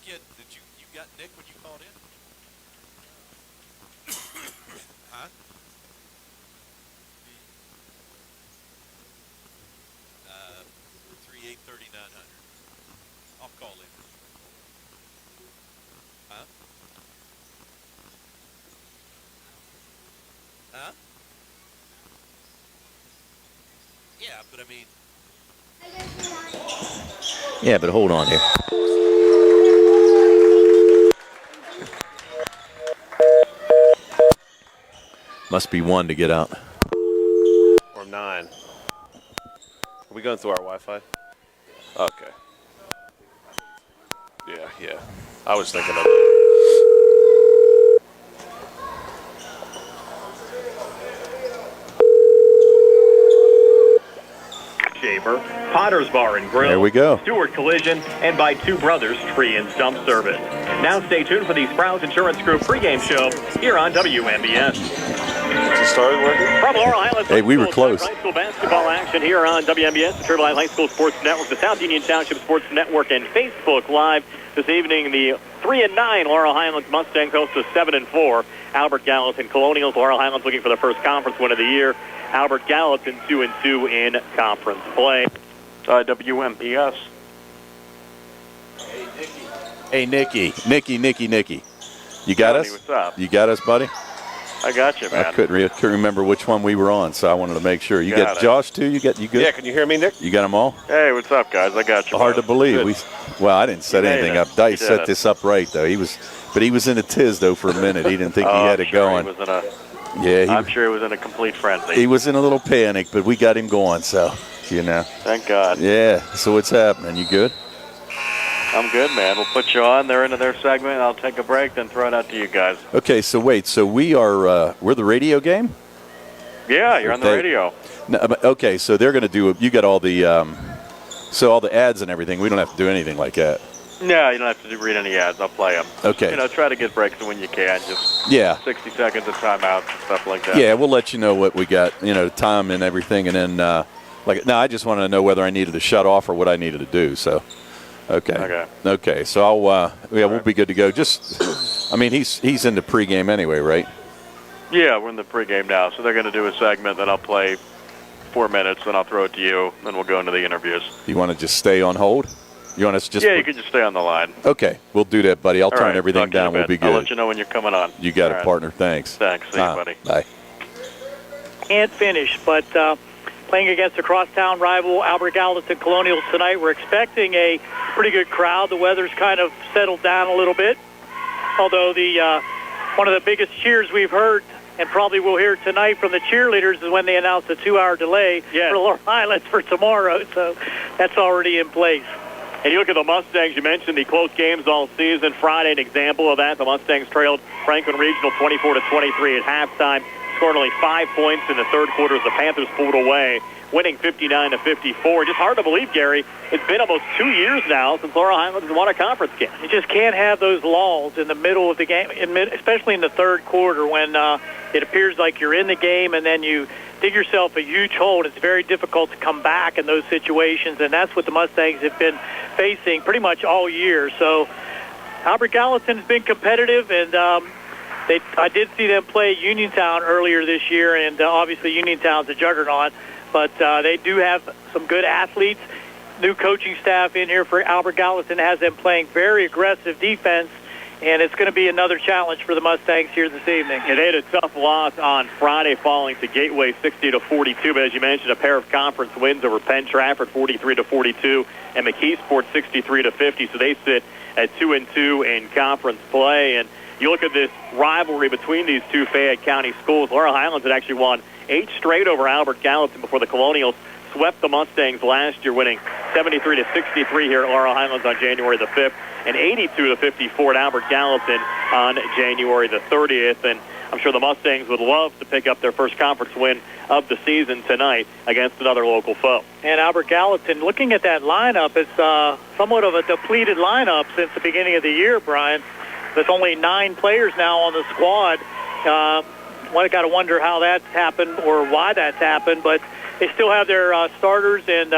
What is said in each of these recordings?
you got Nick when you called in? Huh? 383900. I'll call in. Huh? Huh? Yeah, but I mean. Yeah, but hold on here. Must be 1 to get out. Or 9. Are we going through our Wi-Fi? Okay. Yeah. I was thinking of it. Shaver, Potter's Bar and Grill, there we go. Stewart Collision, and by Two Brothers Tree and Stump Service. Now stay tuned for the Sprouse Insurance Group pregame show here on WMBS. It started working? From Laurel Highlands Hey, we were close. High School basketball action here on WMBS, the Turtle Island High School Sports Network, the South Union Township Sports Network, and Facebook Live. This evening, the 3-9 Laurel Highlands Mustangs host the 7-4 Albert Gallatin Colonials. Laurel Highlands looking for their first conference win of the year. Albert Gallatin 2-2 in conference play. WMPS. Hey, Nicky. You got us? What's up? You got us, buddy? I got you, man. I couldn't remember which one we were on, so I wanted to make sure. You got Josh, too? You good? Yeah, can you hear me, Nick? You got them all? Hey, what's up, guys? I got you. Hard to believe. Well, I didn't set anything up. Dice set this up right, though. He was in a tiz, though, for a minute. He didn't think he had it going. I'm sure he was in a complete frenzy. He was in a little panic, but we got him going, so, you know. Thank God. Yeah, so what's happening? You good? I'm good, man. We'll put you on. They're into their segment. I'll take a break, then throw it out to you guys. Okay, so wait. So we're the radio game? Yeah, you're on the radio. No, okay, so they're going to do – you got all the all the ads and everything. We don't have to do anything like that. No, you don't have to read any ads. I'll play them. Okay. Try to get breaks when you can. Just 60 seconds of timeouts and stuff like that. Yeah, we'll let you know what we got, time and everything. And then, I just wanted to know whether I needed to shut off or what I needed to do, so – Okay. So I'll we'll be good to go. Just, he's in the pregame anyway, right? Yeah, we're in the pregame now. So they're going to do a segment, then I'll play 4 minutes, then I'll throw it to you, then we'll go into the interviews. You want to just stay on hold? You want us to just? Yeah, you can just stay on the line. Okay, we'll do that, buddy. I'll turn everything down. We'll be good. I'll let you know when you're coming on. You got it, partner. Thanks. Thanks. See you, buddy. Bye. Can't finish, but. Playing against the crosstown rival Albert Gallatin Colonials tonight. We're expecting a pretty good crowd. The weather's kind of settled down a little bit. Although one of the biggest cheers we've heard, and probably we'll hear tonight from the cheerleaders, is when they announce a 2-hour delay for Laurel Highlands for tomorrow. So that's already in place. And you look at the Mustangs, you mentioned the close games all season. Friday, an example of that. The Mustangs trailed Franklin Regional 24-23 at halftime. Scored only 5 points in the third quarter as the Panthers pulled away, winning 59-54. Just hard to believe, Gary. It's been almost 2 years now since Laurel Highlands has won a conference game. You just can't have those lulls in the middle of the game, especially in the third quarter when it appears like you're in the game and then you dig yourself a huge hole. It's very difficult to come back in those situations, and that's what the Mustangs have been facing pretty much all year. So Albert Gallatin has been competitive, and I did see them play Uniontown earlier this year, and obviously Uniontown's a juggernaut, but they do have some good athletes. New coaching staff in here for Albert Gallatin has them playing very aggressive defense, and it's going to be another challenge for the Mustangs here this evening. And they had a tough loss on Friday, falling to Gateway 60-42, but as you mentioned, a pair of conference wins over Penn Trafford 43-42 and McKeesport 63-50, so they sit at 2-2 in conference play. And you look at this rivalry between these two Fayette County schools. Laurel Highlands had actually won 8 straight over Albert Gallatin before the Colonials swept the Mustangs last year, winning 73-63 here at Laurel Highlands on January the 5th and 82-54 at Albert Gallatin on January the 30th. And I'm sure the Mustangs would love to pick up their first conference win of the season tonight against another local foe. And Albert Gallatin, looking at that lineup, it's somewhat of a depleted lineup since the beginning of the year, Brian. There's only 9 players now on the squad. Got to wonder how that's happened or why that's happened, but they still have their starters, and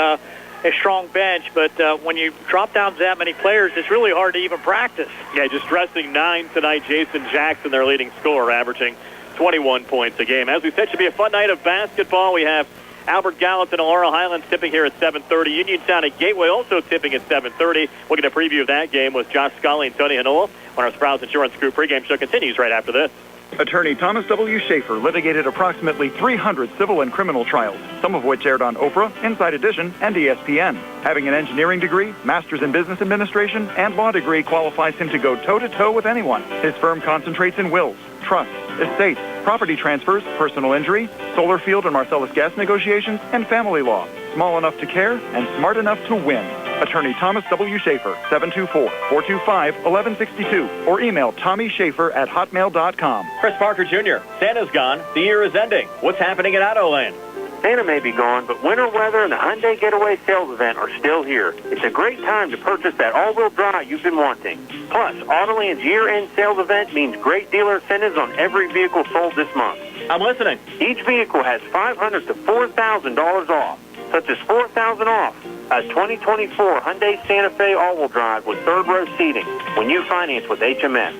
a strong bench, but when you drop down to that many players, it's really hard to even practice. Yeah, just dressing 9 tonight. Jason Jackson, their leading scorer, averaging 21 points a game. As we said, should be a fun night of basketball. We have Albert Gallatin and Laurel Highlands tipping here at 7:30. Uniontown at Gateway also tipping at 7:30. We'll get a preview of that game with Josh Scully and Tony Hanola when our Sprouse Insurance Group pregame show continues right after this. Attorney Thomas W. Schaefer litigated approximately 300 civil and criminal trials, some of which aired on Oprah, Inside Edition, and ESPN. Having an engineering degree, master's in business administration, and law degree qualifies him to go toe-to-toe with anyone. His firm concentrates in wills, trusts, estates, property transfers, personal injury, solar field and Marcellus gas negotiations, and family law. Small enough to care and smart enough to win. Attorney Thomas W. Schaefer, 724-425-1162, or email TommySchaefer@hotmail.com. Chris Parker Jr., Santa's gone. The year is ending. What's happening at Autoland? Santa may be gone, but winter weather and the Hyundai Getaway Sales Event are still here. It's a great time to purchase that all-wheel drive you've been wanting. Plus, Autoland's year-end sales event means great dealer incentives on every vehicle sold this month. I'm listening. Each vehicle has $500 to $4,000 off, such as $4,000 off a 2024 Hyundai Santa Fe all-wheel drive with third-row seating when you finance with HMS.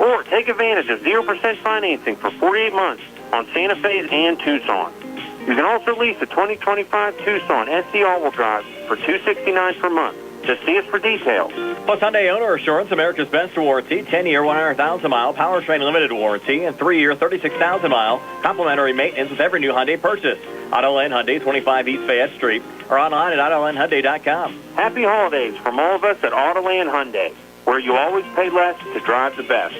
Or take advantage of 0% financing for 48 months on Santa Fe's and Tucson. You can also lease a 2025 Tucson SC all-wheel drive for $269 per month. Just see us for details. Plus Hyundai Owner Assurance, America's best warranty, 10-year, 100,000-mile powertrain limited warranty, and 3-year, 36,000-mile complimentary maintenance with every new Hyundai purchase. Autoland Hyundai, 25 East Fayette Street, or online at AutolandHyundai.com. Happy holidays from all of us at Autoland Hyundai, where you always pay less to drive the best.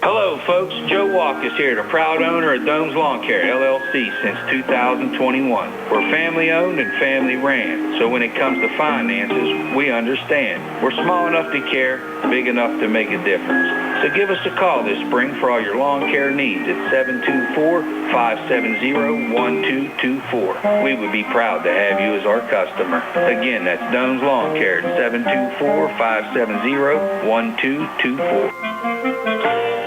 Hello, folks. Joe Walk is here, the proud owner of Dome's Lawn Care, LLC, since 2021. We're family-owned and family-ran, so when it comes to finances, we understand. We're small enough to care, big enough to make a difference. So give us a call this spring for all your lawn care needs at 724-570-1224. We would be proud to have you as our customer. Again, that's Dome's Lawn Care at 724-570-1224.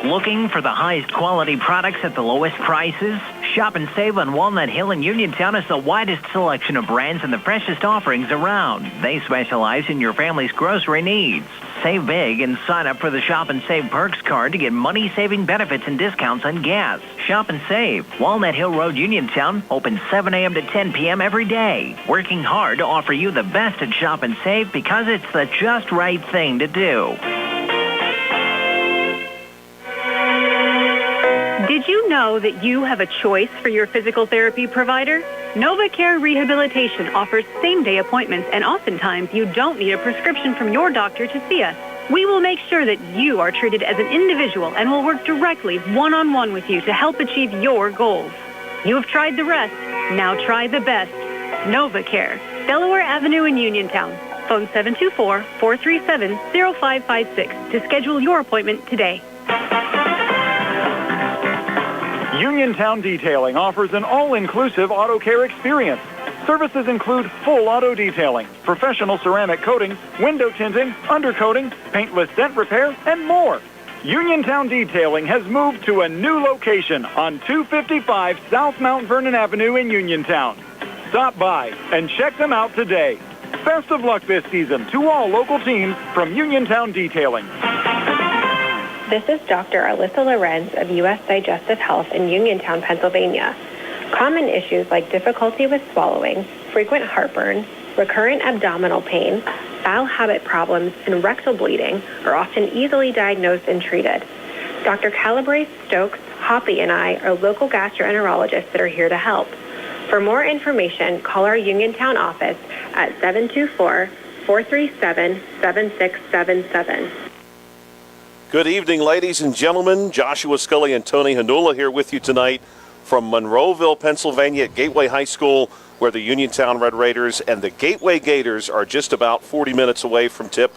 Looking for the highest quality products at the lowest prices? Shop and save on Walnut Hill and Uniontown has the widest selection of brands and the freshest offerings around. They specialize in your family's grocery needs. Save big and sign up for the Shop and Save Perks card to get money-saving benefits and discounts on gas. Shop and save. Walnut Hill Road, Uniontown, open 7 a.m. to 10 p.m. every day. Working hard to offer you the best at Shop and Save because it's the just right thing to do. Did you know that you have a choice for your physical therapy provider? NovaCare Rehabilitation offers same-day appointments, and oftentimes you don't need a prescription from your doctor to see us. We will make sure that you are treated as an individual and will work directly one-on-one with you to help achieve your goals. You have tried the rest. Now try the best. NovaCare, Delaware Avenue in Uniontown. Phone 724-437-0556 to schedule your appointment today. Uniontown Detailing offers an all-inclusive auto care experience. Services include full auto detailing, professional ceramic coatings, window tinting, undercoating, paintless dent repair, and more. Uniontown Detailing has moved to a new location on 255 South Mount Vernon Avenue in Uniontown. Stop by and check them out today. Best of luck this season to all local teams from Uniontown Detailing. This is Dr. Alyssa Lorenz of U.S. Digestive Health in Uniontown, Pennsylvania. Common issues like difficulty with swallowing, frequent heartburn, recurrent abdominal pain, bowel habit problems, and rectal bleeding are often easily diagnosed and treated. Dr. Calabrese Stokes, Hoppy, and I are local gastroenterologists that are here to help. For more information, call our Uniontown office at 724-437-7677. Good evening, ladies and gentlemen. Joshua Scully and Tony Hanola here with you tonight from Monroeville, Pennsylvania at Gateway High School, where the Uniontown Red Raiders and the Gateway Gators are just about 40 minutes away from tip.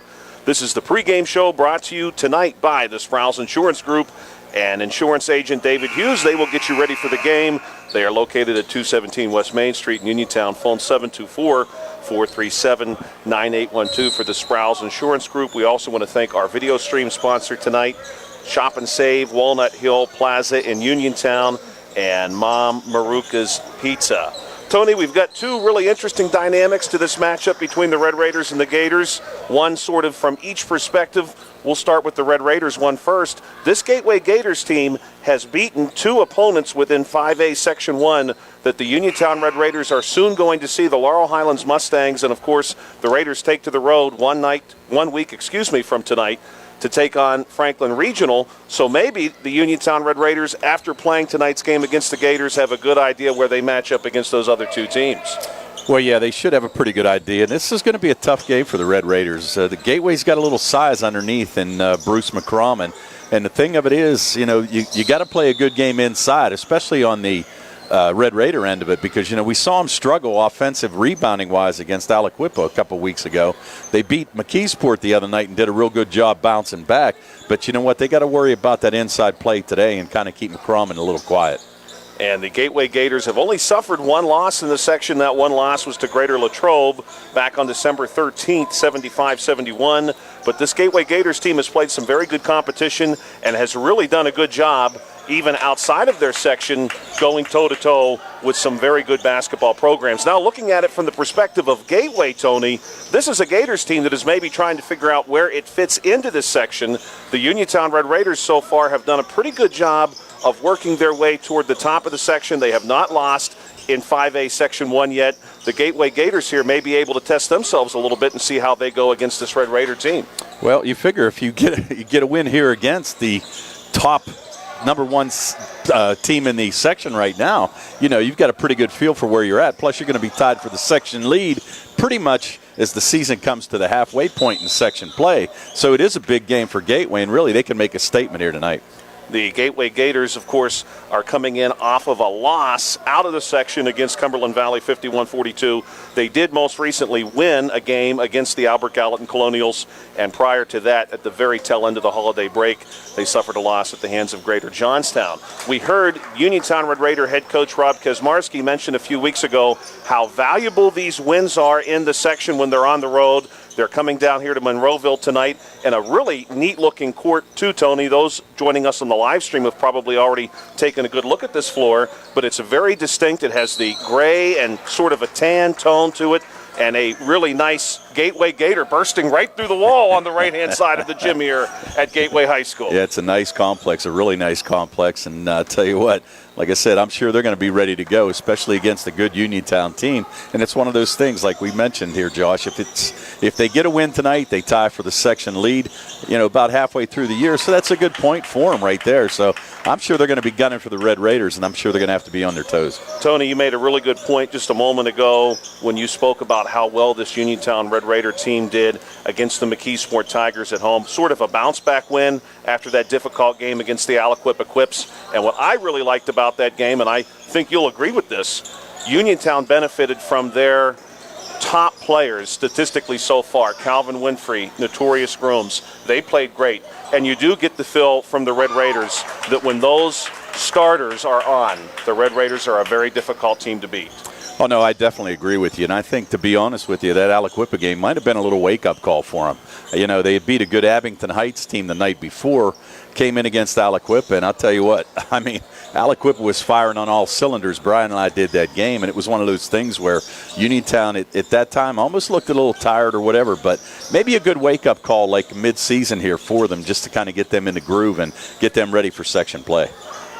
This is the pregame show brought to you tonight by the Sprouse Insurance Group and insurance agent David Hughes. They will get you ready for the game. They are located at 217 West Main Street in Uniontown. Phone 724-437-9812 for the Sprouse Insurance Group. We also want to thank our video stream sponsor tonight, Shop and Save, Walnut Hill Plaza in Uniontown, and Mom Maruka's Pizza. Tony, we've got two really interesting dynamics to this matchup between the Red Raiders and the Gators. One sort of from each perspective. We'll start with the Red Raiders one first. This Gateway Gators team has beaten two opponents within 5A Section 1 that the Uniontown Red Raiders are soon going to see, the Laurel Highlands Mustangs, and of course the Raiders take to the road 1 week from tonight to take on Franklin Regional. So maybe the Uniontown Red Raiders, after playing tonight's game against the Gators, have a good idea where they match up against those other two teams. Well, yeah, they should have a pretty good idea. This is going to be a tough game for the Red Raiders. The Gateway's got a little size underneath in Bruce McCrum, and the thing of it is, you got to play a good game inside, especially on the Red Raider end of it, because we saw them struggle offensive rebounding wise against Aliquippa a couple weeks ago. They beat McKeesport the other night and did a real good job bouncing back. But you know what? They got to worry about that inside play today and kind of keep McCrum a little quiet. And the Gateway Gators have only suffered one loss in the section. That one loss was to Greater Latrobe back on December 13th, 75-71. But this Gateway Gators team has played some very good competition and has really done a good job, even outside of their section, going toe-to-toe with some very good basketball programs. Now, looking at it from the perspective of Gateway, Tony, this is a Gators team that is maybe trying to figure out where it fits into this section. The Uniontown Red Raiders so far have done a pretty good job of working their way toward the top of the section. They have not lost in 5A Section 1 yet. The Gateway Gators here may be able to test themselves a little bit and see how they go against this Red Raider team. Well, you figure if you get a win here against the top number one team in the section right now, you've got a pretty good feel for where you're at. Plus, you're going to be tied for the section lead pretty much as the season comes to the halfway point in section play. So it is a big game for Gateway, and really they can make a statement here tonight. The Gateway Gators, of course, are coming in off of a loss out of the section against Cumberland Valley, 51-42. They did most recently win a game against the Albert Gallatin Colonials, and prior to that, at the very tail end of the holiday break, they suffered a loss at the hands of Greater Johnstown. We heard Uniontown Red Raider head coach Rob Kaczmarski mention a few weeks ago how valuable these wins are in the section when they're on the road. They're coming down here to Monroeville tonight, and a really neat-looking court, too, Tony. Those joining us on the live stream have probably already taken a good look at this floor, but it's very distinct. It has the gray and sort of a tan tone to it, and a really nice Gateway Gator bursting right through the wall on the right-hand side of the gym here at Gateway High School. Yeah, it's a nice complex, a really nice complex, and I'll tell you what, like I said, I'm sure they're going to be ready to go, especially against a good Uniontown team. And it's one of those things, like we mentioned here, Josh, if they get a win tonight, they tie for the section lead, about halfway through the year. So that's a good point for them right there. So I'm sure they're going to be gunning for the Red Raiders, and I'm sure they're going to have to be on their toes. Tony, you made a really good point just a moment ago when you spoke about how well this Uniontown Red Raider team did against the McKeesport Tigers at home. Sort of a bounce-back win after that difficult game against the Aliquippa Quips. And what I really liked about that game, and I think you'll agree with this, Uniontown benefited from their top players statistically so far. Calvin Winfrey, Notorious Grooms, they played great. And you do get the feel from the Red Raiders that when those starters are on, the Red Raiders are a very difficult team to beat. Oh, no, I definitely agree with you. And I think, to be honest with you, that Aliquippa game might have been a little wake-up call for them. They had beat a good Abington Heights team the night before, came in against Aliquippa, and I'll tell you what, Aliquippa was firing on all cylinders. Brian and I did that game, and it was one of those things where Uniontown at that time almost looked a little tired or whatever, but maybe a good wake-up call like mid-season here for them just to kind of get them in the groove and get them ready for section play.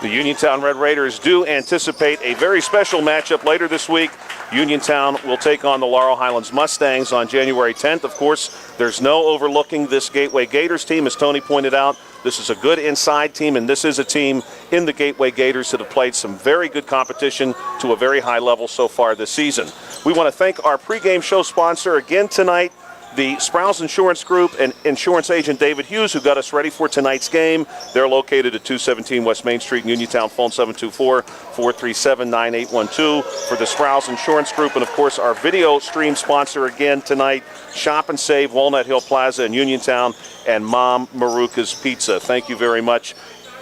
The Uniontown Red Raiders do anticipate a very special matchup later this week. Uniontown will take on the Laurel Highlands Mustangs on January 10th. Of course, there's no overlooking this Gateway Gators team. As Tony pointed out, this is a good inside team, and this is a team in the Gateway Gators that have played some very good competition to a very high level so far this season. We want to thank our pregame show sponsor again tonight, the Sprouse Insurance Group and insurance agent David Hughes, who got us ready for tonight's game. They're located at 217 West Main Street in Uniontown. Phone 724-437-9812 for the Sprouse Insurance Group. And, of course, our video stream sponsor again tonight, Shop and Save, Walnut Hill Plaza in Uniontown, and Mom Maruka's Pizza. Thank you very much.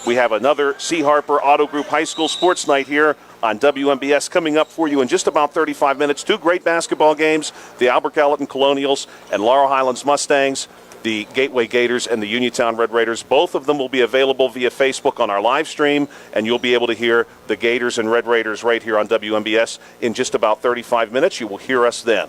We have another C. Harper Auto Group High School Sports Night here on WMBS coming up for you in just about 35 minutes. Two great basketball games, the Albert Gallatin Colonials and Laurel Highlands Mustangs. the Gateway Gators and the Uniontown Red Raiders. Both of them will be available via Facebook on our live stream, and you'll be able to hear the Gators and Red Raiders right here on WMBS in just about 35 minutes. You will hear us then.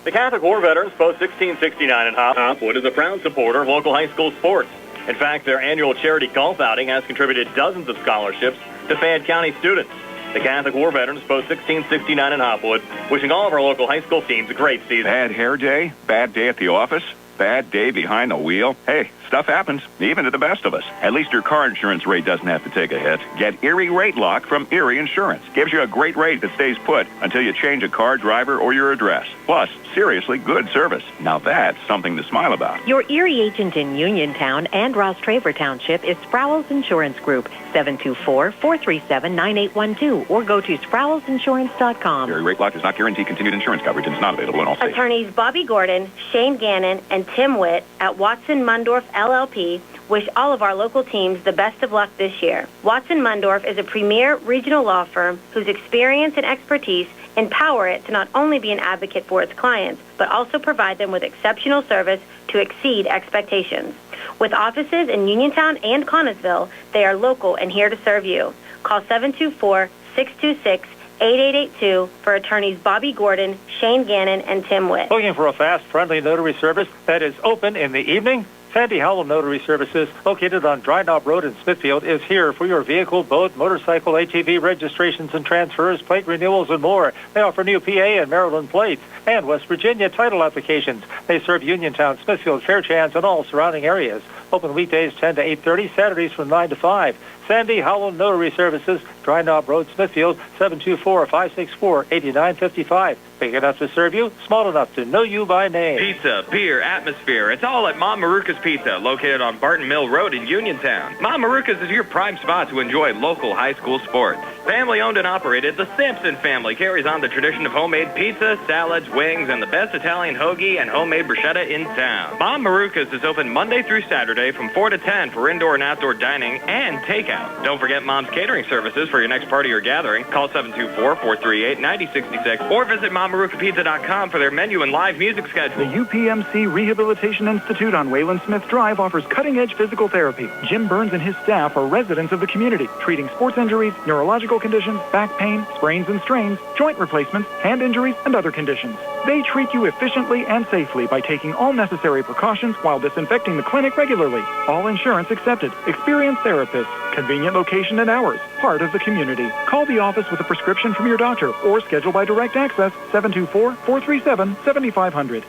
The Catholic War Veterans Post 1669 in Hopwood is a proud supporter of local high school sports. In fact, their annual charity golf outing has contributed dozens of scholarships to Fayette County students. The Catholic War Veterans Post 1669 in Hopwood, wishing all of our local high school teams a great season. Bad hair day, bad day at the office, bad day behind the wheel. Hey, stuff happens, even to the best of us. At least your car insurance rate doesn't have to take a hit. Get Erie Rate Lock from Erie Insurance. Gives you a great rate that stays put until you change a car, driver, or your address. Plus, seriously good service. Now that's something to smile about. Your Erie agent in Uniontown and Ross Traver Township is Sprowell's Insurance Group, 724-437-9812, or go to sprowellsinsurance.com. Erie Rate Lock does not guarantee continued insurance coverage and is not available in all states. Attorneys Bobby Gordon, Shane Gannon, and Tim Witt at Watson Mundorf LLP wish all of our local teams the best of luck this year. Watson Mundorf is a premier regional law firm whose experience and expertise empower it to not only be an advocate for its clients, but also provide them with exceptional service to exceed expectations. With offices in Uniontown and Connellsville, they are local and here to serve you. Call 724-626-8882 for attorneys Bobby Gordon, Shane Gannon, and Tim Witt. Looking for a fast, friendly notary service that is open in the evening? Sandy Howell Notary Services, located on Dry Knob Road in Smithfield, is here for your vehicle, boat, motorcycle, ATV registrations and transfers, plate renewals, and more. They offer new PA and Maryland plates and West Virginia title applications. They serve Uniontown, Smithfield, Fairchance, and all surrounding areas. Open weekdays 10 to 8:30, Saturdays from 9 to 5. Sandy Howell Notary Services, Dry Knob Road, Smithfield, 724-564-8955. Big enough to serve you, small enough to know you by name. Pizza, beer, atmosphere. It's all at Mom Maruka's Pizza, located on Barton Mill Road in Uniontown. Mom Maruka's is your prime spot to enjoy local high school sports. Family owned and operated, the Sampson family carries on the tradition of homemade pizza, salads, wings, and the best Italian hoagie and homemade bruschetta in town. Mom Maruka's is open Monday through Saturday from 4 to 10 for indoor and outdoor dining and takeout. Don't forget Mom's catering services for your next party or gathering. Call 724-438-9066 or visit MomMarukaPizza.com for their menu and live music schedule. The UPMC Rehabilitation Institute on Wayland Smith Drive offers cutting-edge physical therapy. Jim Burns and his staff are residents of the community, treating sports injuries, neurological conditions, back pain, sprains and strains, joint replacements, hand injuries, and other conditions. They treat you efficiently and safely by taking all necessary precautions while disinfecting the clinic regularly. All insurance accepted. Experienced therapists. Convenient location and hours. Part of the community. Call the office with a prescription from your doctor or schedule by direct access 724-437-7500.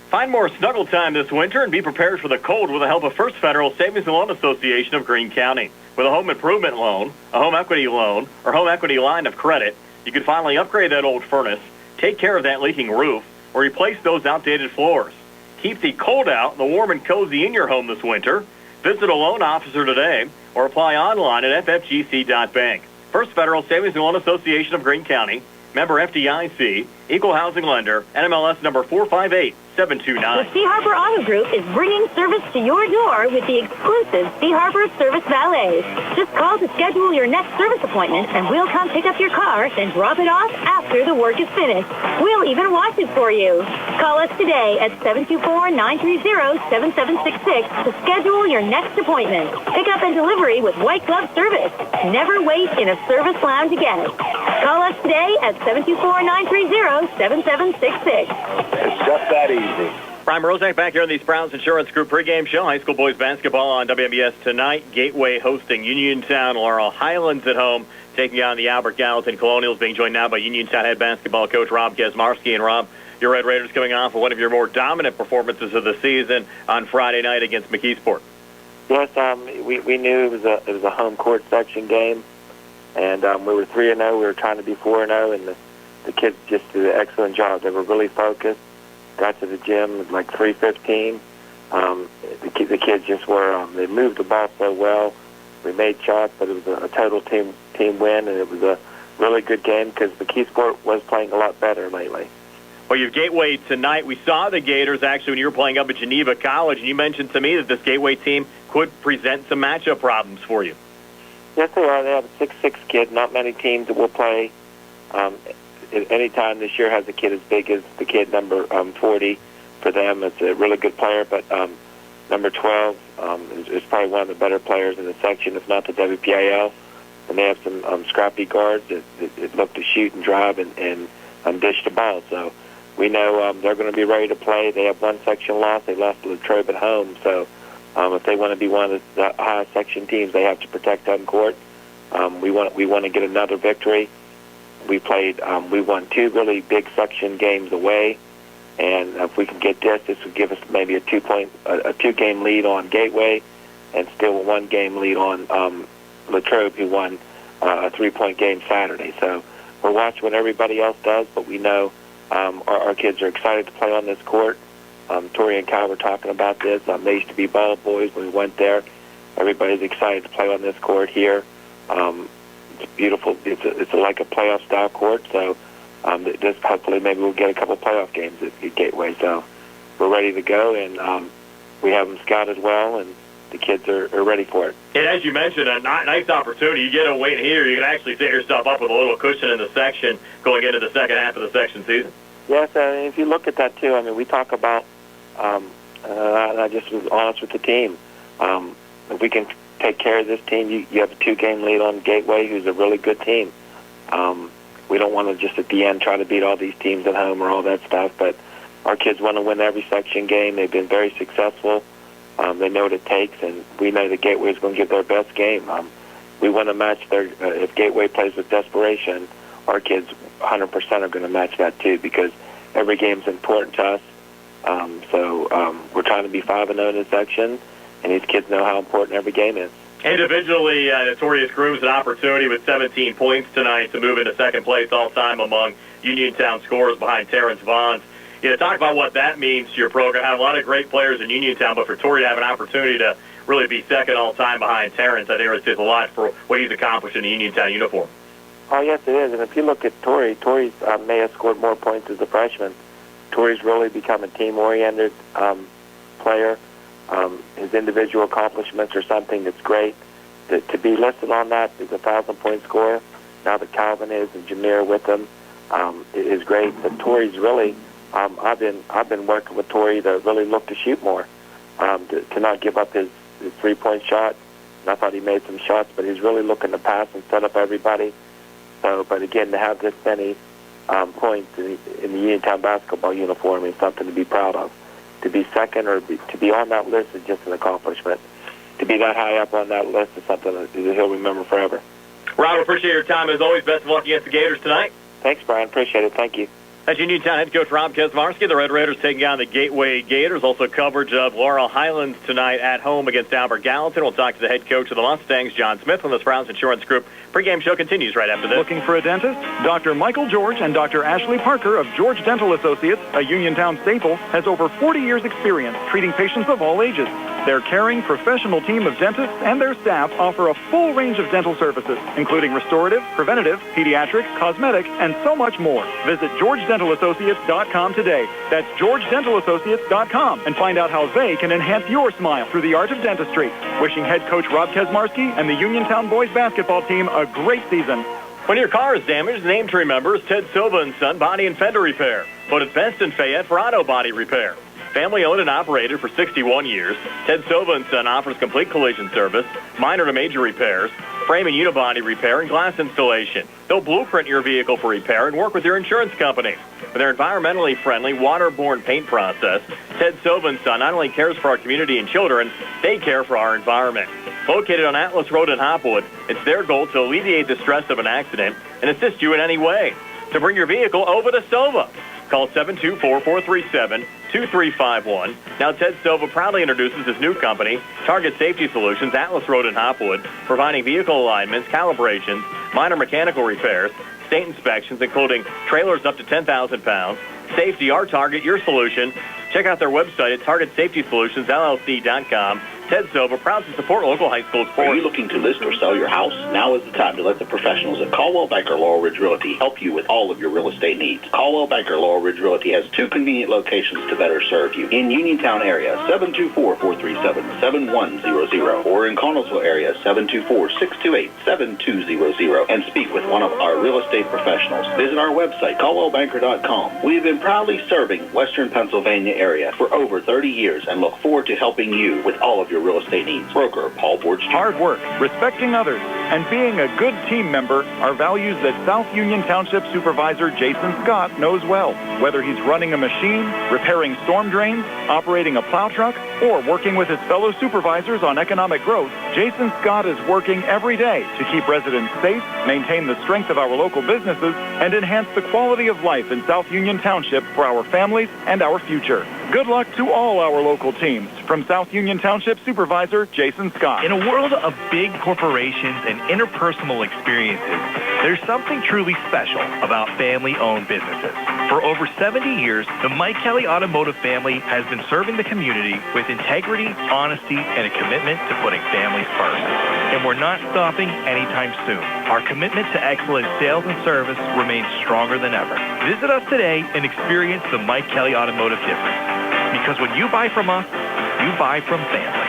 Find more snuggle time this winter and be prepared for the cold with the help of First Federal Savings and Loan Association of Greene County. With a home improvement loan, a home equity loan, or home equity line of credit, you can finally upgrade that old furnace, take care of that leaking roof, or replace those outdated floors. Keep the cold out and the warm and cozy in your home this winter. Visit a loan officer today or apply online at ffgc.bank. First Federal Savings and Loan Association of Greene County, member FDIC, equal housing lender, NMLS number 458. 729. The Sea Harbor Auto Group is bringing service to your door with the exclusive Sea Harbor Service Valets. Just call to schedule your next service appointment, and we'll come pick up your car and drop it off after the work is finished. We'll even wash it for you. Call us today at 724-930-7766 to schedule your next appointment. Pickup and delivery with white glove service. Never wait in a service lounge again. Call us today at 724-930-7766. It's just that easy. Brian Rozak back here on the Browns Insurance Group pregame show. High school boys basketball on WMBS tonight. Gateway hosting Uniontown. Laurel Highlands at home taking on the Albert Gallatin Colonials, being joined now by Uniontown head basketball coach Rob Gesmarski. And Rob, your Red Raiders coming off of one of your more dominant performances of the season on Friday night against McKeesport. Yes, we knew it was a home court section game, and we were 3-0. We were trying to be 4-0, and the kids just did an excellent job. They were really focused. Got to the gym at like 3:15. The kids just were. They moved the ball so well. We made shots, but it was a total team win, and it was a really good game because McKeesport was playing a lot better lately. Well, you've Gateway tonight. We saw the Gators actually when you were playing up at Geneva College, and you mentioned to me that this Gateway team could present some matchup problems for you. Yes, they are. They have a 6'6" kid. Not many teams that will play. Any time this year has a kid as big as the kid number 40. for them. It's a really good player, but number 12 is probably one of the better players in the section, if not the WPIAL. And they have some scrappy guards that look to shoot and drive and dish the ball. So we know they're going to be ready to play. They have one section loss. They lost Latrobe at home. So if they want to be one of the highest section teams, they have to protect home court. We want to get another victory. We won 2 really big section games away. And if we can get this would give us maybe a 2-game lead on Gateway, and still a 1-game lead on Latrobe, who won a 3-point game Saturday. So we're watching what everybody else does, but we know our kids are excited to play on this court. Tori and Kyle were talking about this. They used to be ball boys when we went there. Everybody's excited to play on this court here. It's beautiful. It's like a playoff style court. So this hopefully maybe we'll get a couple playoff games at Gateway. So we're ready to go, and we have them scouted well, and the kids are ready for it. And as you mentioned, a nice opportunity. You get a win here, you can actually set yourself up with a little cushion in the section going into the second half of the section season. Yes, and if you look at that too, I mean, we talk about, I just was honest with the team. If we can take care of this team, you have a 2-game lead on Gateway, who's a really good team. We don't want to just at the end try to beat all these teams at home or all that stuff, but our kids want to win every section game. They've been very successful. They know what it takes, and we know that Gateway is going to give their best game. We want to match their. If Gateway plays with desperation, our kids 100% are going to match that too, because every game is important to us. So we're trying to be 5-0 in the section, and these kids know how important every game is. Individually, Notorious Grooms an opportunity with 17 points tonight to move into second place all-time among Uniontown scorers behind Terrence Vaughn. Talk about what that means to your program. I have a lot of great players in Uniontown, but for Torrey to have an opportunity to really be second all-time behind Terrence, I think it says a lot for what he's accomplished in the Uniontown uniform. Oh, yes, it is. And if you look at Torrey may have scored more points as a freshman. Torrey's really become a team-oriented player. His individual accomplishments are something that's great. To be listed on that as a 1,000-point scorer, now that Calvin is and Jameer with him, is great. But Torrey's really... I've been working with Torrey to really look to shoot more, to not give up his 3-point shot. And I thought he made some shots, but he's really looking to pass and set up everybody. So, but again, to have this many points in the Uniontown basketball uniform is something to be proud of. To be second or to be on that list is just an accomplishment. To be that high up on that list is something that he'll remember forever. Rob, appreciate your time as always. Best of luck against the Gators tonight. Thanks, Brian. Appreciate it. Thank you. That's Uniontown head coach Rob Kesmarski. The Red Raiders taking on the Gateway Gators. Also coverage of Laurel Highlands tonight at home against Albert Gallatin. We'll talk to the head coach of the Mustangs, John Smith, when the Browns Insurance Group pregame show continues right after this. Looking for a dentist? Dr. Michael George and Dr. Ashley Parker of George Dental Associates, a Uniontown staple, has over 40 years' experience treating patients of all ages. Their caring, professional team of dentists and their staff offer a full range of dental services, including restorative, preventative, pediatric, cosmetic, and so much more. Visit GeorgeDentalAssociates.com today. That's GeorgeDentalAssociates.com, and find out how they can enhance your smile through the art of dentistry. Wishing head coach Rob Kesmarski and the Uniontown boys basketball team a great season. When your car is damaged, the name to remember is Ted Silva & Son Body and Fender Repair. Voted best in Fayette for auto body repair. Family owned and operated for 61 years, Ted Silva & Son offers complete collision service, minor to major repairs, frame and unibody repair, and glass installation. They'll blueprint your vehicle for repair and work with your insurance company. With their environmentally friendly, waterborne paint process, Ted Silva & Son not only cares for our community and children, they care for our environment. Located on Atlas Road in Hopwood, it's their goal to alleviate the stress of an accident and assist you in any way. To bring your vehicle over to Silva, call 724-437-2351. Now, Ted Silva proudly introduces his new company, Target Safety Solutions, Atlas Road in Hopwood, providing vehicle alignments, calibrations, minor mechanical repairs, state inspections, including trailers up to 10,000 pounds. Safety, our target, your solution. Check out their website at TargetSafetySolutionsLLC.com. Ted Silver, proud to support local high school sports. Are you looking to list or sell your house? Now is the time to let the professionals at Caldwell Banker Laurel Ridge Realty help you with all of your real estate needs. Caldwell Banker Laurel Ridge Realty has 2 convenient locations to better serve you. In Uniontown area, 724-437-7100, or in Connellsville area, 724-628-7200, and speak with one of our real estate professionals. Visit our website, caldwellbanker.com. We have been proudly serving Western Pennsylvania area for over 30 years and look forward to helping you with all of your real estate needs. Broker Paul Borch Jr. Hard work, respecting others, and being a good team member are values that South Union Township Supervisor Jason Scott knows well. Whether he's running a machine, repairing storm drains, operating a plow truck, or working with his fellow supervisors on economic growth, Jason Scott is working every day to keep residents safe, maintain the strength of our local businesses, and enhance the quality of life in South Union Township for our families and our future. Good luck to all our local teams. From South Union Township Supervisor Jason Scott. In a world of big corporations and interpersonal experiences, there's something truly special about family-owned businesses. For over 70 years, the Mike Kelly Automotive family has been serving the community with integrity, honesty, and a commitment to putting families first. And we're not stopping anytime soon. Our commitment to excellent sales and service remains stronger than ever. Visit us today and experience the Mike Kelly Automotive difference. Because when you buy from us, you buy from family.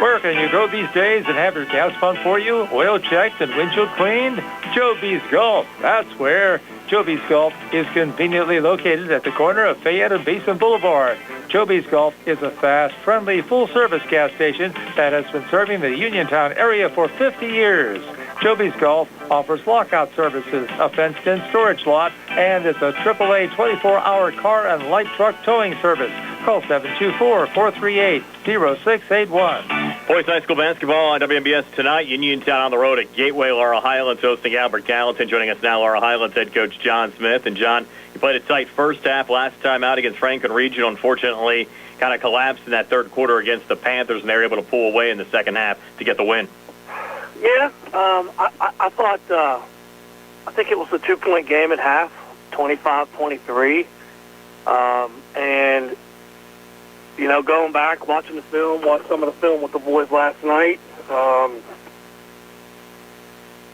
Where can you go these days and have your gas pumped for you, oil checked, and windshield cleaned? Joe B's Golf. That's where. Joe B's Golf is conveniently located at the corner of Fayette and Basin Boulevard. Joe B's Golf is a fast, friendly, full-service gas station that has been serving the Uniontown area for 50 years. Joe B's Golf offers lockout services, a fenced-in storage lot, and it's a AAA 24-hour car and light truck towing service. Call 724-438-0681. Boys High School basketball on WMBS tonight. Uniontown on the road at Gateway. Laurel Highlands hosting Albert Gallatin. Joining us now, Laurel Highlands head coach John Smith. And John, you played a tight first half last time out against Franklin Regional. Unfortunately, kind of collapsed in that third quarter against the Panthers, and they were able to pull away in the second half to get the win. Yeah, I thought, I think it was a 2-point game at half, 25-23. And, you know, going back, watching the film, watched some of the film with the boys last night, it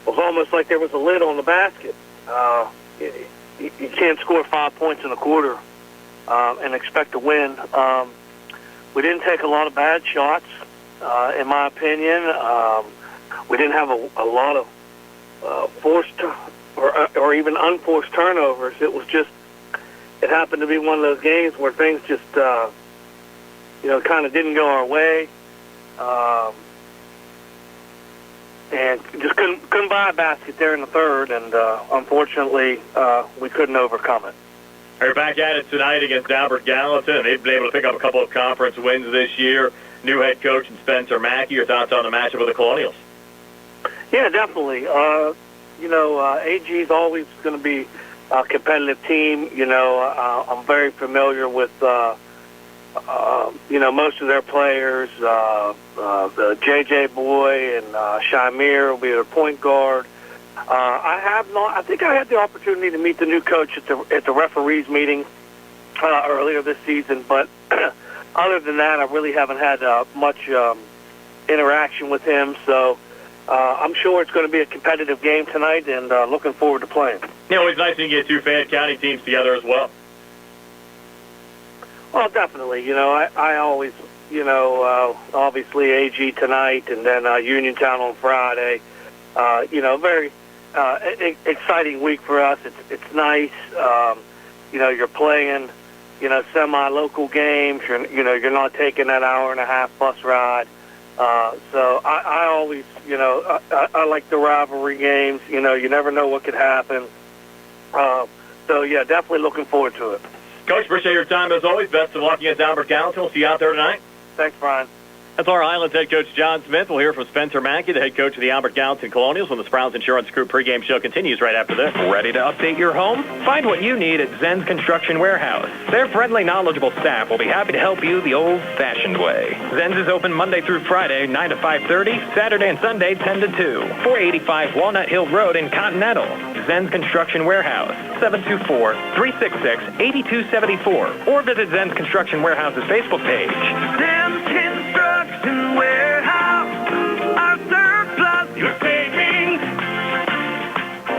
was almost like there was a lid on the basket. You can't score 5 points in a quarter and expect to win. We didn't take a lot of bad shots, in my opinion. We didn't have a lot of forced or even unforced turnovers. It was just, it happened to be one of those games where things just, you know, kind of didn't go our way. And just couldn't buy a basket there in the third, and unfortunately, we couldn't overcome it. They're back at it tonight against Albert Gallatin. They've been able to pick up a couple of conference wins this year. New head coach and Spencer Mackey. Your thoughts on the matchup with the Colonials? Yeah, definitely. You know, AG is always going to be a competitive team. You know, I'm very familiar with, you know, most of their players. The JJ Boy and Shamir will be their point guard. I think I had the opportunity to meet the new coach at the referees meeting earlier this season, but other than that, I really haven't had much interaction with him. So I'm sure it's going to be a competitive game tonight, and looking forward to playing. Yeah, always nice to get two Fayette County teams together as well. Well, definitely. You know, I always, you know, obviously AG tonight, and then Uniontown on Friday. You know, very exciting week for us. It's nice. You know, you're playing, you know, semi-local games. You're not taking that hour-and-a-half bus ride. So I always, you know, I like the rivalry games. You know, you never know what could happen. So, yeah, definitely looking forward to it. Coach, appreciate your time as always. Best of luck against Albert Gallatin. We'll see you out there tonight. Thanks, Brian. That's our Highlands head coach John Smith. We'll hear from Spencer Mackey, the head coach of the Albert Gallatin Colonials, when the Sprouts Insurance Group pregame show continues right after this. Ready to update your home? Find what you need at Zen's Construction Warehouse. Their friendly, knowledgeable staff will be happy to help you the old-fashioned way. Zen's is open Monday through Friday, 9 to 5:30, Saturday and Sunday, 10 to 2. 485 Walnut Hill Road in Continental. Zen's Construction Warehouse, 724-366-8274. Or visit Zen's Construction Warehouse's Facebook page. Zen's Construction. Construction Warehouse, our surplus, your savings.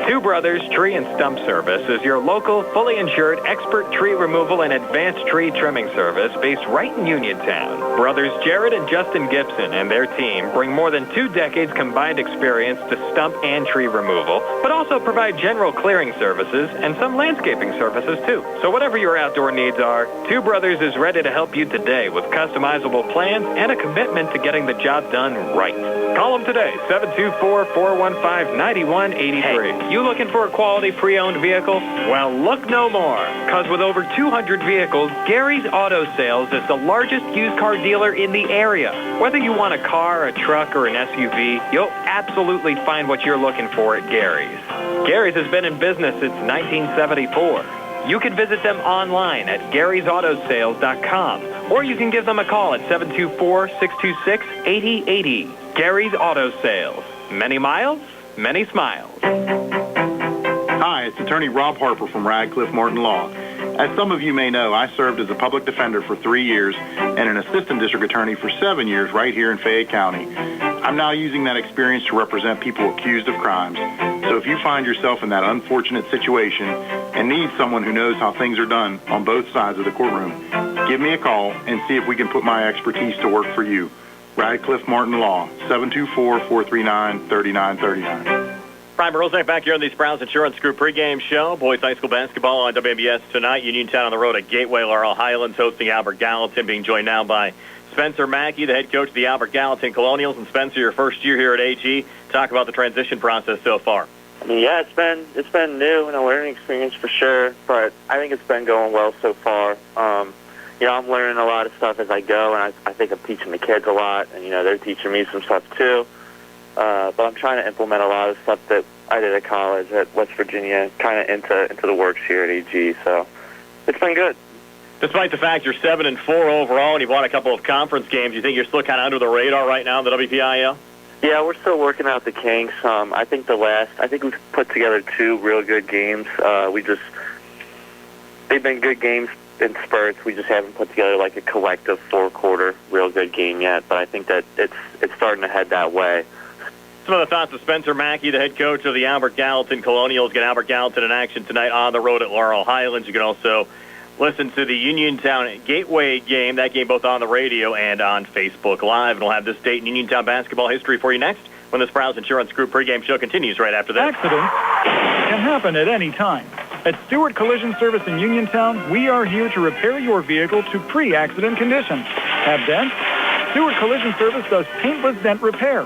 Two Brothers Tree and Stump Service is your local, fully insured, expert tree removal and advanced tree trimming service based right in Uniontown. Brothers Jared and Justin Gibson and their team bring more than 2 decades combined experience to stump and tree removal, but also provide general clearing services and some landscaping services too. So whatever your outdoor needs are, Two Brothers is ready to help you today with customizable plans and a commitment to getting the job done right. Call them today, 724-415-9183. Hey, you looking for a quality pre-owned vehicle? Well, look no more, because with over 200 vehicles, Gary's Auto Sales is the largest used car dealer in the area. Whether you want a car, a truck, or an SUV, you'll absolutely find what you're looking for at Gary's. Gary's has been in business since 1974. You can visit them online at Gary'sAutoSales.com, or you can give them a call at 724-626-8080. Gary's Auto Sales. Many miles, many smiles. Hi, it's attorney Rob Harper from Radcliffe Martin Law. As some of you may know, I served as a public defender for 3 years and an assistant district attorney for 7 years right here in Fayette County. I'm now using that experience to represent people accused of crimes. So if you find yourself in that unfortunate situation and need someone who knows how things are done on both sides of the courtroom, give me a call and see if we can put my expertise to work for you. Radcliffe Martin Law, 724-439-3939. Brian Rosnick back here on the Browns Insurance Group pregame show. Boys high school basketball on WMBS tonight. Uniontown on the road at Gateway. Laurel Highlands hosting Albert Gallatin, being joined now by Spencer Mackey, the head coach of the Albert Gallatin Colonials. And Spencer, your first year here at AG. Talk about the transition process so far. I mean, yeah, it's been new and a learning experience for sure, but I think it's been going well so far. You know, I'm learning a lot of stuff as I go, and I think I'm teaching the kids a lot, and, you know, they're teaching me some stuff too. But I'm trying to implement a lot of stuff that I did at college at West Virginia, kind of into the works here at AG, so it's been good. Despite the fact you're 7-4 overall and you've won a couple of conference games, you think you're still kind of under the radar right now in the WPIAL? Yeah, we're still working out the kinks. I think we've put together 2 real good games. They've been good games in spurts. We just haven't put together like a collective 4-quarter real good game yet, but I think that it's starting to head that way. Some of the thoughts of Spencer Mackey, the head coach of the Albert Gallatin Colonials. Get Albert Gallatin in action tonight on the road at Laurel Highlands. You can also listen to the Uniontown Gateway game, that game both on the radio and on Facebook Live. And we'll have this date in Uniontown basketball history for you next when the Sprouse Insurance Group pregame show continues right after this. Accidents can happen at any time. At Stewart Collision Service in Uniontown, we are here to repair your vehicle to pre-accident condition. Have dents? Stewart Collision Service does paintless dent repair.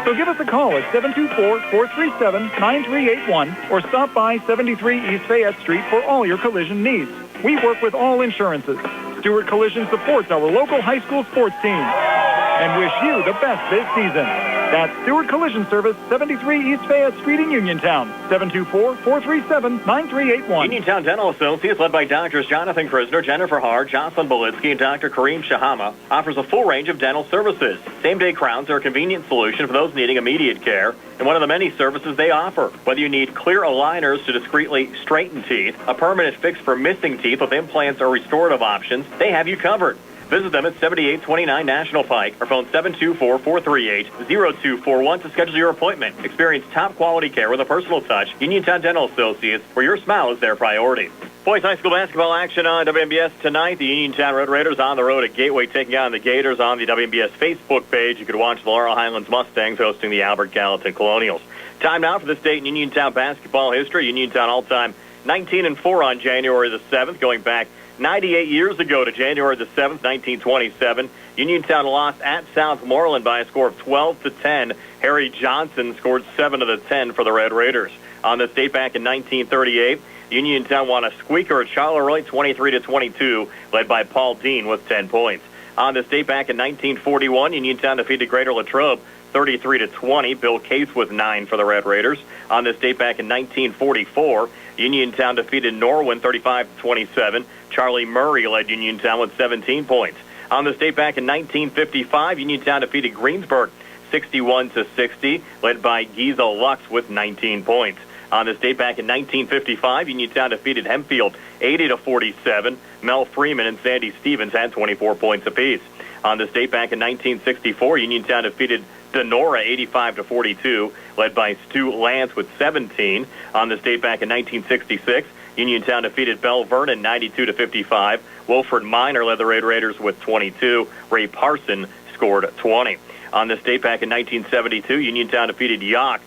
So give us a call at 724-437-9381 or stop by 73 East Fayette Street for all your collision needs. We work with all insurances. Stewart Collision supports our local high school sports team and wish you the best this season. That's Stewart Collision Service, 73 East Fayette Street in Uniontown, 724-437-9381. Uniontown Dental Associates, led by Doctors Jonathan Krisner, Jennifer Haar, Jocelyn Belitsky, and Dr. Kareem Shahama, offers a full range of dental services. Same-day crowns are a convenient solution for those needing immediate care, and one of the many services they offer. Whether you need clear aligners to discreetly straighten teeth, a permanent fix for missing teeth with implants or restorative options, they have you covered. Visit them at 7829 National Pike or phone 724-438-0241 to schedule your appointment. Experience top quality care with a personal touch. Uniontown Dental Associates, where your smile is their priority. Boys high school basketball action on WMBS tonight. The Uniontown Red Raiders on the road at Gateway taking on the Gators on the WMBS Facebook page. You could watch the Laurel Highlands Mustangs hosting the Albert Gallatin Colonials. Time now for this date in Uniontown basketball history. Uniontown all-time 19-4 on January the 7th, going back 98 years ago to January the 7th, 1927. Uniontown lost at Southmoreland by a score of 12-10. Harry Johnson scored 7 of the 10 for the Red Raiders. On this date back in 1938, Uniontown won a squeaker at Charleroi 23-22, led by Paul Dean with 10 points. On this date back in 1941, Uniontown defeated Greater Latrobe 33-20. Bill Case with 9 for the Red Raiders. On this date back in 1944, Uniontown defeated Norwin 35-27. Charlie Murray led Uniontown with 17 points. On this date back in 1955, Uniontown defeated Greensburg 61-60, led by Giza Lux with 19 points. On this date back in 1955, Uniontown defeated Hempfield 80-47. Mel Freeman and Sandy Stevens had 24 points apiece. On this date back in 1964, Uniontown defeated Denora 85-42, led by Stu Lance with 17. On this date back in 1966, Uniontown defeated Bell Vernon 92-55. Wilfred Minor led the Red Raiders with 22. Ray Parson scored 20. On this date back in 1972, Uniontown defeated York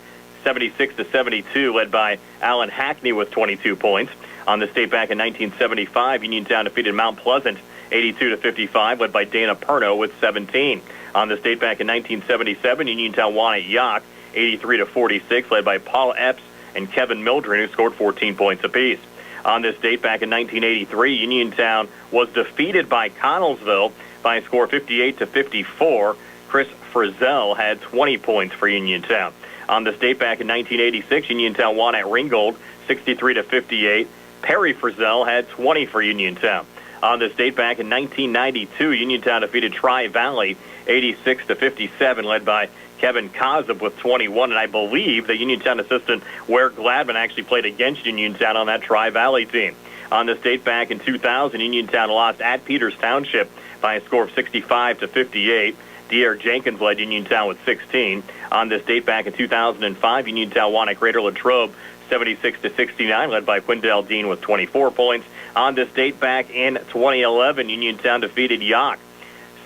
76-72, led by Alan Hackney with 22 points. On this date back in 1975, Uniontown defeated Mount Pleasant 82-55, led by Dana Perno with 17. On this date back in 1977, Uniontown won at York 83-46, led by Paul Epps and Kevin Mildren, who scored 14 points apiece. On this date back in 1983, Uniontown was defeated by Connellsville by a score 58-54. Chris Frizzell had 20 points for Uniontown. On this date back in 1986, Uniontown won at Ringgold 63-58. Perry Frizzell had 20 for Uniontown. On this date back in 1992, Uniontown defeated Tri-Valley 86-57, led by Kevin Kozub with 21, and I believe the Uniontown assistant Ware Gladman actually played against Uniontown on that Tri-Valley team. On this date back in 2000, Uniontown lost at Peters Township by a score of 65-58. De'Aaron Jenkins led Uniontown with 16. On this date back in 2005, Uniontown won at Greater Latrobe 76-69, led by Quindell Dean with 24 points. On this date back in 2011, Uniontown defeated York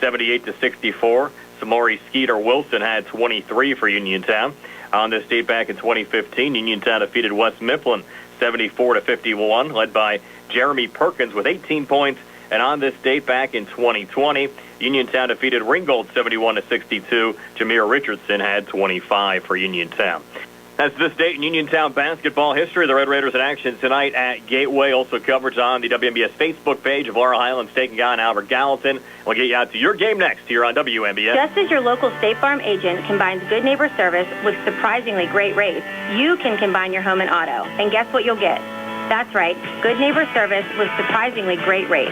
78-64. Samori Skeeter Wilson had 23 for Uniontown. On this date back in 2015, Uniontown defeated West Mifflin 74-51, led by Jeremy Perkins with 18 points. And on this date back in 2020, Uniontown defeated Ringgold 71-62. Jameer Richardson had 25 for Uniontown. That's this date in Uniontown basketball history. The Red Raiders in action tonight at Gateway. Also coverage on the WNBS Facebook page of Laurel Highlands taking on Albert Gallatin. We'll get you out to your game next here on WNBS. Just as your local State Farm agent combines good neighbor service with surprisingly great rates, you can combine your home and auto. And guess what you'll get? That's right, good neighbor service with surprisingly great rates.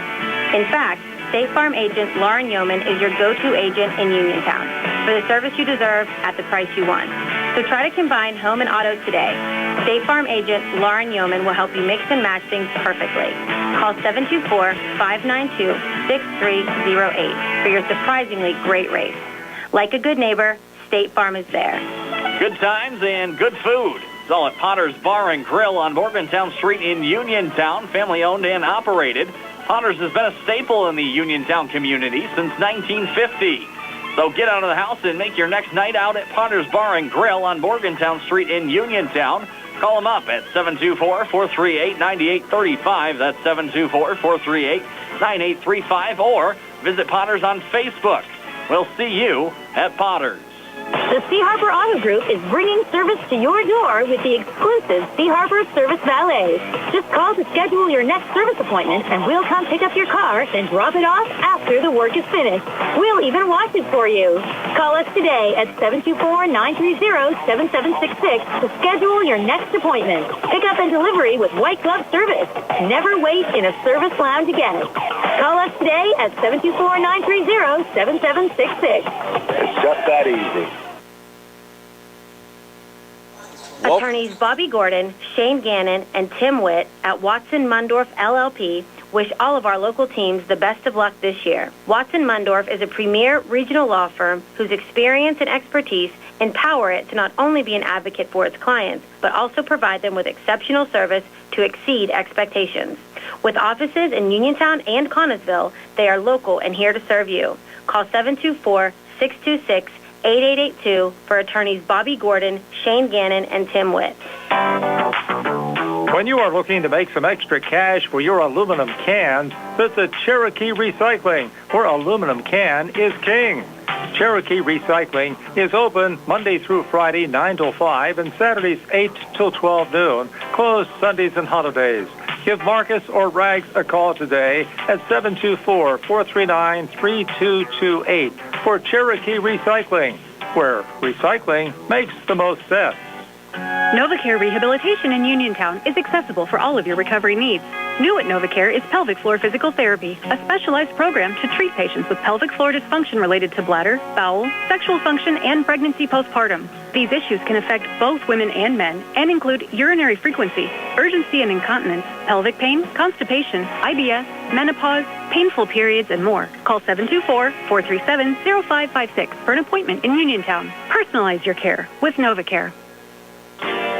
In fact, State Farm agent Lauren Yeoman is your go-to agent in Uniontown for the service you deserve at the price you want. So try to combine home and auto today. State Farm agent Lauren Yeoman will help you mix and match things perfectly. Call 724-592-6308 for your surprisingly great rates. Like a good neighbor, State Farm is there. Good times and good food. It's all at Potter's Bar and Grill on Morgantown Street in Uniontown, family owned and operated. Potter's has been a staple in the Uniontown community since 1950. So get out of the house and make your next night out at Potter's Bar and Grill on Morgantown Street in Uniontown. Call them up at 724-438-9835. That's 724-438-9835. Or visit Potter's on Facebook. We'll see you at Potter's. The Sea Harbor Auto Group is bringing service to your door with the exclusive Sea Harbor Service Valets. Just call to schedule your next service appointment, and we'll come pick up your car, then drop it off after the work is finished. We'll even wash it for you. Call us today at 724-930-7766 to schedule your next appointment. Pickup and delivery with white glove service. Never wait in a service lounge again. Call us today at 724-930-7766. It's just that easy. Attorneys Bobby Gordon, Shane Gannon, and Tim Witt at Watson Mundorf LLP wish all of our local teams the best of luck this year. Watson Mundorf is a premier regional law firm whose experience and expertise empower it to not only be an advocate for its clients, but also provide them with exceptional service to exceed expectations. With offices in Uniontown and Connellsville, they are local and here to serve you. Call 724-626-8882 for attorneys Bobby Gordon, Shane Gannon, and Tim Witt. When you are looking to make some extra cash for your aluminum cans, visit Cherokee Recycling, where aluminum can is king. Cherokee Recycling is open Monday through Friday, 9 till 5, and Saturdays, 8 till 12 noon, closed Sundays and holidays. Give Marcus or Rags a call today at 724-439-3228 for Cherokee Recycling, where recycling makes the most sense. NovaCare Rehabilitation in Uniontown is accessible for all of your recovery needs. New at NovaCare is pelvic floor physical therapy, a specialized program to treat patients with pelvic floor dysfunction related to bladder, bowel, sexual function, and pregnancy postpartum. These issues can affect both women and men and include urinary frequency, urgency and incontinence, pelvic pain, constipation, IBS, menopause, painful periods, and more. Call 724-437-0556 for an appointment in Uniontown. Personalize your care with NovaCare.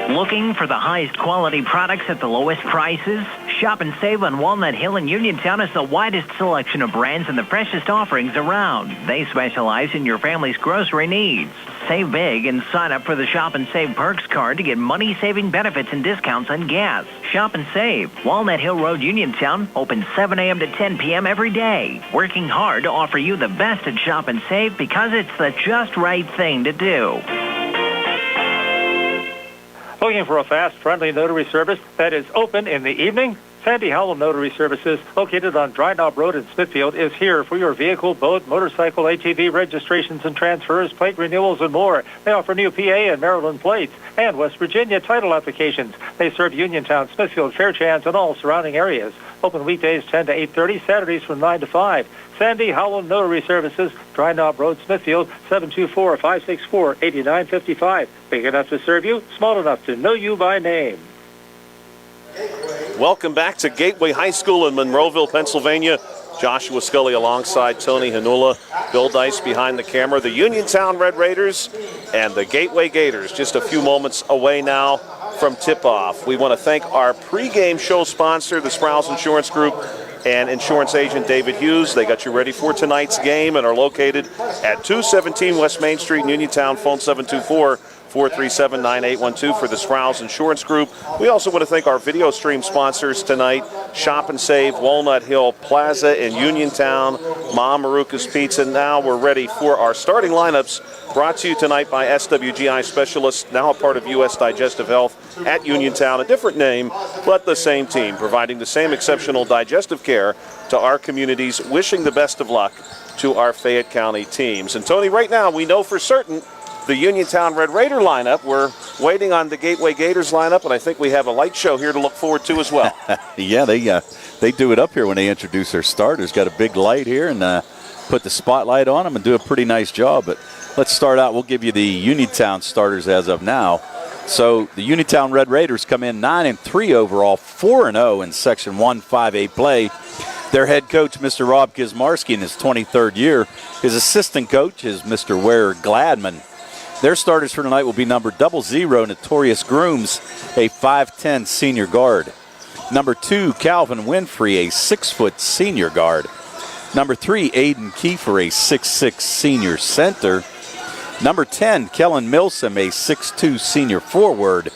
Looking for the highest quality products at the lowest prices? Shop and save on Walnut Hill in Uniontown has the widest selection of brands and the freshest offerings around. They specialize in your family's grocery needs. Save big and sign up for the Shop and Save Perks card to get money-saving benefits and discounts on gas. Shop and save. Walnut Hill Road, Uniontown, open 7 a.m. to 10 p.m. every day. Working hard to offer you the best at Shop and Save because it's the just right thing to do. Looking for a fast, friendly notary service that is open in the evening? Sandy Howell Notary Services, located on Dry Knob Road in Smithfield, is here for your vehicle, boat, motorcycle, ATV registrations and transfers, plate renewals, and more. They offer new PA and Maryland plates and West Virginia title applications. They serve Uniontown, Smithfield, Fairchance, and all surrounding areas. Open weekdays 10 to 8:30, Saturdays from 9 to 5. Sandy Howell Notary Services, Dry Knob Road, Smithfield, 724-564-8955. Big enough to serve you, small enough to know you by name. Welcome back to Gateway High School in Monroeville, Pennsylvania. Joshua Scully alongside Tony Hanula. Bill Dice behind the camera. The Uniontown Red Raiders and the Gateway Gators just a few moments away now from tip-off. We want to thank our pregame show sponsor, the Sprouse Insurance Group, and insurance agent David Hughes. They got you ready for tonight's game and are located at 217 West Main Street in Uniontown. Phone 724-437-9812 for the Sprouse Insurance Group. We also want to thank our video stream sponsors tonight, Shop and Save, Walnut Hill Plaza in Uniontown, Mom Maruka's Pizza. Now we're ready for our starting lineups, brought to you tonight by SWGI Specialists, now a part of U.S. Digestive Health at Uniontown, a different name, but the same team, providing the same exceptional digestive care to our communities, wishing the best of luck to our Fayette County teams. And Tony, right now we know for certain the Uniontown Red Raider lineup. We're waiting on the Gateway Gators lineup, and I think we have a light show here to look forward to as well. Yeah, they do it up here when they introduce their starters. Got a big light here and put the spotlight on them and do a pretty nice job. But let's start out. We'll give you the Uniontown starters as of now. So the Uniontown Red Raiders come in 9-3 overall, 4-0 in Section 1-5A play. Their head coach, Mr. Rob Kizmarski, in his 23rd year. His assistant coach is Mr. Ware Gladman. Their starters for tonight will be number 00, Notorious Grooms, a 5'10 senior guard. Number 2, Calvin Winfrey, a 6-foot senior guard. Number 3, Aiden Kiefer, a 6'6 senior center. Number 10, Kellen Milsom, a 6'2 senior forward.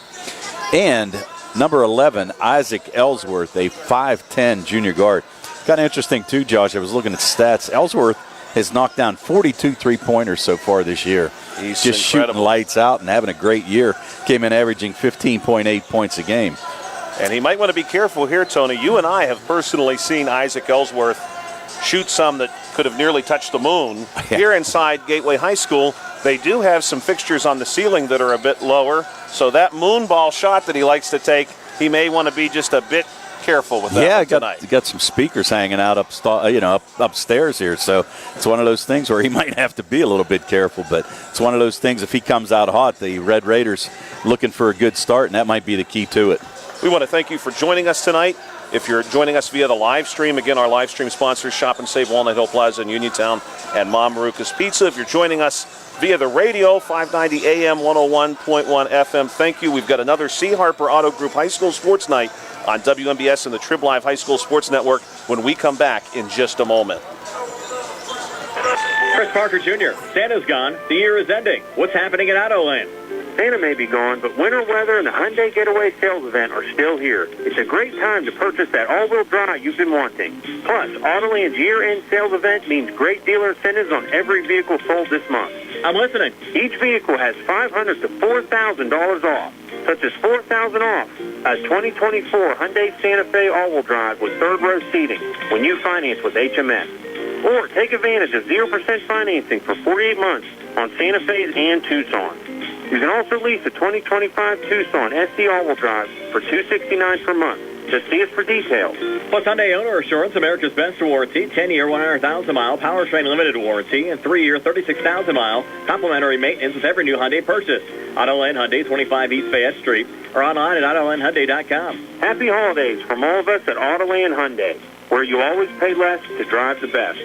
And number 11, Isaac Ellsworth, a 5'10 junior guard. Kind of interesting, too, Josh. I was looking at stats. Ellsworth has knocked down 42 three-pointers so far this year. He's just incredible. Shooting lights out and having a great year. Came in averaging 15.8 points a game. And he might want to be careful here, Tony. You and I have personally seen Isaac Ellsworth shoot some that could have nearly touched the moon. Here inside Gateway High School, they do have some fixtures on the ceiling that are a bit lower. So that moon ball shot that he likes to take, he may want to be just a bit careful with that tonight. Got some speakers hanging out upstairs here, so it's one of those things where he might have to be a little bit careful, but it's one of those things, if he comes out hot, the Red Raiders looking for a good start, and that might be the key to it. We want to thank you for joining us tonight. If you're joining us via the live stream, again, our live stream sponsors, Shop and Save, Walnut Hill Plaza in Uniontown, and Mom Maruka's Pizza. If you're joining us via the radio, 590 AM, 101.1 FM, thank you. We've got another C. Harper Auto Group High School Sports Night on WMBS and the Trib Live High School Sports Network when we come back in just a moment. Chris Parker Jr., Santa's gone. The year is ending. What's happening at Autoland? Santa may be gone, but winter weather and the Hyundai Getaway Sales Event are still here. It's a great time to purchase that all-wheel drive you've been wanting. Plus, Autoland's year-end sales event means great dealer incentives on every vehicle sold this month. I'm listening. Each vehicle has $500 to $4,000 off, such as $4,000 off a 2024 Hyundai Santa Fe all-wheel drive with third-row seating when you finance with HMS. Or take advantage of 0% financing for 48 months on Santa Fe's and Tucson. You can also lease a 2025 Tucson SE all-wheel drive for $269 per month. Just see us for details. Plus Hyundai Owner Assurance, America's Best Warranty, 10-year, 100,000-mile powertrain limited warranty, and 3-year, 36,000-mile complimentary maintenance with every new Hyundai purchase. Autoland Hyundai, 25 East Fayette Street, or online at AutolandHyundai.com. Happy holidays from all of us at Autoland Hyundai, where you always pay less to drive the best.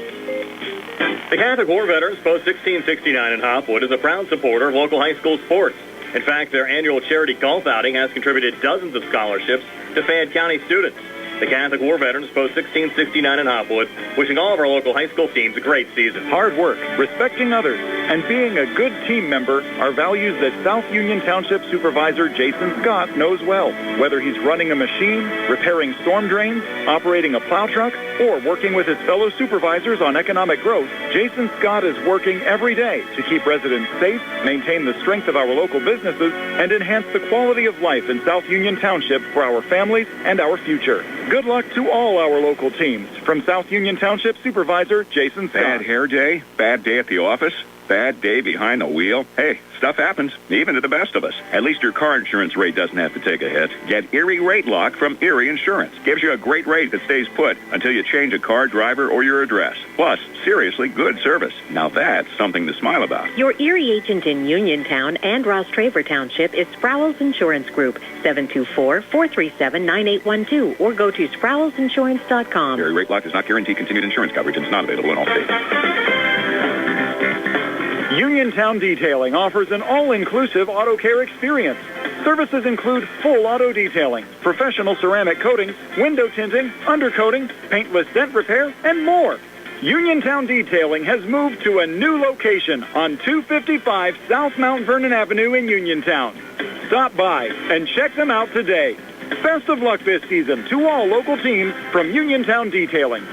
The Catholic War Veterans Post 1669 in Hopwood is a proud supporter of local high school sports. In fact, their annual charity golf outing has contributed dozens of scholarships to Fayette County students. The Catholic War Veterans Post 1669 in Hopwood, wishing all of our local high school teams a great season. Hard work, respecting others, and being a good team member are values that South Union Township Supervisor Jason Scott knows well. Whether he's running a machine, repairing storm drains, operating a plow truck, or working with his fellow supervisors on economic growth, Jason Scott is working every day to keep residents safe, maintain the strength of our local businesses, and enhance the quality of life in South Union Township for our families and our future. Good luck to all our local teams. From South Union Township Supervisor Jason Scott. Bad hair day? Bad day at the office? Bad day behind the wheel? Hey, stuff happens, even to the best of us. At least your car insurance rate doesn't have to take a hit. Get Erie Rate Lock from Erie Insurance. Gives you a great rate that stays put until you change a car, driver, or your address. Plus, seriously good service. Now that's something to smile about. Your Erie agent in Uniontown and Ross Traver Township is Sproul's Insurance Group, 724-437-9812, or go to SproulsInsurance.com. Erie Rate Lock does not guarantee continued insurance coverage and is not available in all states. Uniontown Detailing offers an all-inclusive auto care experience. Services include full auto detailing, professional ceramic coatings, window tinting, undercoating, paintless dent repair, and more. Uniontown Detailing has moved to a new location on 255 South Mount Vernon Avenue in Uniontown. Stop by and check them out today. Best of luck this season to all local teams from Uniontown Detailing.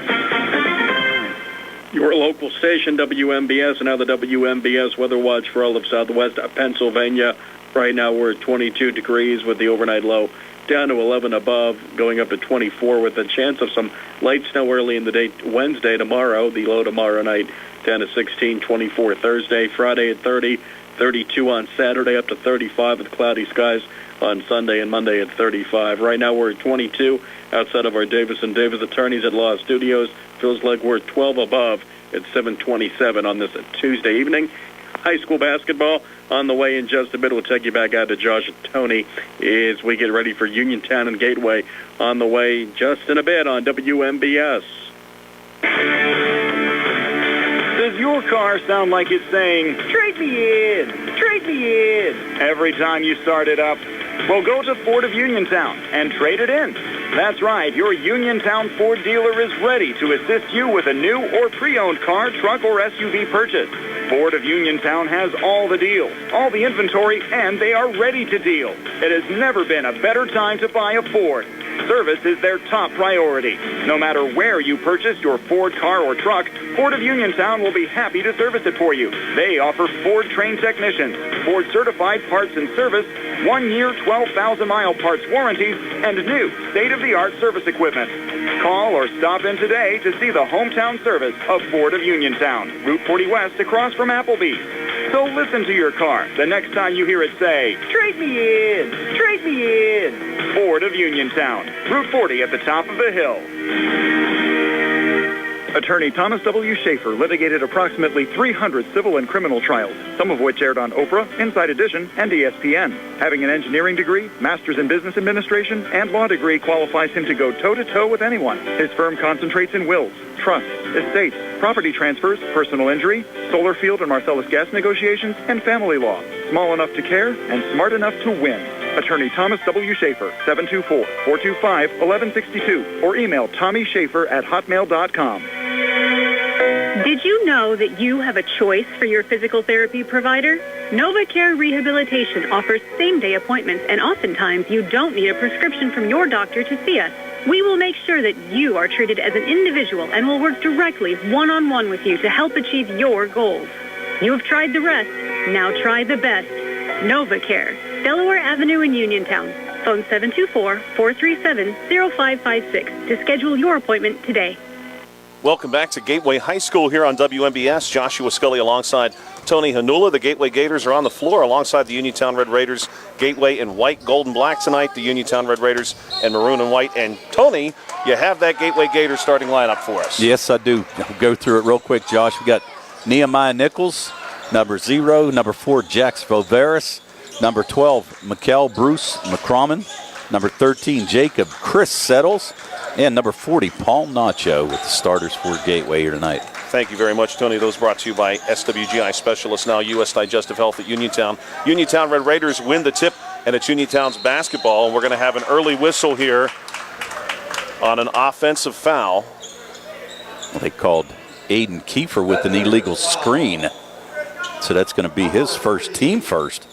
Your local station, WMBS, and now the WMBS Weather Watch for all of southwest Pennsylvania. Right now we're at 22 degrees with the overnight low down to 11 above, going up to 24 with a chance of some light snow early in the day Wednesday. Tomorrow, the low tomorrow night down to 16, 24 Thursday, Friday at 30, 32 on Saturday, up to 35 with cloudy skies on Sunday and Monday at 35. Right now we're at 22 outside of our Davis & Davis Attorneys at Law Studios. Feels like we're 12 above at 7:27 on this Tuesday evening. High school basketball on the way in just a bit. We'll take you back out to Josh and Tony as we get ready for Uniontown and Gateway on the way just in a bit on WMBS. Does your car sound like it's saying, "Trade me in, trade me in," every time you start it up? Well, go to Ford of Uniontown and trade it in. That's right, your Uniontown Ford dealer is ready to assist you with a new or pre-owned car, truck, or SUV purchase. Ford of Uniontown has all the deals, all the inventory, and they are ready to deal. It has never been a better time to buy a Ford. Service is their top priority. No matter where you purchase your Ford car or truck, Ford of Uniontown will be happy to service it for you. They offer Ford-trained technicians, Ford-certified parts and service, 1-year, 12,000-mile parts warranties, and new state-of-the-art service equipment. Call or stop in today to see the hometown service of Ford of Uniontown, Route 40 West across from Applebee's. So listen to your car the next time you hear it say, "Trade me in, trade me in." Ford of Uniontown, Route 40 at the top of the hill. Attorney Thomas W. Schaefer litigated approximately 300 civil and criminal trials, some of which aired on Oprah, Inside Edition, and ESPN. Having an engineering degree, master's in business administration, and law degree qualifies him to go toe-to-toe with anyone. His firm concentrates in wills, trusts, estates, property transfers, personal injury, solar field and Marcellus gas negotiations, and family law. Small enough to care and smart enough to win. Attorney Thomas W. Schaefer, 724-425-1162, or email TommySchaefer@hotmail.com. Did you know that you have a choice for your physical therapy provider? NovaCare Rehabilitation offers same-day appointments, and oftentimes you don't need a prescription from your doctor to see us. We will make sure that you are treated as an individual and will work directly one-on-one with you to help achieve your goals. You have tried the rest. Now try the best. NovaCare, Delaware Avenue in Uniontown. Phone 724-437-0556 to schedule your appointment today. Welcome back to Gateway High School here on WMBS. Joshua Scully alongside Tony Hanula. The Gateway Gators are on the floor alongside the Uniontown Red Raiders. Gateway in white, gold, and black tonight. The Uniontown Red Raiders in maroon and white. And Tony, you have that Gateway Gators starting lineup for us. Yes, I do. I'll go through it real quick, Josh. We got Nehemiah Nichols, number 0. Number 4, Jax Voveris. Number 12, Mikkel Bruce McCroman. Number 13, Jacob Chris Settles. And number 40, Paul Nacho with the starters for Gateway here tonight. Thank you very much, Tony. Those brought to you by SWGI Specialists, now U.S. Digestive Health at Uniontown. Uniontown Red Raiders win the tip, and it's Uniontown's basketball. And we're going to have an early whistle here on an offensive foul. Well, they called Aiden Kiefer with an illegal screen. So that's going to be his first, team first.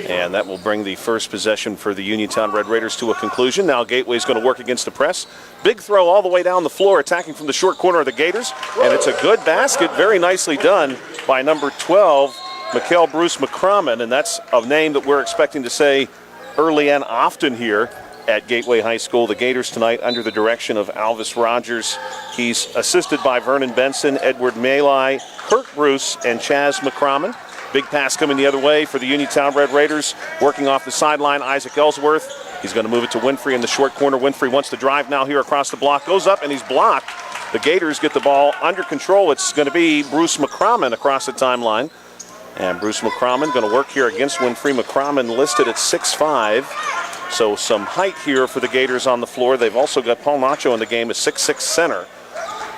And that will bring the first possession for the Uniontown Red Raiders to a conclusion. Now Gateway's going to work against the press. Big throw all the way down the floor, attacking from the short corner of the Gators. And it's a good basket, very nicely done by number 12, Mikkel Bruce McCroman. And that's a name that we're expecting to say early and often here at Gateway High School. The Gators tonight under the direction of Alvis Rogers. He's assisted by Vernon Benson, Edward Malai, Kirk Bruce, and Chaz McCroman. Big pass coming the other way for the Uniontown Red Raiders. Working off the sideline, Isaac Ellsworth. He's going to move it to Winfrey in the short corner. Winfrey wants to drive now here across the block. Goes up and he's blocked. The Gators get the ball under control. It's going to be Bruce McCroman across the timeline. And Bruce McCroman going to work here against Winfrey. McCroman listed at 6'5". So some height here for the Gators on the floor. They've also got Paul Nacho in the game, a 6'6" center.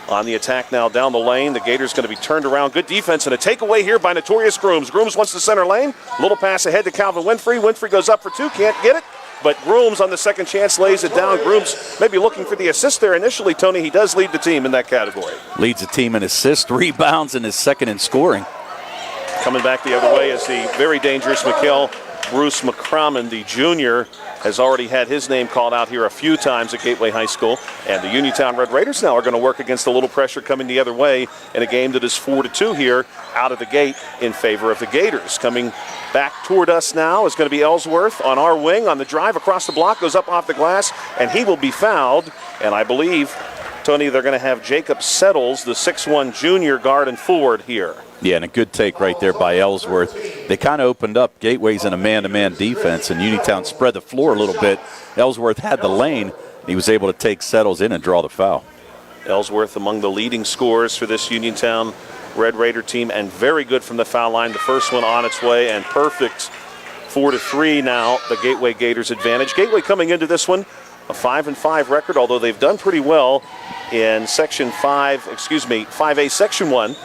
On the attack now down the lane. The Gators going to be turned around. Good defense and a takeaway here by Notorious Grooms. Grooms wants the center lane. Little pass ahead to Calvin Winfrey. Winfrey goes up for 2. Can't get it. But Grooms on the second chance lays it down. Grooms maybe looking for the assist there initially. Tony, he does lead the team in that category. Leads the team in assists, rebounds, and is second in scoring. Coming back the other way is the very dangerous Mikkel Bruce McCroman, the junior, has already had his name called out here a few times at Gateway High School. And the Uniontown Red Raiders now are going to work against a little pressure coming the other way in a game that is 4-2 here out of the gate in favor of the Gators. Coming back toward us now is going to be Ellsworth on our wing on the drive across the block, goes up off the glass, and he will be fouled. And I believe, Tony, they're going to have Jacob Settles, the 6'1 junior guard and forward here. Yeah, and a good take right there by Ellsworth. They kind of opened up. Gateway's in a man-to-man defense, and Uniontown spread the floor a little bit. Ellsworth had the lane. He was able to take Settles in and draw the foul. Ellsworth among the leading scorers for this Uniontown Red Raider team, and very good from the foul line. The first one on its way, and perfect. 4-3 now, the Gateway Gators advantage. Gateway coming into this one, a 5-5 record, although they've done pretty well in 5A Section 1.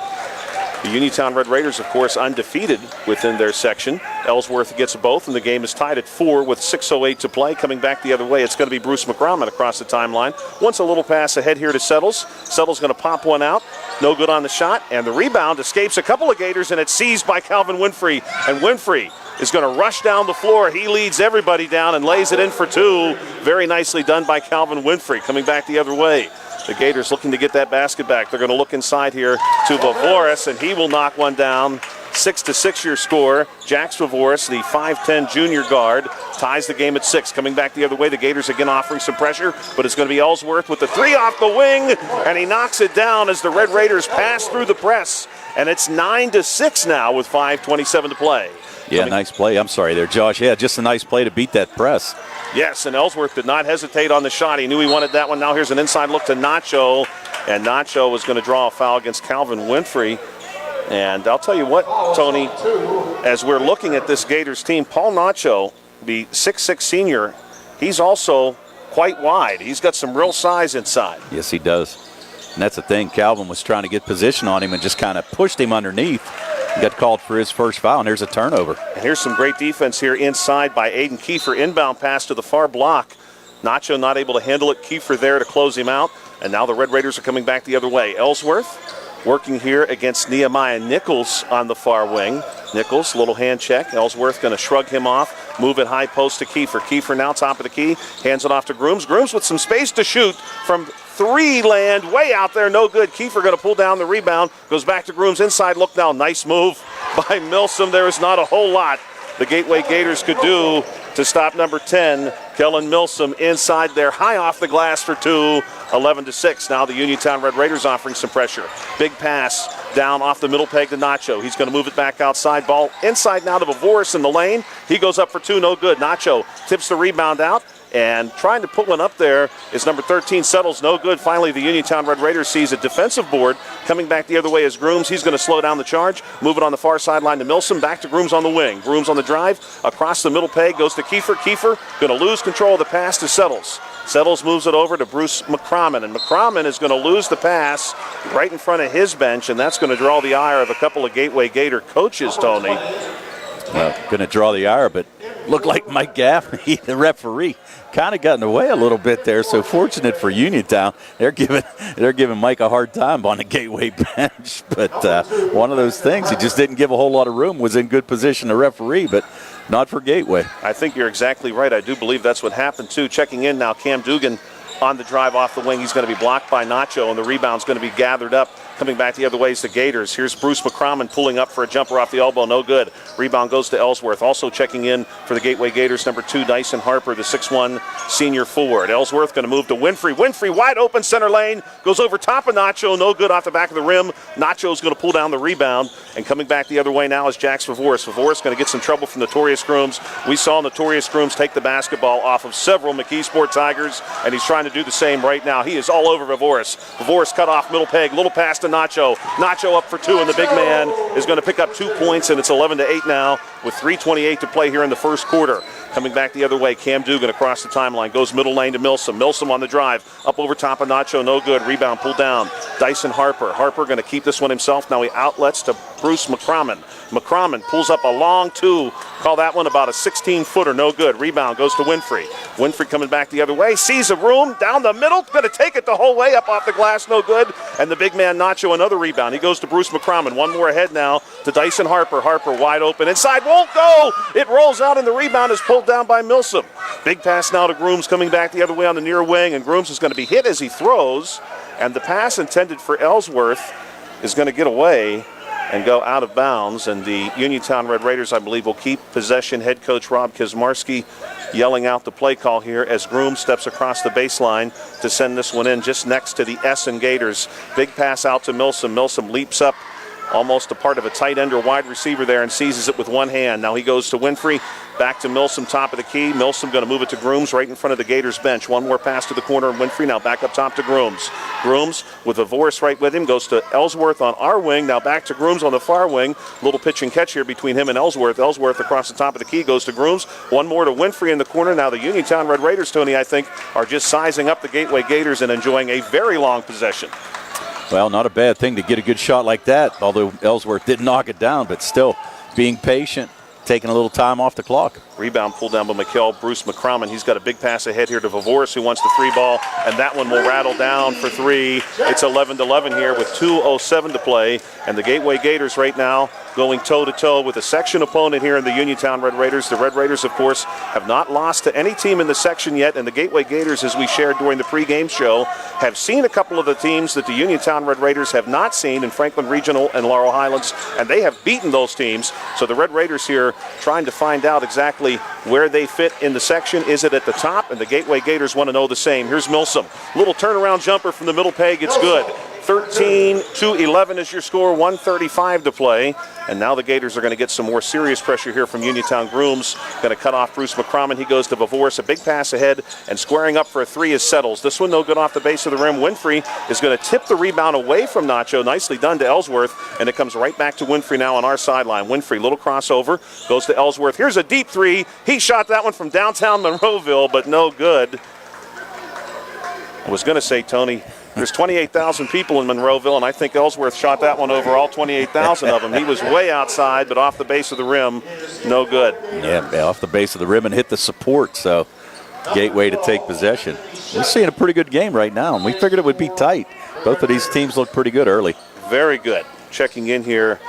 The Uniontown Red Raiders, of course, undefeated within their section. Ellsworth gets both, and the game is tied at 4 with 6:08 to play. Coming back the other way, it's going to be Bruce McCroman across the timeline. Wants a little pass ahead here to Settles. Settles going to pop one out. No good on the shot, and the rebound escapes a couple of Gators, and it's seized by Calvin Winfrey. And Winfrey is going to rush down the floor. He leads everybody down and lays it in for 2. Very nicely done by Calvin Winfrey. Coming back the other way. The Gators looking to get that basket back. They're going to look inside here to Vovoris, and he will knock one down. 6-6 your score. Jax Vovoris, the 5'10 junior guard, ties the game at 6. Coming back the other way, the Gators again offering some pressure, but it's going to be Ellsworth with the 3 off the wing, and he knocks it down as the Red Raiders pass through the press. And it's 9-6 now with 5:27 to play. Yeah, nice play. I'm sorry there, Josh. Yeah, just a nice play to beat that press. Yes, and Ellsworth did not hesitate on the shot. He knew he wanted that one. Now here's an inside look to Nacho, and Nacho was going to draw a foul against Calvin Winfrey. And I'll tell you what, Tony, as we're looking at this Gators team, Paul Nacho, the 6'6 senior, he's also quite wide. He's got some real size inside. Yes, he does. And that's the thing. Calvin was trying to get position on him and just kind of pushed him underneath. He got called for his first foul, and there's a turnover. And here's some great defense here inside by Aiden Kiefer. Inbound pass to the far block. Nacho not able to handle it. Kiefer there to close him out. And now the Red Raiders are coming back the other way. Ellsworth working here against Nehemiah Nichols on the far wing. Nichols, little hand check. Ellsworth going to shrug him off. Move it high post to Kiefer. Kiefer now top of the key. Hands it off to Grooms. Grooms with some space to shoot from 3 land, way out there, no good. Kiefer going to pull down the rebound. Goes back to Grooms, inside look now. Nice move by Milsom. There is not a whole lot the Gateway Gators could do to stop number 10, Kellen Milsom, inside there, high off the glass for 2. 11-6. Now the Uniontown Red Raiders offering some pressure. Big pass down off the middle peg to Nacho. He's going to move it back outside. Ball inside now to Vavoris in the lane. He goes up for two, no good. Nacho tips the rebound out. And trying to put one up there is number 13, Settles, no good. Finally, the Uniontown Red Raiders sees a defensive board coming back the other way as Grooms. He's going to slow down the charge, move it on the far sideline to Milsom, back to Grooms on the wing. Grooms on the drive, across the middle peg, goes to Kiefer. Kiefer going to lose control of the pass to Settles. Settles moves it over to Bruce McCrommon, and McCrommon is going to lose the pass right in front of his bench, and that's going to draw the ire of a couple of Gateway Gator coaches, Tony. Going to draw the ire, but looked like Mike Gaffney, the referee, kind of got in the way a little bit there. So fortunate for Uniontown, they're giving Mike a hard time on the Gateway bench. But one of those things, he just didn't give a whole lot of room. Was in good position to referee, but not for Gateway. I think you're exactly right. I do believe that's what happened too. Checking in now, Cam Dugan on the drive off the wing. He's going to be blocked by Nacho, and the rebound's going to be gathered up. Coming back the other way is the Gators. Here's Bruce McCrommon pulling up for a jumper off the elbow. No good. Rebound goes to Ellsworth. Also checking in for the Gateway Gators, number 2, Dyson Harper, the 6'1 senior forward. Ellsworth going to move to Winfrey. Winfrey wide open center lane. Goes over top of Nacho. No good off the back of the rim. Nacho's going to pull down the rebound. And coming back the other way now is Jax Vavoris. Vavoris going to get some trouble from Notorious Grooms. We saw Notorious Grooms take the basketball off of several McKeesport Tigers, and he's trying to do the same right now. He is all over Vavoris. Vavoris cut off middle peg. Little pass to Nacho. Nacho up for two, and the big man is going to pick up 2 points, and it's 11-8 now with 3:28 to play here in the first quarter. Coming back the other way, Cam Dugan across the timeline, goes middle lane to Milsom. Milsom on the drive, up over top of Nacho, no good. Rebound pulled down. Dyson Harper. Harper going to keep this one himself. Now he outlets to Bruce McCrommon. McCrommon pulls up a long two. Call that one about a 16-footer, no good. Rebound goes to Winfrey. Winfrey coming back the other way, sees a room down the middle, going to take it the whole way up off the glass, no good. And the big man Nacho, another rebound. He goes to Bruce McCrommon. One more ahead now to Dyson Harper. Harper wide open inside, won't go. It rolls out, and the rebound is pulled down by Milsom. Big pass now to Grooms coming back the other way on the near wing, and Grooms is going to be hit as he throws, and the pass intended for Ellsworth is going to get away and go out of bounds, and the Uniontown Red Raiders, I believe, will keep possession. Head coach Rob Kizmarski yelling out the play call here as Groom steps across the baseline to send this one in just next to the Essen Gators. Big pass out to Milsom. Milsom leaps up almost a part of a tight end or wide receiver there and seizes it with one hand. Now he goes to Winfrey, back to Milsom, top of the key. Milsom going to move it to Grooms right in front of the Gators bench. One more pass to the corner, and Winfrey now back up top to Grooms. Grooms with Vavoris right with him, goes to Ellsworth on our wing, now back to Grooms on the far wing. Little pitch and catch here between him and Ellsworth. Ellsworth across the top of the key, goes to Grooms. One more to Winfrey in the corner. Now the Uniontown Red Raiders, Tony, I think, are just sizing up the Gateway Gators and enjoying a very long possession. Well, not a bad thing to get a good shot like that, although Ellsworth didn't knock it down, but still being patient, taking a little time off the clock. Rebound pulled down by McKell. Bruce McCrommon, he's got a big pass ahead here to Vavoris, who wants the three ball, and that one will rattle down for three. It's 11-11 here with 2:07 to play, and the Gateway Gators right now going toe-to-toe with a section opponent here in the Uniontown Red Raiders. The Red Raiders, of course, have not lost to any team in the section yet, and the Gateway Gators, as we shared during the pregame show, have seen a couple of the teams that the Uniontown Red Raiders have not seen in Franklin Regional and Laurel Highlands, and they have beaten those teams. So the Red Raiders here trying to find out exactly where they fit in the section. Is it at the top? And the Gateway Gators want to know the same. Here's Milsom. Little turnaround jumper from the middle peg. It's good. 13-11 is your score, 1:35 to play. And now the Gators are going to get some more serious pressure here from Uniontown. Grooms going to cut off Bruce McCrommon. He goes to Vavoris. A big pass ahead, and squaring up for a three is Settles. This one no good off the base of the rim. Winfrey is going to tip the rebound away from Nacho. Nicely done to Ellsworth, and it comes right back to Winfrey now on our sideline. Winfrey, little crossover, goes to Ellsworth. Here's a deep three. He shot that one from downtown Monroeville, but no good. I was going to say, Tony, there's 28,000 people in Monroeville, and I think Ellsworth shot that one over all 28,000 of them. He was way outside, but off the base of the rim, no good. Yeah, off the base of the rim and hit the support, so Gateway to take possession. We're seeing a pretty good game right now, and we figured it would be tight. Both of these teams look pretty good early. Very good. Checking in here,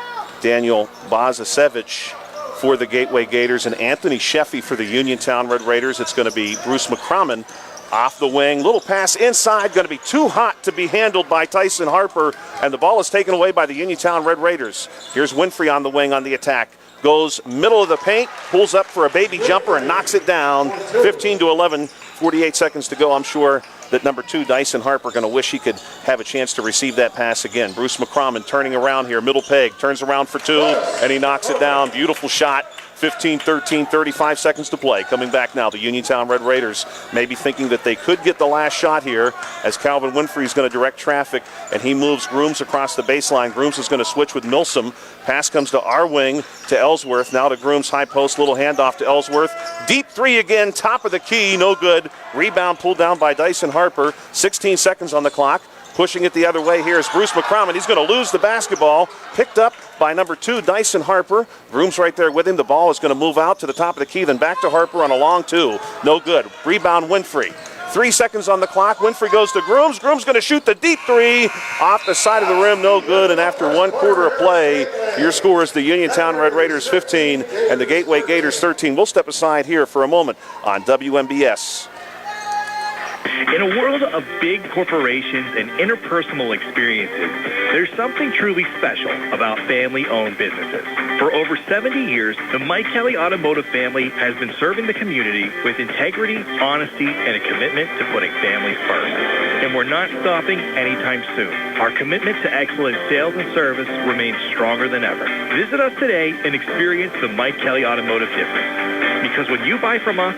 Daniel Bazasevich for the Gateway Gators and Anthony Sheffy for the Uniontown Red Raiders. It's going to be Bruce McCrommon off the wing. Little pass inside, going to be too hot to be handled by Tyson Harper, and the ball is taken away by the Uniontown Red Raiders. Here's Winfrey on the wing on the attack. Goes middle of the paint, pulls up for a baby jumper and knocks it down. 15-11, 48 seconds to go. I'm sure that number 2, Dyson Harper, going to wish he could have a chance to receive that pass again. Bruce McCrommon turning around here, middle peg, turns around for 2, and he knocks it down. Beautiful shot. 15-13, 35 seconds to play. Coming back now, the Uniontown Red Raiders maybe thinking that they could get the last shot here as Calvin Winfrey is going to direct traffic, and he moves Grooms across the baseline. Grooms is going to switch with Milsom. Pass comes to our wing to Ellsworth. Now to Grooms, high post, little handoff to Ellsworth. Deep 3 again, top of the key, no good. Rebound pulled down by Dyson Harper. 16 seconds on the clock. Pushing it the other way here is Bruce McCrommon. He's going to lose the basketball. Picked up by number 2, Dyson Harper. Grooms right there with him. The ball is going to move out to the top of the key, then back to Harper on a long 2. No good. Rebound Winfrey. 3 seconds on the clock. Winfrey goes to Grooms. Grooms going to shoot the deep 3 off the side of the rim. No good. And after 1 quarter of play, your score is the Uniontown Red Raiders 15 and the Gateway Gators 13. We'll step aside here for a moment on WMBS. In a world of big corporations and interpersonal experiences, there's something truly special about family-owned businesses. For over 70 years, the Mike Kelly Automotive family has been serving the community with integrity, honesty, and a commitment to putting families first. And we're not stopping anytime soon. Our commitment to excellent sales and service remains stronger than ever. Visit us today and experience the Mike Kelly Automotive difference. Because when you buy from us,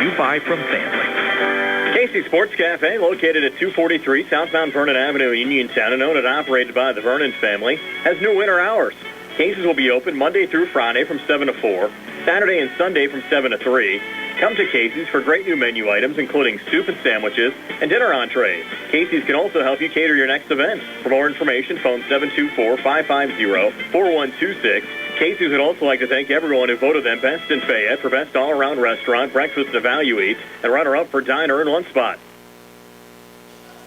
you buy from family. Casey's Sports Cafe, located at 243 southbound Vernon Avenue in Uniontown and owned and operated by the Vernon family, has new winter hours. Casey's will be open Monday through Friday from 7 to 4, Saturday and Sunday from 7 to 3. Come to Casey's for great new menu items, including soup and sandwiches and dinner entrees. Casey's can also help you cater your next event. For more information, phone 724-550-4126. Casey's would also like to thank everyone who voted them Best in Fayette for Best All-Around Restaurant, Breakfast and Value Eats, and runner-up for Diner and Lunch Spot.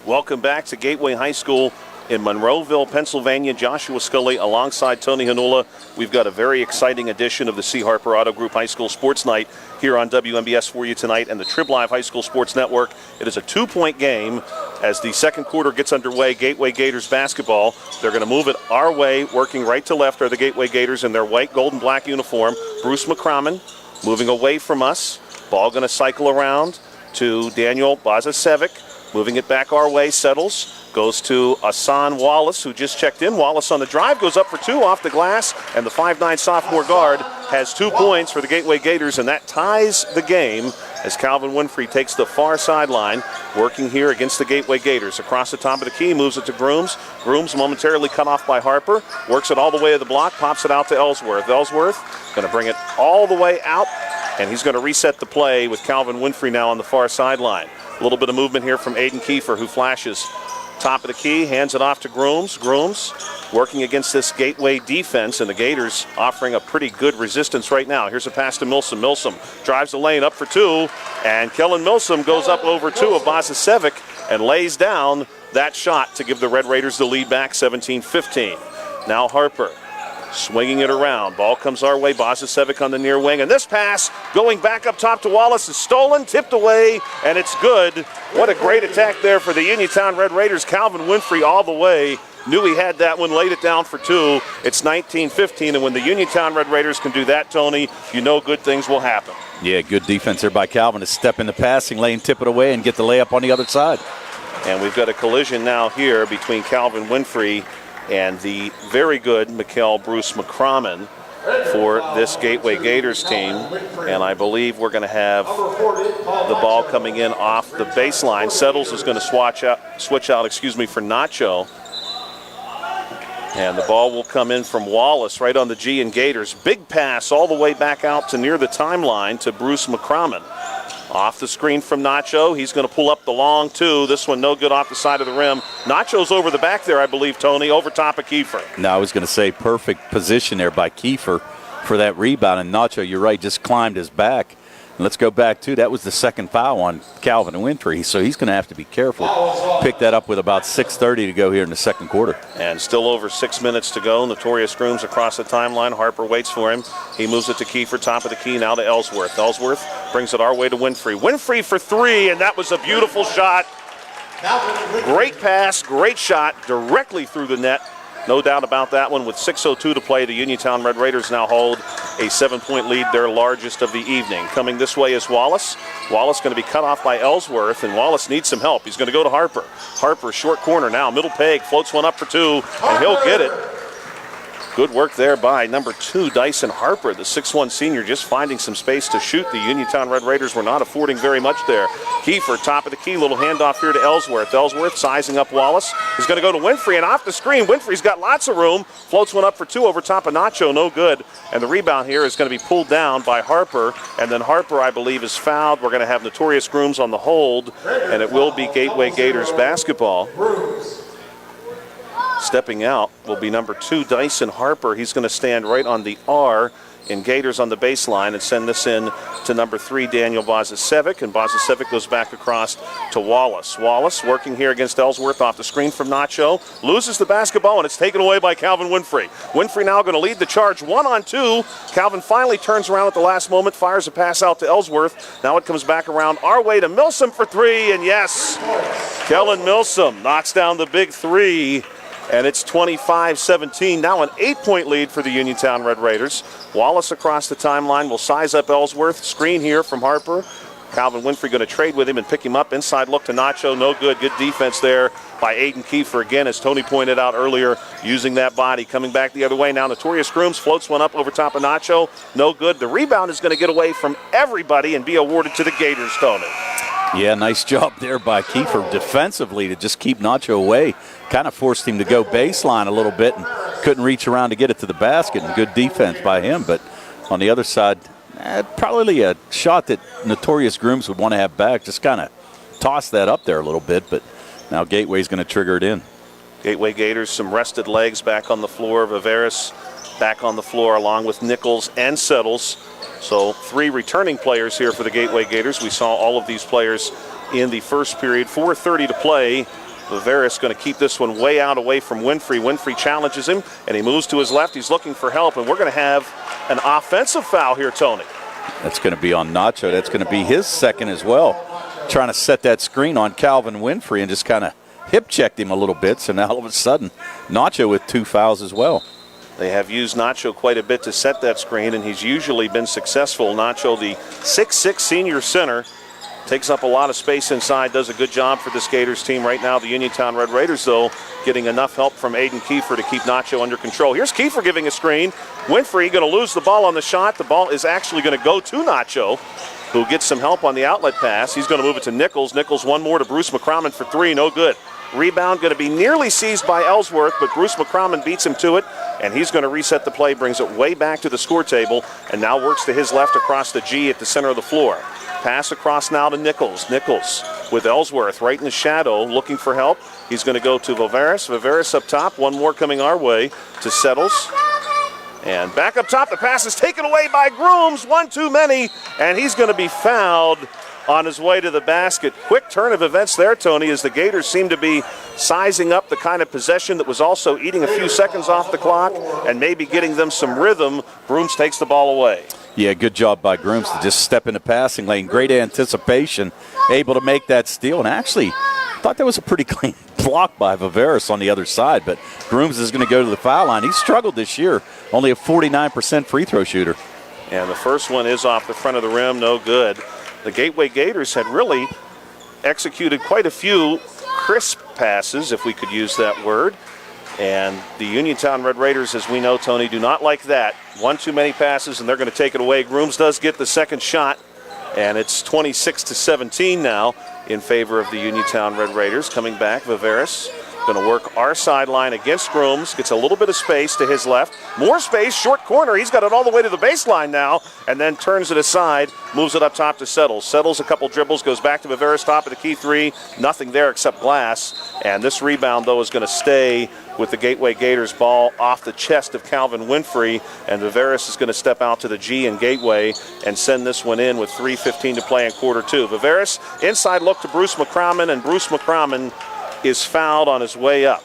Welcome back to Gateway High School in Monroeville, Pennsylvania. Joshua Scully alongside Tony Hanula. We've got a very exciting edition of the C. Harper Auto Group High School Sports Night here on WMBS for you tonight and the Trib Live High School Sports Network. It is a 2-point game as the second quarter gets underway. Gateway Gators basketball. They're going to move it our way. Working right to left are the Gateway Gators in their white, gold, and black uniform. Bruce McCrommon moving away from us. Ball going to cycle around to Daniel Bazasevic. Moving it back our way, settles. Goes to Asan Wallace, who just checked in. Wallace on the drive, goes up for 2 off the glass, and the 5'9" sophomore guard has 2 points for the Gateway Gators, and that ties the game as Calvin Winfrey takes the far sideline, working here against the Gateway Gators. Across the top of the key, moves it to Grooms. Grooms momentarily cut off by Harper, works it all the way to the block, pops it out to Ellsworth. Ellsworth going to bring it all the way out, and he's going to reset the play with Calvin Winfrey now on the far sideline. A little bit of movement here from Aiden Kiefer, who flashes top of the key, hands it off to Grooms. Grooms working against this Gateway defense, and the Gators offering a pretty good resistance right now. Here's a pass to Milsom. Milsom drives the lane up for 2, and Kellen Milsom goes up over 2 of Bazasevic and lays down that shot to give the Red Raiders the lead back 17-15. Now Harper swinging it around. Ball comes our way. Bazasevic on the near wing. And this pass going back up top to Wallace is stolen, tipped away, and it's good. What a great attack there for the Uniontown Red Raiders. Calvin Winfrey all the way. Knew he had that one, laid it down for 2. It's 19-15, and when the Uniontown Red Raiders can do that, Tony, you know good things will happen. Yeah, good defense there by Calvin to step in the passing lane, tip it away, and get the layup on the other side. And we've got a collision now here between Calvin Winfrey and the very good Mikkel Bruce McCrommon for this Gateway Gators team. And I believe we're going to have the ball coming in off the baseline. Settles is going to switch out for Nacho. And the ball will come in from Wallace right on the G and Gators. Big pass all the way back out to near the timeline to Bruce McCrommon. Off the screen from Nacho. He's going to pull up the long 2. This one no good off the side of the rim. Nacho's over the back there, I believe, Tony, over top of Kiefer. No, I was going to say perfect position there by Kiefer for that rebound. And Nacho, you're right, just climbed his back. And let's go back to that was the second foul on Calvin Winfrey, so he's going to have to be careful. Pick that up with about 6:30 to go here in the second quarter. And still over 6 minutes to go. Notorious Grooms across the timeline. Harper waits for him. He moves it to Kiefer, top of the key, now to Ellsworth. Ellsworth brings it our way to Winfrey. Winfrey for 3, and that was a beautiful shot. Great pass, great shot, directly through the net. No doubt about that one. With 6:02 to play, the Uniontown Red Raiders now hold a 7-point lead, their largest of the evening. Coming this way is Wallace. Wallace going to be cut off by Ellsworth, and Wallace needs some help. He's going to go to Harper. Harper, short corner now, middle peg, floats one up for 2, and he'll get it. Good work there by number 2, Dyson Harper, the 6'1 senior, just finding some space to shoot. The Uniontown Red Raiders were not affording very much there. Kiefer, top of the key, little handoff here to Ellsworth. Ellsworth sizing up Wallace. He's going to go to Winfrey, and off the screen, Winfrey's got lots of room. Floats one up for 2 over top of Nacho, no good. And the rebound here is going to be pulled down by Harper, and then Harper, I believe, is fouled. We're going to have Notorious Grooms on the hold, and it will be Gateway Gators basketball. Stepping out will be number 2, Dyson Harper. He's going to stand right on the R in Gators on the baseline and send this in to number 3, Daniel Bozasevic. And Bozasevic goes back across to Wallace. Wallace working here against Ellsworth off the screen from Nacho. Loses the basketball, and it's taken away by Calvin Winfrey. Winfrey now going to lead the charge 1-on-2. Calvin finally turns around at the last moment, fires a pass out to Ellsworth. Now it comes back around our way to Milsom for 3, and yes, Kellen Milsom knocks down the big 3. And it's 25-17, now an 8-point lead for the Uniontown Red Raiders. Wallace across the timeline will size up Ellsworth. Screen here from Harper. Calvin Winfrey going to trade with him and pick him up. Inside look to Nacho, no good. Good defense there by Aiden Kiefer. Again, as Tony pointed out earlier, using that body. Coming back the other way now, Notorious Grooms floats one up over top of Nacho. No good. The rebound is going to get away from everybody and be awarded to the Gators, Tony. Yeah, nice job there by Kiefer defensively to just keep Nacho away. Kind of forced him to go baseline a little bit and couldn't reach around to get it to the basket, and good defense by him. But on the other side, probably a shot that Notorious Grooms would want to have back. Just kind of tossed that up there a little bit, but now Gateway's going to trigger it in. Gateway Gators, some rested legs back on the floor. Viveris back on the floor along with Nichols and Settles. So 3 returning players here for the Gateway Gators. We saw all of these players in the first period. 4:30 to play. Viveris going to keep this one way out away from Winfrey. Winfrey challenges him, and he moves to his left. He's looking for help, and we're going to have an offensive foul here, Tony. That's going to be on Nacho. That's going to be his second as well. Trying to set that screen on Calvin Winfrey and just kind of hip-checked him a little bit. So now all of a sudden, Nacho with 2 fouls as well. They have used Nacho quite a bit to set that screen, and he's usually been successful. Nacho, the 6'6 senior center, takes up a lot of space inside, does a good job for this Gators team right now. The Uniontown Red Raiders, though, getting enough help from Aiden Kiefer to keep Nacho under control. Here's Kiefer giving a screen. Winfrey going to lose the ball on the shot. The ball is actually going to go to Nacho, who gets some help on the outlet pass. He's going to move it to Nichols. Nichols one more to Bruce McCrommon for 3, no good. Rebound going to be nearly seized by Ellsworth, but Bruce McCrommon beats him to it, and he's going to reset the play, brings it way back to the score table, and now works to his left across the G at the center of the floor. Pass across now to Nichols. Nichols with Ellsworth right in the shadow, looking for help. He's going to go to Viveris. Viveris up top, one more coming our way to Settles. And back up top, the pass is taken away by Grooms, one too many, and he's going to be fouled on his way to the basket. Quick turn of events there, Tony, as the Gators seem to be sizing up the kind of possession that was also eating a few seconds off the clock and maybe getting them some rhythm. Grooms takes the ball away. Yeah, good job by Grooms to just step in the passing lane. Great anticipation, able to make that steal. And actually, thought that was a pretty clean block by Viveris on the other side. But Grooms is going to go to the foul line. He's struggled this year, only a 49% free throw shooter. And the first one is off the front of the rim, no good. The Gateway Gators had really executed quite a few crisp passes, if we could use that word. And the Uniontown Red Raiders, as we know, Tony, do not like that. One too many passes, and they're going to take it away. Grooms does get the second shot, and it's 26-17 now in favor of the Uniontown Red Raiders. Coming back, Viveris going to work our sideline against Grooms. Gets a little bit of space to his left. More space, short corner. He's got it all the way to the baseline now, and then turns it aside, moves it up top to Settles. Settles a couple dribbles, goes back to Viveris, top of the key 3. Nothing there except glass. And this rebound, though, is going to stay with the Gateway Gators. Ball off the chest of Calvin Winfrey, and Viveris is going to step out to the G in Gateway and send this one in with 3:15 to play in quarter 2. Viveris, inside look to Bruce McCrommon, and Bruce McCrommon is fouled on his way up.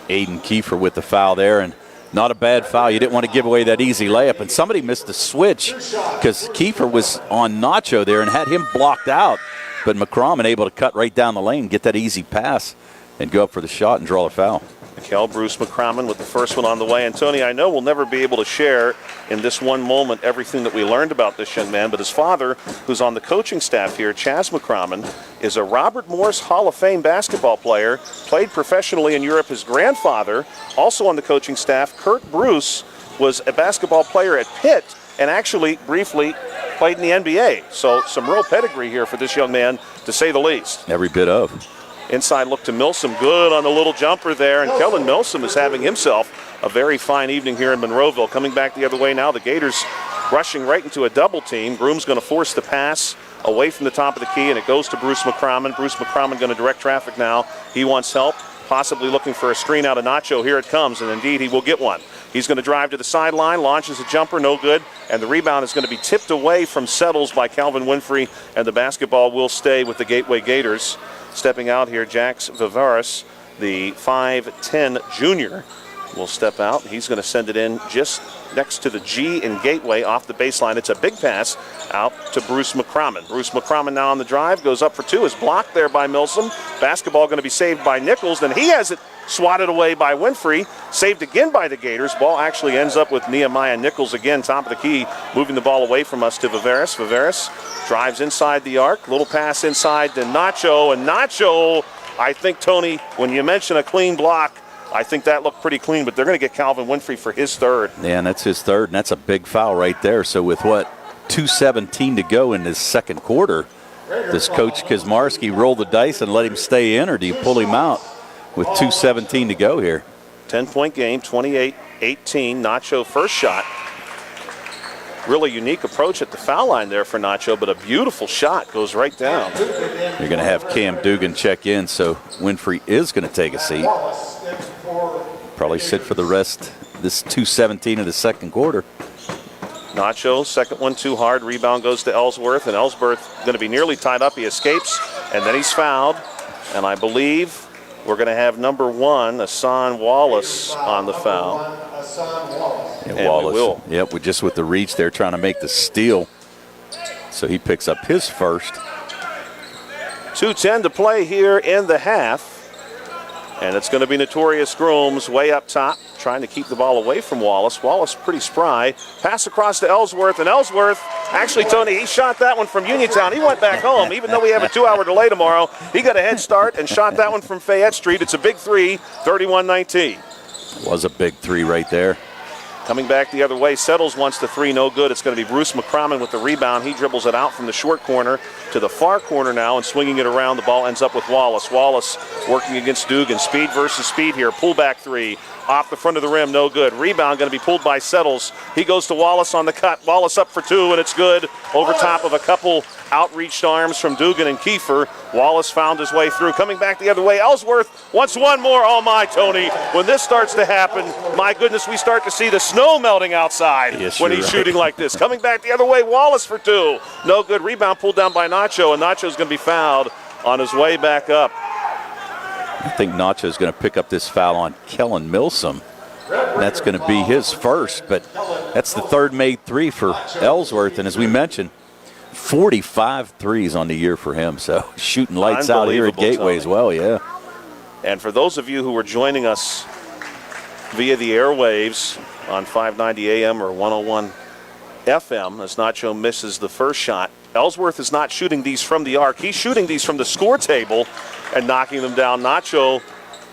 Aiden Kiefer with the foul there, and not a bad foul. You didn't want to give away that easy layup, and somebody missed the switch because Kiefer was on Nacho there and had him blocked out, but McCrommon able to cut right down the lane, get that easy pass, and go up for the shot and draw a foul. Kel Bruce McCrommon with the first one on the way. And Tony, I know we'll never be able to share in this one moment everything that we learned about this young man, but his father, who's on the coaching staff here, Chaz McCrommon, is a Robert Morris Hall of Fame basketball player, played professionally in Europe. His grandfather, also on the coaching staff, Kurt Bruce, was a basketball player at Pitt and actually briefly played in the NBA. So some real pedigree here for this young man, to say the least. Every bit of. Inside look to Milsom, good on the little jumper there, and Kellen Milsom is having himself a very fine evening here in Monroeville. Coming back the other way now, the Gators rushing right into a double team. Groom's going to force the pass away from the top of the key, and it goes to Bruce McCrommon. Bruce McCrommon going to direct traffic now. He wants help, possibly looking for a screen out of Nacho. Here it comes, and indeed he will get one. He's going to drive to the sideline, launches a jumper, no good, and the rebound is going to be tipped away from Settles by Calvin Winfrey, and the basketball will stay with the Gateway Gators. Stepping out here, Jax Vivaris, the 5'10 junior, will step out. He's going to send it in just next to the G in Gateway off the baseline. It's a big pass out to Bruce McCrommon. Bruce McCrommon now on the drive, goes up for two, is blocked there by Milsom. Basketball going to be saved by Nichols. Then he has it swatted away by Winfrey, saved again by the Gators. Ball actually ends up with Nehemiah Nichols again, top of the key, moving the ball away from us to Vivaris. Vivaris drives inside the arc, little pass inside to Nacho, and Nacho, I think, Tony, when you mention a clean block, I think that looked pretty clean, but they're going to get Calvin Winfrey for his third. Yeah, and that's his third, and that's a big foul right there. So with 2:17 to go in this second quarter, does Coach Kazmarski roll the dice and let him stay in, or do you pull him out with 2:17 to go here? 10-point game, 28-18. Nacho first shot. Really unique approach at the foul line there for Nacho, but a beautiful shot goes right down. You're going to have Cam Dugan check in, so Winfrey is going to take a seat. Probably sit for the rest this 2:17 of the second quarter. Nacho, second one too hard. Rebound goes to Ellsworth, and Ellsworth going to be nearly tied up. He escapes, and then he's fouled. And I believe we're going to have number one, Hassan Wallace, on the foul. And Wallace, yep, just with the reach there, trying to make the steal. So he picks up his first. 2:10 to play here in the half. And it's going to be Notorious Grooms way up top, trying to keep the ball away from Wallace. Wallace pretty spry. Pass across to Ellsworth, and Ellsworth, actually, Tony, he shot that one from Uniontown. He went back home. Even though we have a 2-hour delay tomorrow, he got a head start and shot that one from Fayette Street. It's a big three, 31-19. Was a big three right there. Coming back the other way, Settles wants the three, no good. It's going to be Bruce McCrommon with the rebound. He dribbles it out from the short corner to the far corner now and swinging it around. The ball ends up with Wallace. Wallace working against Dugan. Speed versus speed here. Pullback three off the front of the rim, no good. Rebound going to be pulled by Settles. He goes to Wallace on the cut. Wallace up for two, and it's good over top of a couple outreached arms from Dugan and Kiefer. Wallace found his way through. Coming back the other way, Ellsworth wants one more. Oh my, Tony, when this starts to happen, my goodness, we start to see the snow melting outside when he's shooting like this. Coming back the other way, Wallace for two. No good. Rebound pulled down by Nacho, and Nacho's going to be fouled on his way back up. I think Nacho's going to pick up this foul on Kellen Milsom. That's going to be his first, but that's the third made three for Ellsworth, and as we mentioned, 45 threes on the year for him, so shooting lights out here at Gateway as well, yeah. And for those of you who are joining us via the airwaves on 590 AM or 101 FM, as Nacho misses the first shot, Ellsworth is not shooting these from the arc. He's shooting these from the score table and knocking them down. Nacho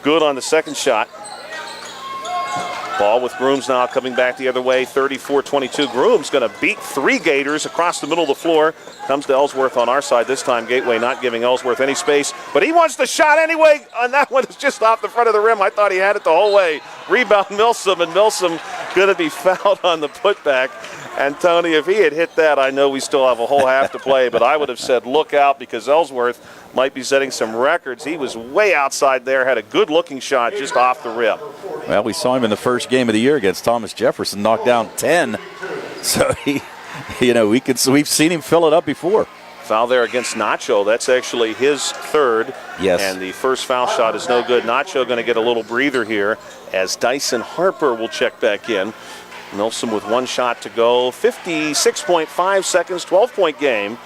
good on the second shot. Ball with Grooms now coming back the other way, 34-22. Grooms going to beat three Gators across the middle of the floor. Comes to Ellsworth on our side this time. Gateway not giving Ellsworth any space, but he wants the shot anyway, and that one is just off the front of the rim. I thought he had it the whole way. Rebound Milsom, and Milsom going to be fouled on the putback. And Tony, if he had hit that, I know we still have a whole half to play, but I would have said look out because Ellsworth might be setting some records. He was way outside there, had a good-looking shot just off the rim. Well, we saw him in the first game of the year against Thomas Jefferson, knock down 10. So we've seen him fill it up before. Foul there against Nacho. That's actually his third. Yes. And the first foul shot is no good. Nacho going to get a little breather here as Dyson Harper will check back in. Milsom with one shot to go. 56.5 seconds, 12-point game.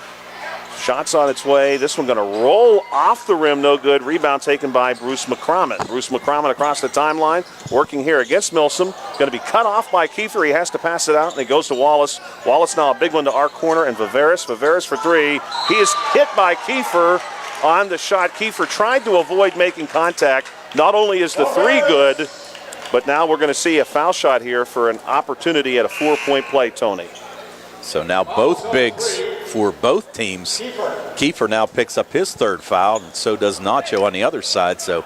Shot's on its way. This one going to roll off the rim, no good. Rebound taken by Bruce McCrommon. Bruce McCrommon across the timeline, working here against Milsom. Going to be cut off by Kiefer. He has to pass it out, and it goes to Wallace. Wallace now a big one to our corner, and Viveris for three. He is hit by Kiefer on the shot. Kiefer tried to avoid making contact. Not only is the three good, but now we're going to see a foul shot here for an opportunity at a 4-point play, Tony. So now both bigs for both teams. Kiefer now picks up his third foul, and so does Nacho on the other side. So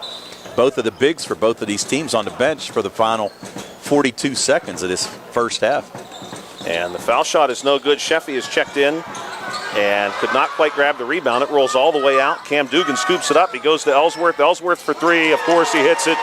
both of the bigs for both of these teams on the bench for the final 42 seconds of this first half. And the foul shot is no good. Sheffy is checked in and could not quite grab the rebound. It rolls all the way out. Cam Dugan scoops it up. He goes to Ellsworth. Ellsworth for three. Of course, he hits it.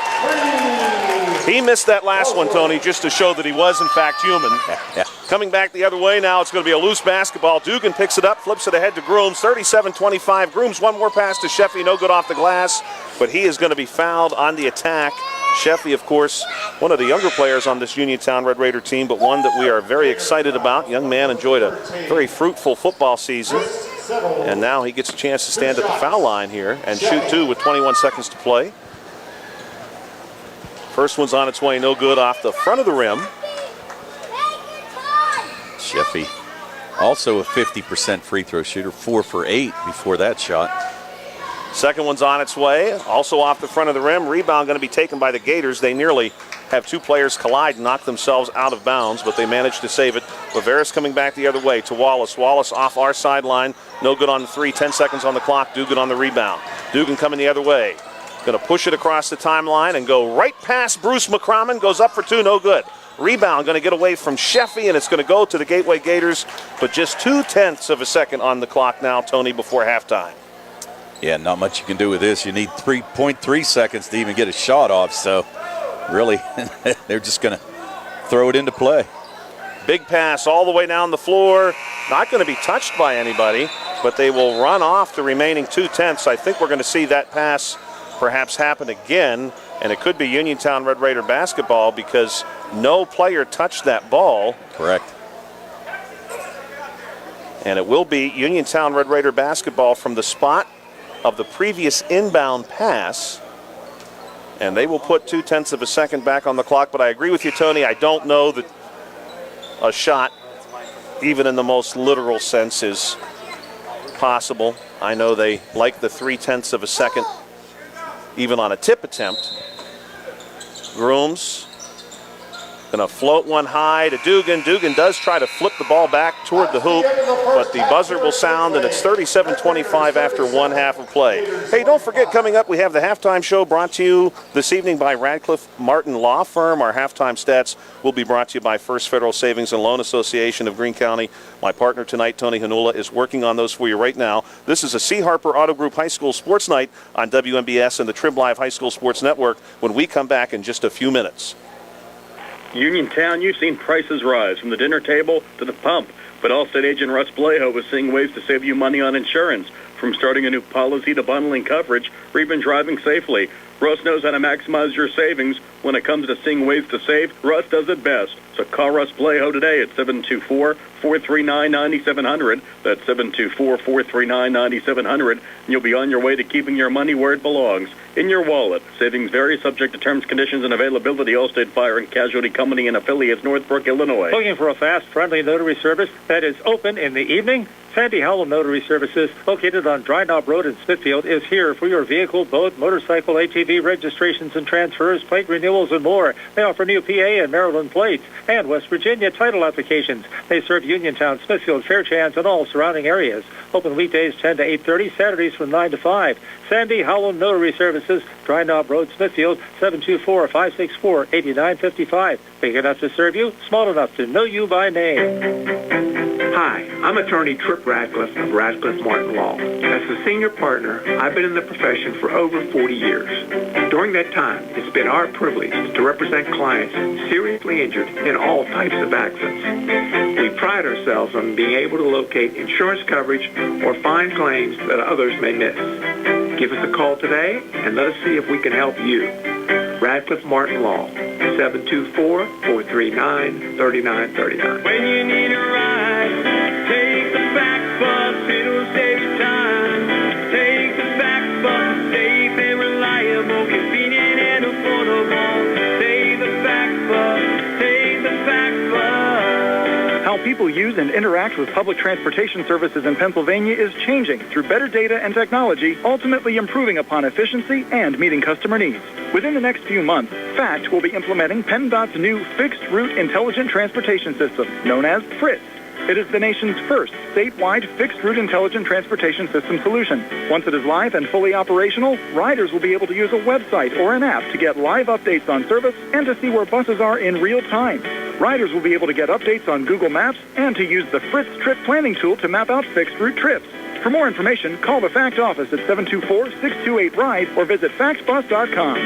He missed that last one, Tony, just to show that he was, in fact, human. Yeah. Coming back the other way now, it's going to be a loose basketball. Dugan picks it up, flips it ahead to Grooms, 37-25. Grooms, one more pass to Sheffy, no good off the glass, but he is going to be fouled on the attack. Sheffy, of course, one of the younger players on this Uniontown Red Raider team, but one that we are very excited about. Young man enjoyed a very fruitful football season, and now he gets a chance to stand at the foul line here and shoot two with 21 seconds to play. First one's on its way, no good off the front of the rim. Sheffy, also a 50% free throw shooter, 4 for 8 before that shot. Second one's on its way, also off the front of the rim. Rebound going to be taken by the Gators. They nearly have two players collide and knock themselves out of bounds, but they managed to save it. Viveris coming back the other way to Wallace. Wallace off our sideline, no good on the three, 10 seconds on the clock. Dugan on the rebound. Dugan coming the other way. Going to push it across the timeline and go right past Bruce McCrommon. Goes up for two, no good. Rebound going to get away from Sheffy, and it's going to go to the Gateway Gators, but just 0.2 of a second on the clock now, Tony, before halftime. Yeah, not much you can do with this. You need 3.3 seconds to even get a shot off, so really they're just going to throw it into play. Big pass all the way down the floor. Not going to be touched by anybody, but they will run off the remaining 0.2. I think we're going to see that pass perhaps happen again, and it could be Uniontown Red Raider basketball because no player touched that ball. Correct. And it will be Uniontown Red Raider basketball from the spot of the previous inbound pass, and they will put 0.2 of a second back on the clock. But I agree with you, Tony. I don't know that a shot, even in the most literal sense, is possible. I know they like the 0.3 of a second even on a tip attempt. Grooms going to float one high to Dugan. Dugan does try to flip the ball back toward the hoop, but the buzzer will sound, and it's 37-25 after one half of play. Hey, don't forget, coming up, we have the halftime show brought to you this evening by Radcliffe Martin Law Firm. Our halftime stats will be brought to you by First Federal Savings and Loan Association of Greene County. My partner tonight, Tony Hanula, is working on those for you right now. This is a C. Harper Auto Group High School Sports Night on WMBS and the Trib Live High School Sports Network when we come back in just a few minutes. Uniontown, you've seen prices rise from the dinner table to the pump, but Allstate agent Russ Blejo is seeing ways to save you money on insurance, from starting a new policy to bundling coverage or even driving safely. Russ knows how to maximize your savings. When it comes to seeing ways to save, Russ does it best. So call Russ Blejo today at 724-439-9700. That's 724-439-9700, and you'll be on your way to keeping your money where it belongs, in your wallet. Savings vary, subject to terms, conditions, and availability. Allstate Fire and Casualty Company and affiliates, Northbrook, Illinois. Looking for a fast, friendly notary service that is open in the evening? Sandy Howell Notary Services, located on Dry Knob Road in Smithfield, is here for your vehicle, boat, motorcycle, ATV registrations and transfers, plate renewals, and more. They offer new PA and Maryland plates and West Virginia title applications. They serve Uniontown, Smithfield, Fairchance, and all surrounding areas. Open weekdays 10 to 8:30, Saturdays from 9 to 5. Sandy Howell Notary Services, Dry Knob Road, Smithfield, 724-564-8955. Big enough to serve you, small enough to know you by name. Hi, I'm attorney Trip Radcliffe of Radcliffe Martin Law. As a senior partner, I've been in the profession for over 40 years. During that time, it's been our privilege to represent clients seriously injured in all types of accidents. We pride ourselves on being able to locate insurance coverage or find claims that others may miss. Give us a call today and let us see if we can help you. Radcliffe Martin Law, 724-439-3939. When you need a ride, take the back bus, it'll save you time. people use and interact with public transportation services in Pennsylvania is changing through better data and technology, ultimately improving upon efficiency and meeting customer needs. Within the next few months, FACT will be implementing PennDOT's new Fixed Route Intelligent Transportation System, known as FRITS. It is the nation's first statewide fixed route intelligent transportation system solution. Once it is live and fully operational, riders will be able to use a website or an app to get live updates on service and to see where buses are in real time. Riders will be able to get updates on Google Maps and to use the Fritz Trip Planning tool to map out fixed route trips. For more information, call the FACT office at 724-628-RIDE or visit factbus.com.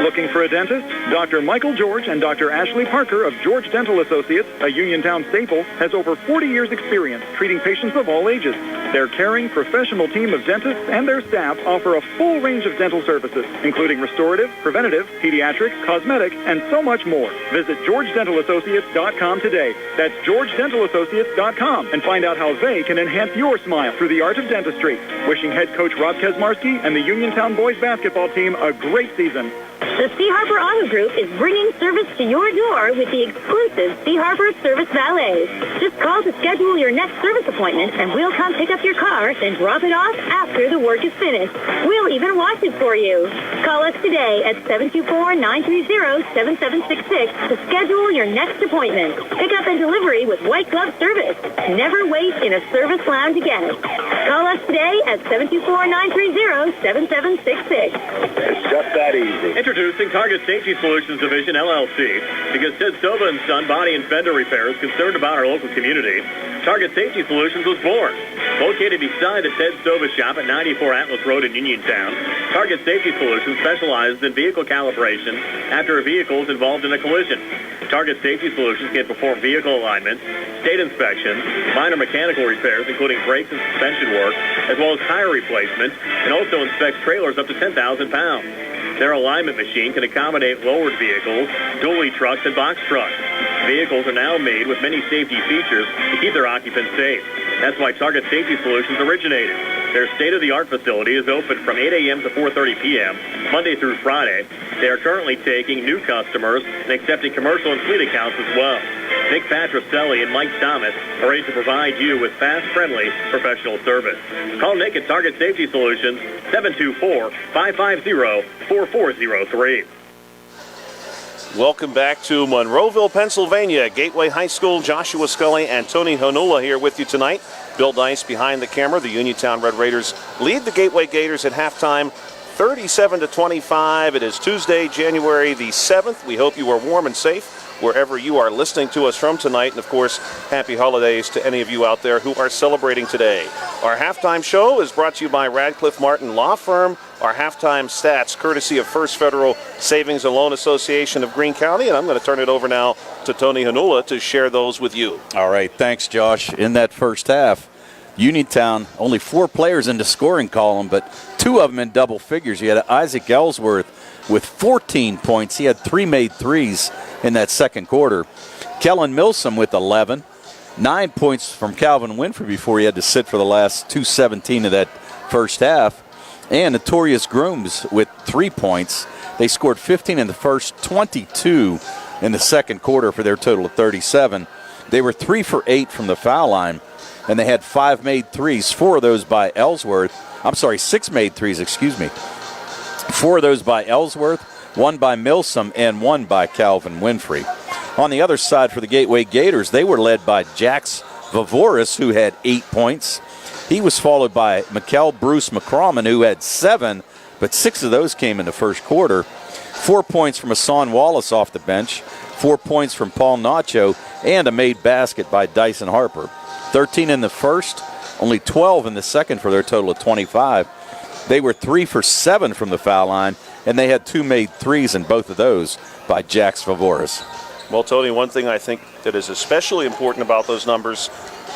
Looking for a dentist? Dr. Michael George and Dr. Ashley Parker of George Dental Associates, a Uniontown staple, has over 40 years' experience treating patients of all ages. Their caring, professional team of dentists and their staff offer a full range of dental services, including restorative, preventative, pediatric, cosmetic, and so much more. Visit GeorgeDentalAssociates.com today. That's GeorgeDentalAssociates.com and find out how they can enhance your smile through the art of dentistry. Wishing head coach Rob Kesmarski and the Uniontown boys basketball team a great season. The Sea Harbor Auto Group is bringing service to your door with the exclusive Sea Harbor Service Valets. Just call to schedule your next service appointment, and we'll come pick up your car, then drop it off after the work is finished. We'll even wash it for you. Call us today at 724-930-7766 to schedule your next appointment. Pickup and delivery with white glove service. Never wait in a service lounge again. Call us today at 724-930-7766. It's just that easy. Introducing Target Safety Solutions Division, LLC. Because Ted Sova & Son Body and Fender Repair is concerned about our local community, Target Safety Solutions was born. Located beside the Ted Sova shop at 94 Atlas Road in Uniontown, Target Safety Solutions specializes in vehicle calibration after a vehicle is involved in a collision. Target Safety Solutions can perform vehicle alignments, state inspections, minor mechanical repairs, including brakes and suspension work, as well as tire replacement, and also inspects trailers up to 10,000 pounds. Their alignment machine can accommodate lowered vehicles, dually trucks, and box trucks. Vehicles are now made with many safety features to keep their occupants safe. That's why Target Safety Solutions originated. Their state-of-the-art facility is open from 8 a.m. to 4:30 p.m., Monday through Friday. They are currently taking new customers and accepting commercial and fleet accounts as well. Nick Patricelli and Mike Thomas are ready to provide you with fast, friendly, professional service. Call Nick at Target Safety Solutions, 724-550-4403. Welcome back to Monroeville, Pennsylvania. Gateway High School, Joshua Scully and Tony Honula here with you tonight. Bill Dice behind the camera. The Uniontown Red Raiders lead the Gateway Gators at halftime, 37-25. It is Tuesday, January the 7th. We hope you are warm and safe wherever you are listening to us from tonight. And, of course, happy holidays to any of you out there who are celebrating today. Our halftime show is brought to you by Radcliffe Martin Law Firm. Our halftime stats, courtesy of First Federal Savings and Loan Association of Greene County. And I'm going to turn it over now to Tony Honula to share those with you. All right, thanks, Josh. In that first half, Uniontown, only 4 players in the scoring column, but 2 of them in double figures. You had Isaac Ellsworth with 14 points. He had 3 made threes in that second quarter. Kellen Milsom with 11. 9 points from Calvin Winfrey before he had to sit for the last 2:17 of that first half. And Notorious Grooms with 3 points. They scored 15 in the first, 22 in the second quarter for their total of 37. They were 3 for 8 from the foul line, and they had 5 made threes, 4 of those by Ellsworth. 6 made threes, 4 of those by Ellsworth, 1 by Milsom, and 1 by Calvin Winfrey. On the other side for the Gateway Gators, they were led by Jax Vavoris, who had 8 points. He was followed by Mikkel Bruce McCrawman, who had 7, but 6 of those came in the first quarter. 4 points from Hassan Wallace off the bench, 4 points from Paul Nacho, and a made basket by Dyson Harper. 13 in the first, only 12 in the second for their total of 25. They were 3 for 7 from the foul line, and they had 2 made threes in both of those by Jax Vavoris. Well, Tony, one thing I think that is especially important about those numbers,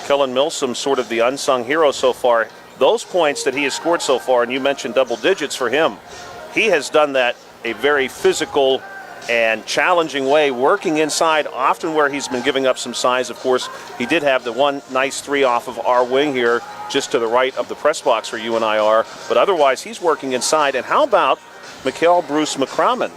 Kellen Milsom, sort of the unsung hero so far. Those points that he has scored so far, and you mentioned double digits for him, he has done that a very physical and challenging way, working inside, often where he's been giving up some size. Of course, he did have the one nice 3 off of our wing here, just to the right of the press box where you and I are. But otherwise, he's working inside. And how about Mikkel Bruce McCrawman?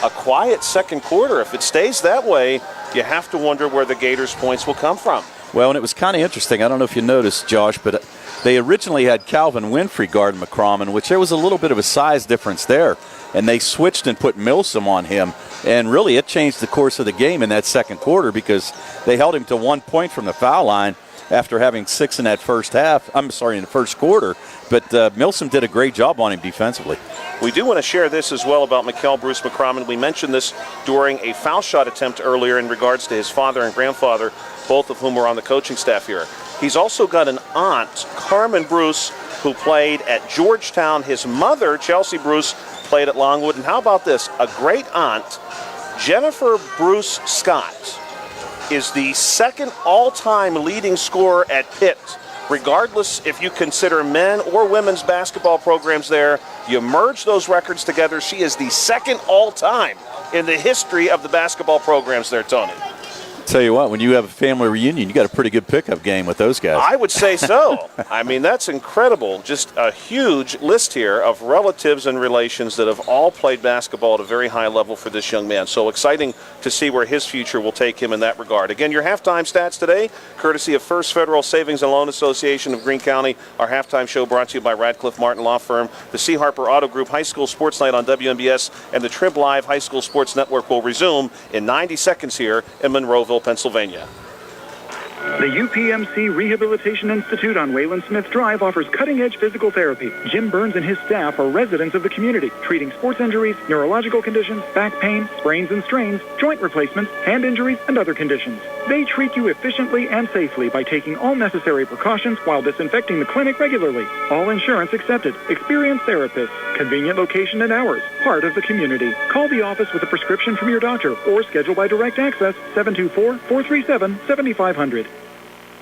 a quiet second quarter. If it stays that way, you have to wonder where the Gators' points will come from. Well, and it was kind of interesting. I don't know if you noticed, Josh, but they originally had Calvin Winfrey guarding McCrommon, which there was a little bit of a size difference there. And they switched and put Milsom on him. And really, it changed the course of the game in that second quarter because they held him to 1 point from the foul line after having 6 in that first half. I'm sorry, in the first quarter. But Milsom did a great job on him defensively. We do want to share this as well about Mikkel Bruce McCrommon. We mentioned this during a foul shot attempt earlier in regards to his father and grandfather, both of whom were on the coaching staff here. He's also got an aunt, Carmen Bruce, who played at Georgetown. His mother, Chelsea Bruce, played at Longwood. And how about this? A great aunt, Jennifer Bruce Scott, is the second all-time leading scorer at Pitt. Regardless if you consider men or women's basketball programs there, you merge those records together, she is the second all-time in the history of the basketball programs there, Tony. Tell you what, when you have a family reunion, you got a pretty good pickup game with those guys. I would say so. I mean, that's incredible. Just a huge list here of relatives and relations that have all played basketball at a very high level for this young man. So exciting to see where his future will take him in that regard. Again, your halftime stats today, courtesy of First Federal Savings and Loan Association of Greene County. Our halftime show brought to you by Radcliffe Martin Law Firm, the C. Harper Auto Group High School Sports Night on WMBS, and the Trib Live High School Sports Network will resume in 90 seconds here in Monroeville, Pennsylvania. The UPMC Rehabilitation Institute on Wayland Smith Drive offers cutting-edge physical therapy. Jim Burns and his staff are residents of the community, treating sports injuries, neurological conditions, back pain, sprains and strains, joint replacements, hand injuries, and other conditions. They treat you efficiently and safely by taking all necessary precautions while disinfecting the clinic regularly. All insurance accepted. Experienced therapists. Convenient location and hours. Part of the community. Call the office with a prescription from your doctor or schedule by direct access 724-437-7500.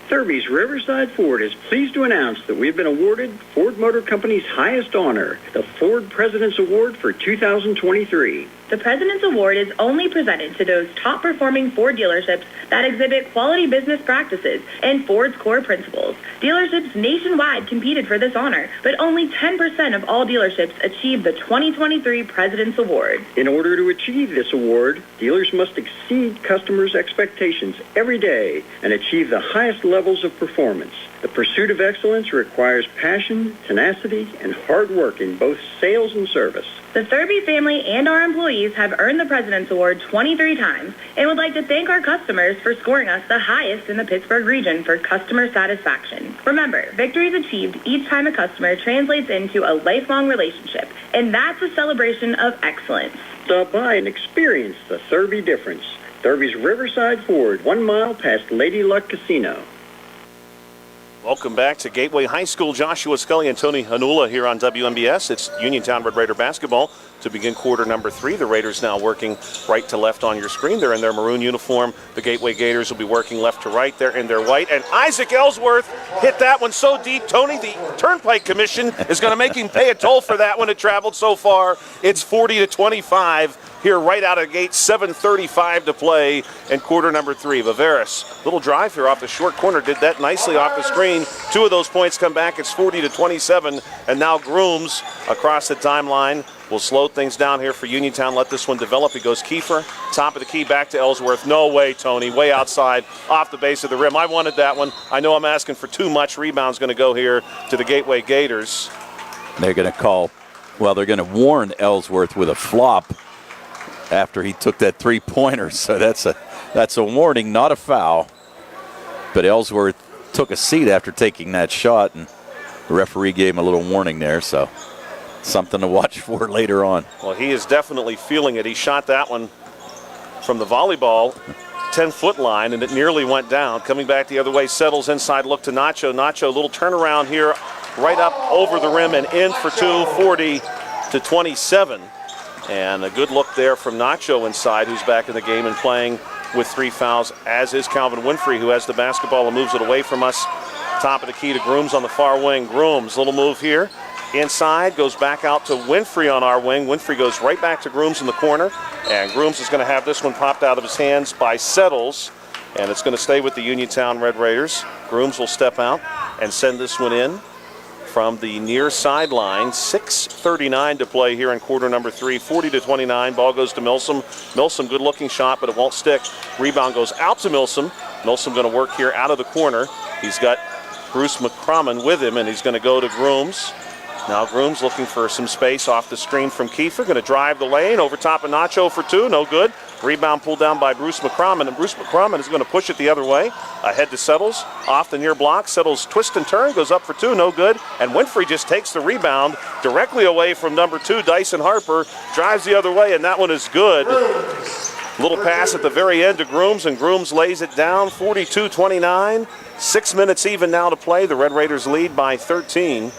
Thurby's Riverside Ford is pleased to announce that we've been awarded Ford Motor Company's highest honor, the Ford President's Award for 2023. The President's Award is only presented to those top-performing Ford dealerships that exhibit quality business practices and Ford's core principles. Dealerships nationwide competed for this honor, but only 10% of all dealerships achieved the 2023 President's Award. In order to achieve this award, dealers must exceed customers' expectations every day and achieve the highest levels of performance. The pursuit of excellence requires passion, tenacity, and hard work in both sales and service. The Thurby family and our employees have earned the President's Award 23 times and would like to thank our customers for scoring us the highest in the Pittsburgh region for customer satisfaction. Remember, victories achieved each time a customer translates into a lifelong relationship, and that's a celebration of excellence. Stop by and experience the Thurby difference. Thurby's Riverside Ford, 1 mile past Lady Luck Casino. Welcome back to Gateway High School. Joshua Scully and Tony Hanula here on WMBS. It's Uniontown Red Raider basketball to begin quarter number 3. The Raiders now working right to left on your screen. They're in their maroon uniform. The Gateway Gators will be working left to right. They're in their white. And Isaac Ellsworth hit that one so deep, Tony, the Turnpike Commission is going to make him pay a toll for that one. It traveled so far. It's 40-25. Here right out of the gate, 7:35 to play in quarter number 3. Viveris, little drive here off the short corner, did that nicely off the screen. 2 of those points come back. It's 40-27, and now Grooms across the timeline will slow things down here for Uniontown. Let this one develop. He goes Kiefer, top of the key, back to Ellsworth. No way, Tony, way outside, off the base of the rim. I wanted that one. I know I'm asking for too much. Rebound's going to go here to the Gateway Gators. They're going to they're going to warn Ellsworth with a flop after he took that three-pointer. So that's a warning, not a foul. But Ellsworth took a seat after taking that shot, and the referee gave him a little warning there, so something to watch for later on. Well, he is definitely feeling it. He shot that one from the volleyball 10-foot line, and it nearly went down. Coming back the other way, settles inside, look to Nacho. Nacho, little turnaround here, right up over the rim and in for 2, 40-27. And a good look there from Nacho inside, who's back in the game and playing with 3 fouls, as is Calvin Winfrey, who has the basketball and moves it away from us. Top of the key to Grooms on the far wing. Grooms, little move here. Inside, goes back out to Winfrey on our wing. Winfrey goes right back to Grooms in the corner. And Grooms is going to have this one popped out of his hands by Settles. And it's going to stay with the Uniontown Red Raiders. Grooms will step out and send this one in from the near sideline. 6:39 to play here in quarter number 3. 40-29. Ball goes to Milsom. Milsom, good-looking shot, but it won't stick. Rebound goes out to Milsom. Milsom going to work here out of the corner. He's got Bruce McCrommon with him, and he's going to go to Grooms. Now Grooms looking for some space off the screen from Kiefer. Going to drive the lane over top of Nacho for 2. No good. Rebound pulled down by Bruce McCrommon, and Bruce McCrommon is going to push it the other way. Ahead to Settles. Off the near block. Settles twist and turn. Goes up for 2. No good. And Winfrey just takes the rebound directly away from number 2, Dyson Harper. Drives the other way, and that one is good. Little pass at the very end to Grooms, and Grooms lays it down. 42-29. 6 minutes even now to play. The Red Raiders lead by 13.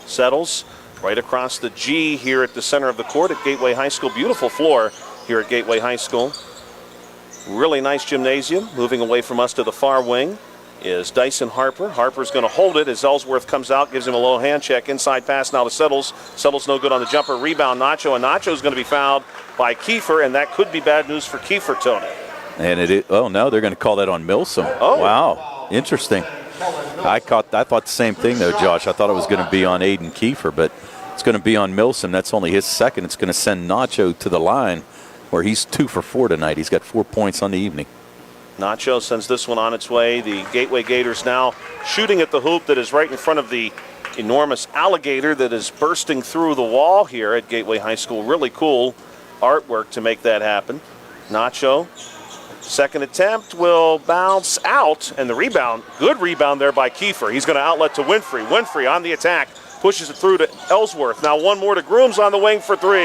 Settles right across the G here at the center of the court at Gateway High School. Beautiful floor here at Gateway High School. Really nice gymnasium. Moving away from us to the far wing is Dyson Harper. Harper's going to hold it as Ellsworth comes out, gives him a low hand check. Inside pass now to Settles. Settles no good on the jumper. Rebound Nacho, and Nacho's going to be fouled by Kiefer, and that could be bad news for Kiefer, Tony. And it is, oh no, they're going to call that on Milsom. Oh. Wow, interesting. I thought the same thing, though, Josh. I thought it was going to be on Aiden Kiefer, but it's going to be on Milsom. That's only his second. It's going to send Nacho to the line, where he's 2 for 4 tonight. He's got 4 points on the evening. Nacho sends this one on its way. The Gateway Gators now shooting at the hoop that is right in front of the enormous alligator that is bursting through the wall here at Gateway High School. Really cool artwork to make that happen. Nacho, second attempt will bounce out, and the rebound, good rebound there by Kiefer. He's going to outlet to Winfrey. Winfrey on the attack, pushes it through to Ellsworth. Now one more to Grooms on the wing for 3.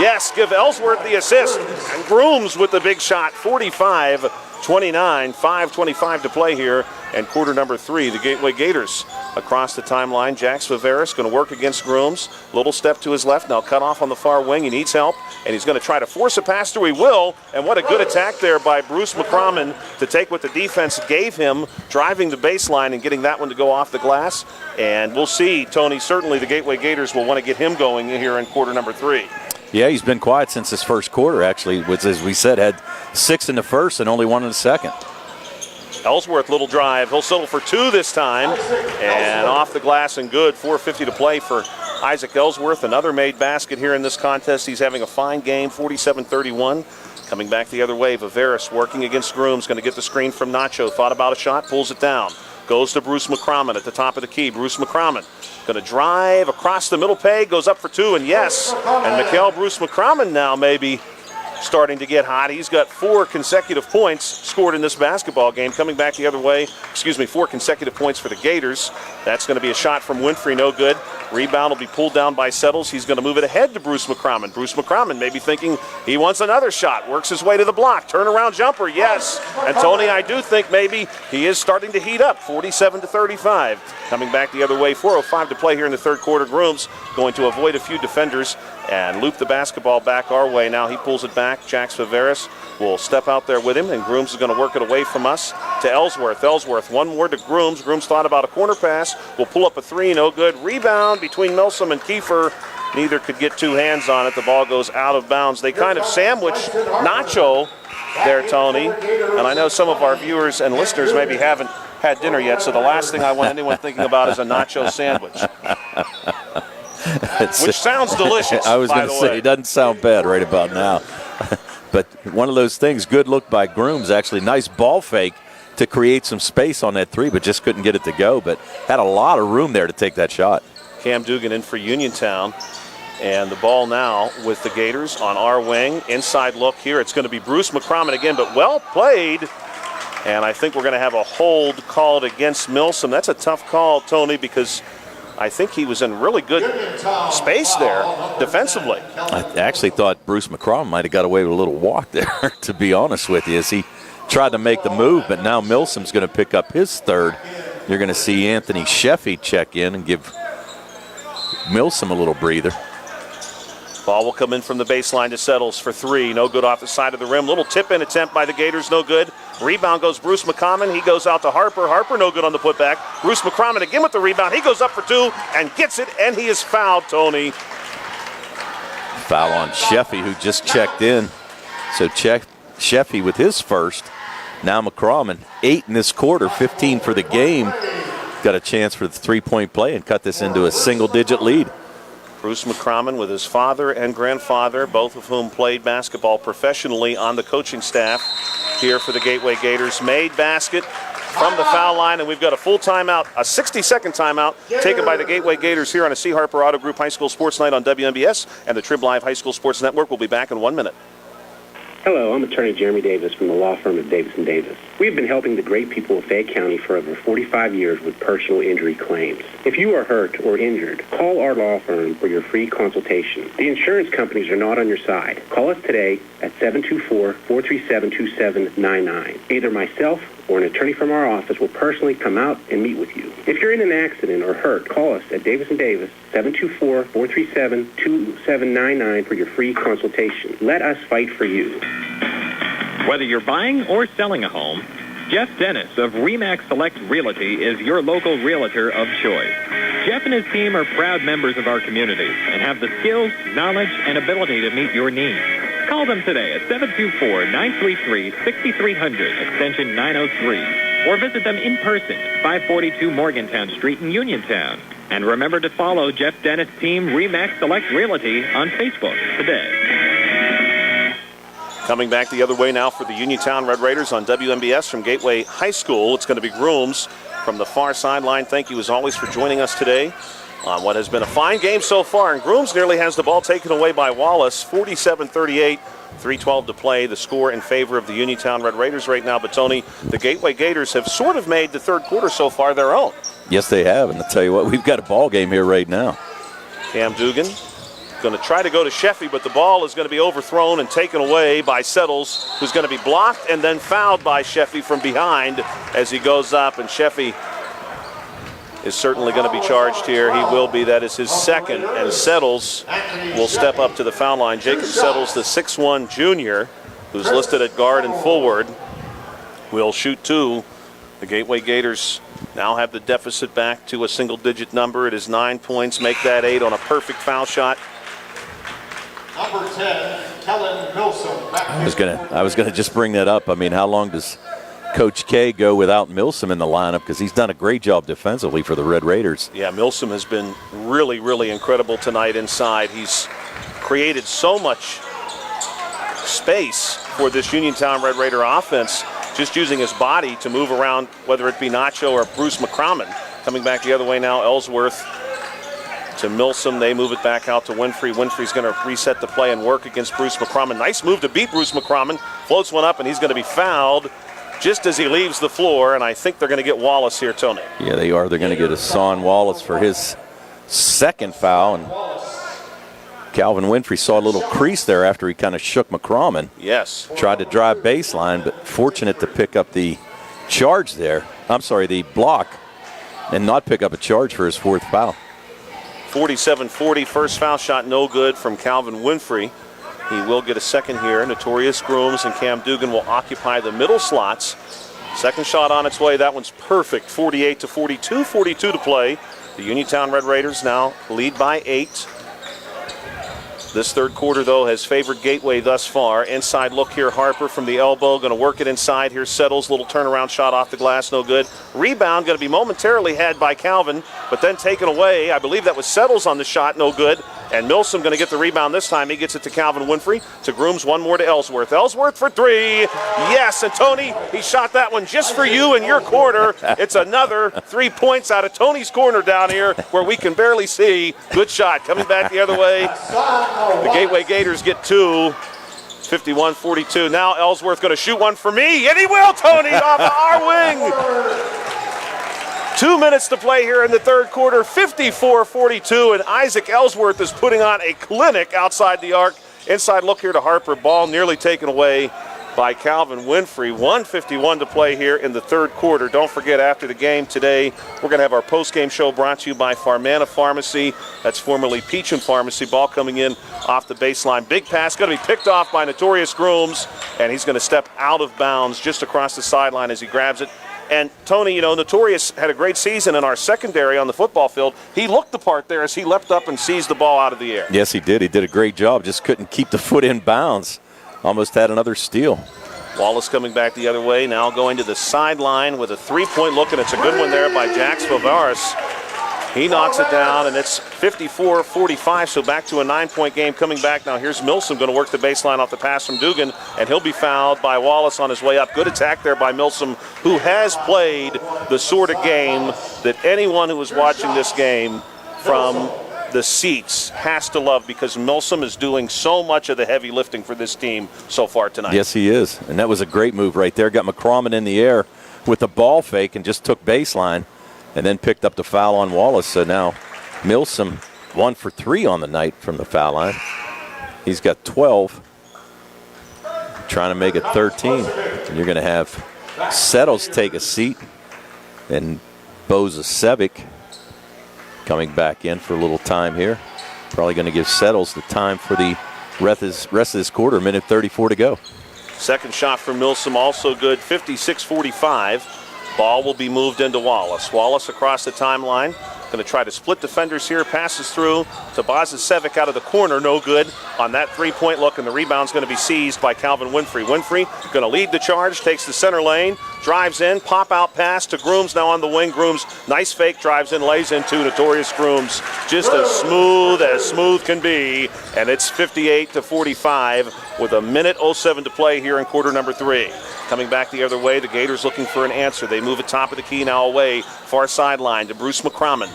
Yes, give Ellsworth the assist, and Grooms with the big shot. 45-29, 5:25 to play here, and quarter number 3. The Gateway Gators across the timeline. Jax Viveris going to work against Grooms. Little step to his left, now cut off on the far wing. He needs help, and he's going to try to force a pass through. He will, and what a good attack there by Bruce McCrommon to take what the defense gave him, driving the baseline and getting that one to go off the glass. And we'll see, Tony, certainly the Gateway Gators will want to get him going here in quarter number 3. Yeah, he's been quiet since his first quarter, actually, which, as we said, had 6 in the first and only 1 in the second. Ellsworth, little drive. He'll settle for 2 this time. And off the glass and good. 4:50 to play for Isaac Ellsworth. Another made basket here in this contest. He's having a fine game, 47-31. Coming back the other way, Viveris working against Grooms. Going to get the screen from Nacho. Thought about a shot, pulls it down. Goes to Bruce McCrommon at the top of the key. Bruce McCrommon going to drive across the middle peg. Goes up for 2, and yes. And Mikael Bruce McCrommon now maybe starting to get hot. He's got 4 consecutive points scored in this basketball game. Coming back the other way, 4 consecutive points for the Gators. That's going to be a shot from Winfrey, no good. Rebound will be pulled down by Settles. He's going to move it ahead to Bruce McCrommon. Bruce McCrommon maybe thinking he wants another shot. Works his way to the block. Turnaround jumper, yes. And Tony, I do think maybe he is starting to heat up. 47-35. Coming back the other way, 4:05 to play here in the third quarter. Grooms going to avoid a few defenders and loop the basketball back our way. Now he pulls it back. Jax Viveris will step out there with him, and Grooms is going to work it away from us to Ellsworth. Ellsworth, one more to Grooms. Grooms thought about a corner pass. Will pull up a 3, no good. Rebound between Milsom and Kiefer. Neither could get 2 hands on it. The ball goes out of bounds. They kind of sandwiched Nacho there, Tony. And I know some of our viewers and listeners maybe haven't had dinner yet, so the last thing I want anyone thinking about is a nacho sandwich. Which sounds delicious. I was going to say, it doesn't sound bad right about now. But one of those things, good look by Grooms, actually. Nice ball fake to create some space on that 3, but just couldn't get it to go. But had a lot of room there to take that shot. Cam Dugan in for Uniontown. And the ball now with the Gators on our wing. Inside look here. It's going to be Bruce McCrommon again, but well played. And I think we're going to have a hold called against Milsom. That's a tough call, Tony, because I think he was in really good space there defensively. I actually thought Bruce McCrommon might have got away with a little walk there, to be honest with you, as he tried to make the move, but now Milsom's going to pick up his 3rd. You're going to see Anthony Sheffy check in and give Milsom a little breather. Ball will come in from the baseline to Settles for 3. No good off the side of the rim. Little tip-in attempt by the Gators, no good. Rebound goes Bruce McCrommon. He goes out to Harper. Harper no good on the putback. Bruce McCrommon again with the rebound. He goes up for 2 and gets it, and he is fouled, Tony. Foul on Sheffy, who just checked in. So Sheffy with his first. Now McCrommon, 8 in this quarter, 15 for the game. got a chance for the three-point play and cut this into a single-digit lead. Bruce McCrommon with his father and grandfather, both of whom played basketball professionally on the coaching staff here for the Gateway Gators. Made basket from the foul line, and we've got a full timeout, a 60-second timeout taken by the Gateway Gators here on a C. Harper Auto Group High School Sports Night on WMBS and the Trib Live High School Sports Network. We'll be back in 1 minute. Hello, I'm attorney Jeremy Davis from the law firm of Davis & Davis. We've been helping the great people of Fayette County for over 45 years with personal injury claims. If you are hurt or injured, call our law firm for your free consultation. The insurance companies are not on your side. Call us today at 724-437-2799. Either myself or an attorney from our office will personally come out and meet with you. If you're in an accident or hurt, call us at Davis & Davis, 724-437-2799 for your free consultation. Let us fight for you. Whether you're buying or selling a home, Jeff Dennis of RE/MAX Select Realty is your local realtor of choice. Jeff and his team are proud members of our community and have the skills, knowledge, and ability to meet your needs. Call them today at 724-933-6300, extension 903, or visit them in person at 542 Morgantown Street in Uniontown. And remember to follow Jeff Dennis' team RE/MAX Select Realty on Facebook today. Coming back the other way now for the Uniontown Red Raiders on WMBS from Gateway High School. It's going to be Grooms from the far sideline. Thank you as always for joining us today on what has been a fine game so far. And Grooms nearly has the ball taken away by Wallace, 47-38, 3:12 to play. The score in favor of the Uniontown Red Raiders right now. But Tony, the Gateway Gators have sort of made the third quarter so far their own. Yes, they have. And I'll tell you what, we've got a ball game here right now. Cam Dugan going to try to go to Sheffy, but the ball is going to be overthrown and taken away by Settles, who's going to be blocked and then fouled by Sheffy from behind as he goes up. And Sheffy is certainly going to be charged here. He will be. That is his second. And Settles will step up to the foul line. Jacob Settles, the 6'1 junior, who's listed at guard and forward, will shoot two. The Gateway Gators now have the deficit back to a single-digit number. It is 9 points. Make that 8 on a perfect foul shot. Number 10, Kellen Milsom. I was gonna just bring that up. I mean, how long does Coach K go without Milsom in the lineup? Because he's done a great job defensively for the Red Raiders. Yeah, Milsom has been really, really incredible tonight inside. He's created so much space for this Uniontown Red Raider offense, just using his body to move around, whether it be Nacho or Bruce McCrommon. Coming back the other way now, Ellsworth to Milsom. They move it back out to Winfrey. Winfrey's going to reset the play and work against Bruce McCrommon. Nice move to beat Bruce McCrommon. Floats one up, and he's going to be fouled just as he leaves the floor, and I think they're going to get Wallace here, Tony. Yeah, they are. They're going to get Hassan Wallace for his second foul, and Calvin Winfrey saw a little crease there after he kind of shook McCrommon. Yes. Tried to drive baseline, but fortunate to pick up the charge there. I'm sorry, the block, and not pick up a charge for his fourth foul. 47-40, first foul shot no good from Calvin Winfrey. He will get a second here. Notorious Grooms and Cam Dugan will occupy the middle slots. Second shot on its way. That one's perfect. 48-42, 42 to play. The Uniontown Red Raiders now lead by 8. This third quarter, though, has favored Gateway thus far. Inside look here, Harper from the elbow. Going to work it inside here. Settles, little turnaround shot off the glass, no good. Rebound going to be momentarily had by Calvin, but then taken away. I believe that was Settles on the shot, no good. And Milsom going to get the rebound this time. He gets it to Calvin Winfrey. To Grooms, one more to Ellsworth. Ellsworth for three. Yes, and Tony, he shot that one just for you in your corner. It's another 3 points out of Tony's corner down here where we can barely see. Good shot. Coming back the other way. The Gateway Gators get two. 51-42. Now Ellsworth going to shoot one for me, and he will, Tony, off our wing. 2 minutes to play here in the third quarter, 54-42, and Isaac Ellsworth is putting on a clinic outside the arc. Inside look here to Harper. Ball nearly taken away by Calvin Winfrey. 1:51 to play here in the third quarter. Don't forget, after the game today, we're going to have our post-game show brought to you by Farmana Pharmacy. That's formerly Peacham Pharmacy. Ball coming in off the baseline. Big pass going to be picked off by Notorious Grooms, and he's going to step out of bounds just across the sideline as he grabs it. And, Tony, you know, Notorious had a great season in our secondary on the football field. He looked the part there as he leapt up and seized the ball out of the air. Yes, he did. He did a great job. Just couldn't keep the foot in bounds. Almost had another steal. Wallace coming back the other way, now going to the sideline with a three-point look, and it's a good one there by Jax Vivaris. He knocks it down, and it's 54-45, so back to a 9-point game coming back. Now here's Milsom going to work the baseline off the pass from Dugan, and he'll be fouled by Wallace on his way up. Good attack there by Milsom, who has played the sort of game that anyone who is watching this game from the seats has to love, because Milsom is doing so much of the heavy lifting for this team so far tonight. Yes, he is, and that was a great move right there. Got McCrommon in the air with the ball fake and just took baseline, and then picked up the foul on Wallace. So now Milsom 1 for 3 on the night from the foul line. He's got 12, trying to make it 13. And you're going to have Settles take a seat, and Bozasevic coming back in for a little time here. Probably going to give Settles the time for the rest of this quarter, minute 34 to go. Second shot for Milsom, also good, 56-45. Ball will be moved into Wallace. Wallace across the timeline. Going to try to split defenders here. Passes through to Bozasevic out of the corner. No good on that three-point look, and the rebound's going to be seized by Calvin Winfrey. Winfrey going to lead the charge, takes the center lane, drives in, pop-out pass to Grooms now on the wing. Grooms, nice fake, drives in, lays into Notorious Grooms. Just as smooth can be, and it's 58-45 with a minute 07 to play here in quarter number 3. Coming back the other way, the Gators looking for an answer. They move it top of the key now away, far sideline to Bruce McCrommon.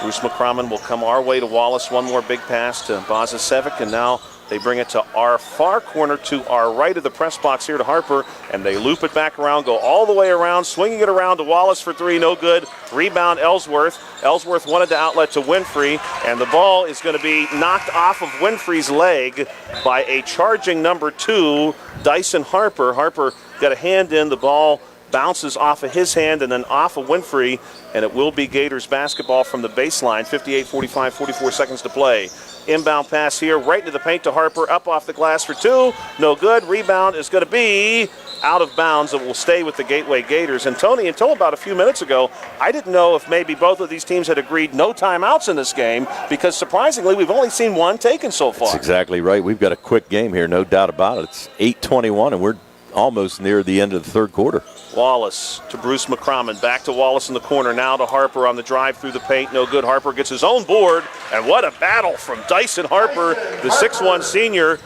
Bruce McCrommon will come our way to Wallace. One more big pass to Bozasevic, and now they bring it to our far corner to our right of the press box here to Harper, and they loop it back around, go all the way around, swinging it around to Wallace for 3, no good. Rebound Ellsworth. Ellsworth wanted the outlet to Winfrey, and the ball is going to be knocked off of Winfrey's leg by a charging number 2, Dyson Harper. Harper got a hand in, the ball bounces off of his hand and then off of Winfrey, and it will be Gators basketball from the baseline. 58-45, 44 seconds to play. Inbound pass here, right into the paint to Harper, up off the glass for 2, no good. Rebound is going to be out of bounds. It will stay with the Gateway Gators. And Tony, until about a few minutes ago, I didn't know if maybe both of these teams had agreed no timeouts in this game, because surprisingly, we've only seen one taken so far. That's exactly right. We've got a quick game here, no doubt about it. It's 8:21, and we're almost near the end of the third quarter. Wallace to Bruce McCrommon, back to Wallace in the corner, now to Harper on the drive through the paint, no good. Harper gets his own board, and what a battle from Dyson Harper, the 6'1 senior.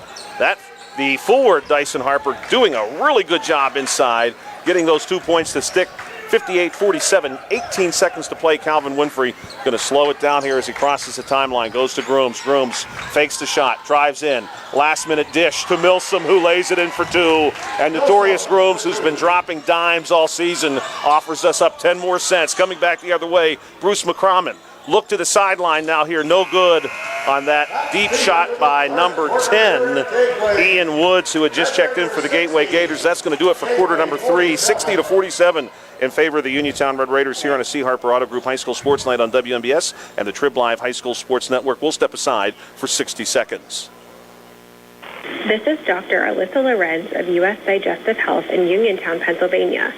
The forward Dyson Harper doing a really good job inside, getting those 2 points to stick. 58-47, 18 seconds to play. Calvin Winfrey going to slow it down here as he crosses the timeline, goes to Grooms. Grooms fakes the shot, drives in. Last minute dish to Milsom, who lays it in for 2. And Notorious Grooms, who's been dropping dimes all season, offers us up 10 more cents. Coming back the other way, Bruce McCrommon. Look to the sideline now here, no good on that deep shot by number 10, Ian Woods, who had just checked in for the Gateway Gators. That's going to do it for quarter number 3, 60-47 in favor of the Uniontown Red Raiders here on a C. Harper Auto Group High School Sports Night on WMBS and the Trib Live High School Sports Network. We'll step aside for 60 seconds. This is Dr. Alyssa Lorenz of US Digestive Health in Uniontown, Pennsylvania.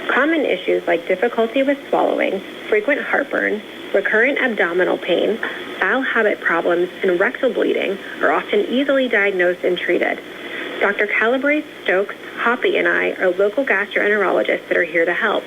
Common issues like difficulty with swallowing, frequent heartburn, recurrent abdominal pain, bowel habit problems, and rectal bleeding are often easily diagnosed and treated. Dr. Calabrese, Stokes, Hoppy, and I are local gastroenterologists that are here to help.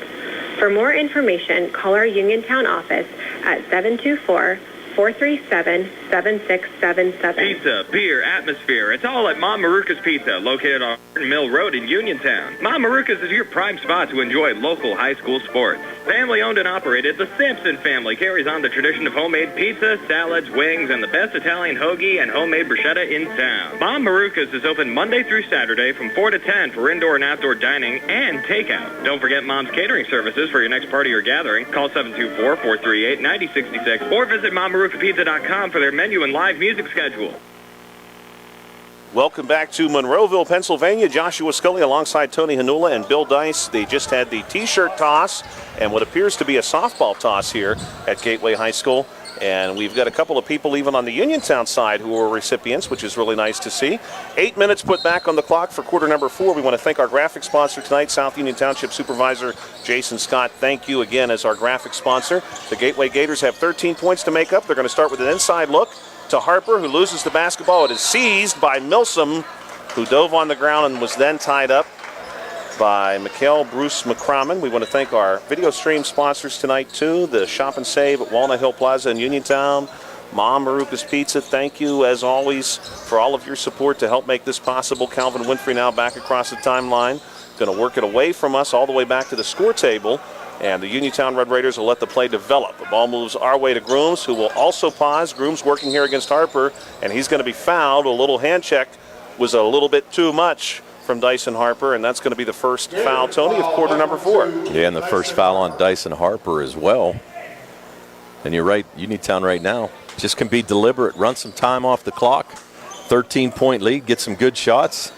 For more information, call our Uniontown office at 724-437-7677. Pizza, beer, atmosphere. It's all at Mom Maruka's Pizza, located on Mill Road in Uniontown. Mom Maruka's is your prime spot to enjoy local high school sports. Family owned and operated, the Sampson family carries on the tradition of homemade pizza, salads, wings, and the best Italian hoagie and homemade bruschetta in town. Mom Maruka's is open Monday through Saturday from 4 to 10 for indoor and outdoor dining and takeout. Don't forget Mom's catering services for your next party or gathering. Call 724-438-9066 or visit MomMarukapizza.com for their menu and live music schedule. Welcome back to Monroeville, Pennsylvania. Joshua Scully alongside Tony Hanula and Bill Dice. They just had the T-shirt toss and what appears to be a softball toss here at Gateway High School. And we've got a couple of people even on the Uniontown side who are recipients, which is really nice to see. 8 minutes put back on the clock for quarter number 4. We want to thank our graphic sponsor tonight, South Union Township Supervisor Jason Scott. Thank you again as our graphic sponsor. The Gateway Gators have 13 points to make up. They're going to start with an inside look to Harper, who loses the basketball. It is seized by Milsom, who dove on the ground and was then tied up. by Mikhail Bruce McCrommon. We want to thank our video stream sponsors tonight, too. The Shop and Save at Walnut Hill Plaza in Uniontown. Mom Maruka's Pizza, thank you, as always, for all of your support to help make this possible. Calvin Winfrey now back across the timeline. Going to work it away from us all the way back to the score table. And the Uniontown Red Raiders will let the play develop. The ball moves our way to Grooms, who will also pause. Grooms working here against Harper, and he's going to be fouled. A little hand check was a little bit too much from Dyson Harper, and that's going to be the first foul, Tony, of quarter number 4. Yeah, and the first foul on Dyson Harper as well. And you're right, Uniontown right now just can be deliberate, run some time off the clock. 13-point lead, get some good shots.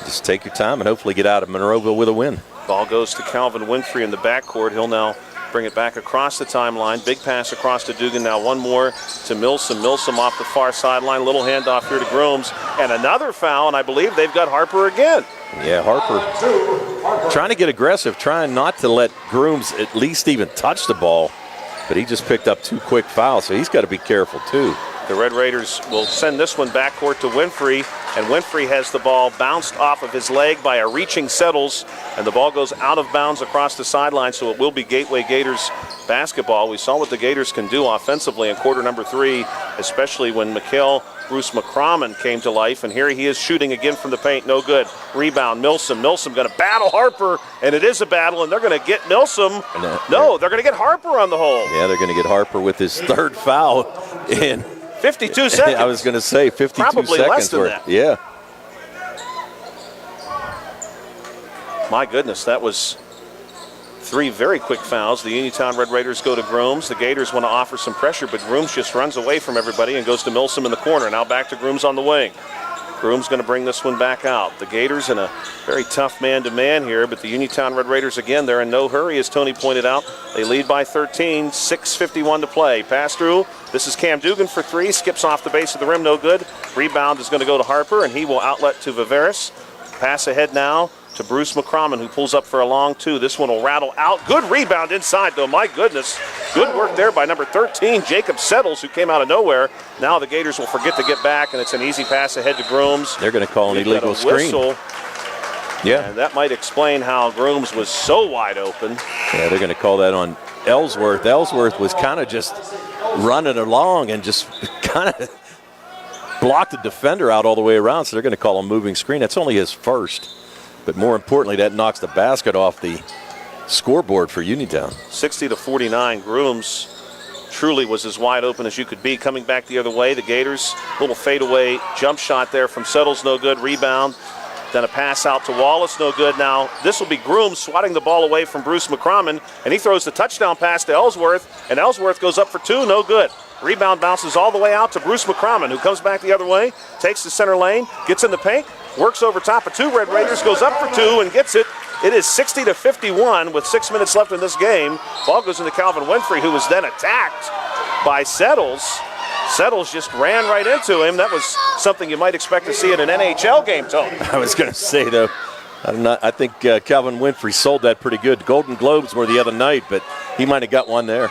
Just take your time and hopefully get out of Monroeville with a win. Ball goes to Calvin Winfrey in the backcourt. He'll now bring it back across the timeline. Big pass across to Dugan. Now one more to Milsom. Milsom off the far sideline. Little handoff here to Grooms. And another foul, and I believe they've got Harper again. Yeah, Harper trying to get aggressive, trying not to let Grooms at least even touch the ball. But he just picked up 2 quick fouls, so he's got to be careful too. The Red Raiders will send this one backcourt to Winfrey, and Winfrey has the ball bounced off of his leg by a reaching Settles, and the ball goes out of bounds across the sideline, so it will be Gateway Gators basketball. We saw what the Gators can do offensively in quarter number 3, especially when Mikhail Bruce McCrommon came to life, and here he is shooting again from the paint. No good. Rebound, Milsom. Milsom going to battle Harper, and it is a battle, and they're going to get Milsom. No, they're going to get Harper on the hole. Yeah, they're going to get Harper with his 3rd foul in 52 seconds. I was going to say 52 Probably seconds. less than that. Yeah. My goodness, that was 3 very quick fouls. The Uniontown Red Raiders go to Grooms. The Gators want to offer some pressure, but Grooms just runs away from everybody and goes to Milsom in the corner. Now back to Grooms on the wing. Grooms going to bring this one back out. The Gators in a very tough man-to-man here, but the Uniontown Red Raiders, again, they're in no hurry, as Tony pointed out. They lead by 13, 6:51 to play. Pass through. This is Cam Dugan for 3. Skips off the base of the rim, no good. Rebound is going to go to Harper, and he will outlet to Viveris. Pass ahead now to Bruce McCrommon, who pulls up for a long 2. This one will rattle out. Good rebound inside, though. My goodness. Good work there by number 13, Jacob Settles, who came out of nowhere. Now the Gators will forget to get back, and it's an easy pass ahead to Grooms. They're going to call an illegal screen. Yeah. And that might explain how Grooms was so wide open. Yeah, they're going to call that on Ellsworth. Ellsworth was kind of just running along and just kind of blocked the defender out all the way around, so they're going to call a moving screen. That's only his first. But more importantly, that knocks the basket off the scoreboard for Uniontown. 60-49. Grooms truly was as wide open as you could be. Coming back the other way, the Gators, little fadeaway jump shot there from Settles, no good. Rebound. Then a pass out to Wallace, no good. Now, this will be Grooms swatting the ball away from Bruce McCrommon, and he throws the touchdown pass to Ellsworth, and Ellsworth goes up for 2, no good. Rebound bounces all the way out to Bruce McCrommon, who comes back the other way, takes the center lane, gets in the paint, works over top of 2 Red Raiders, goes up for 2 and gets it. It is 60-51 with 6 minutes left in this game. Ball goes into Calvin Winfrey, who was then attacked by Settles. Settles just ran right into him. That was something you might expect to see in an NHL game, Tony. I was going to say, though, I think Calvin Winfrey sold that pretty good. Golden Globes were the other night, but he might have got one there.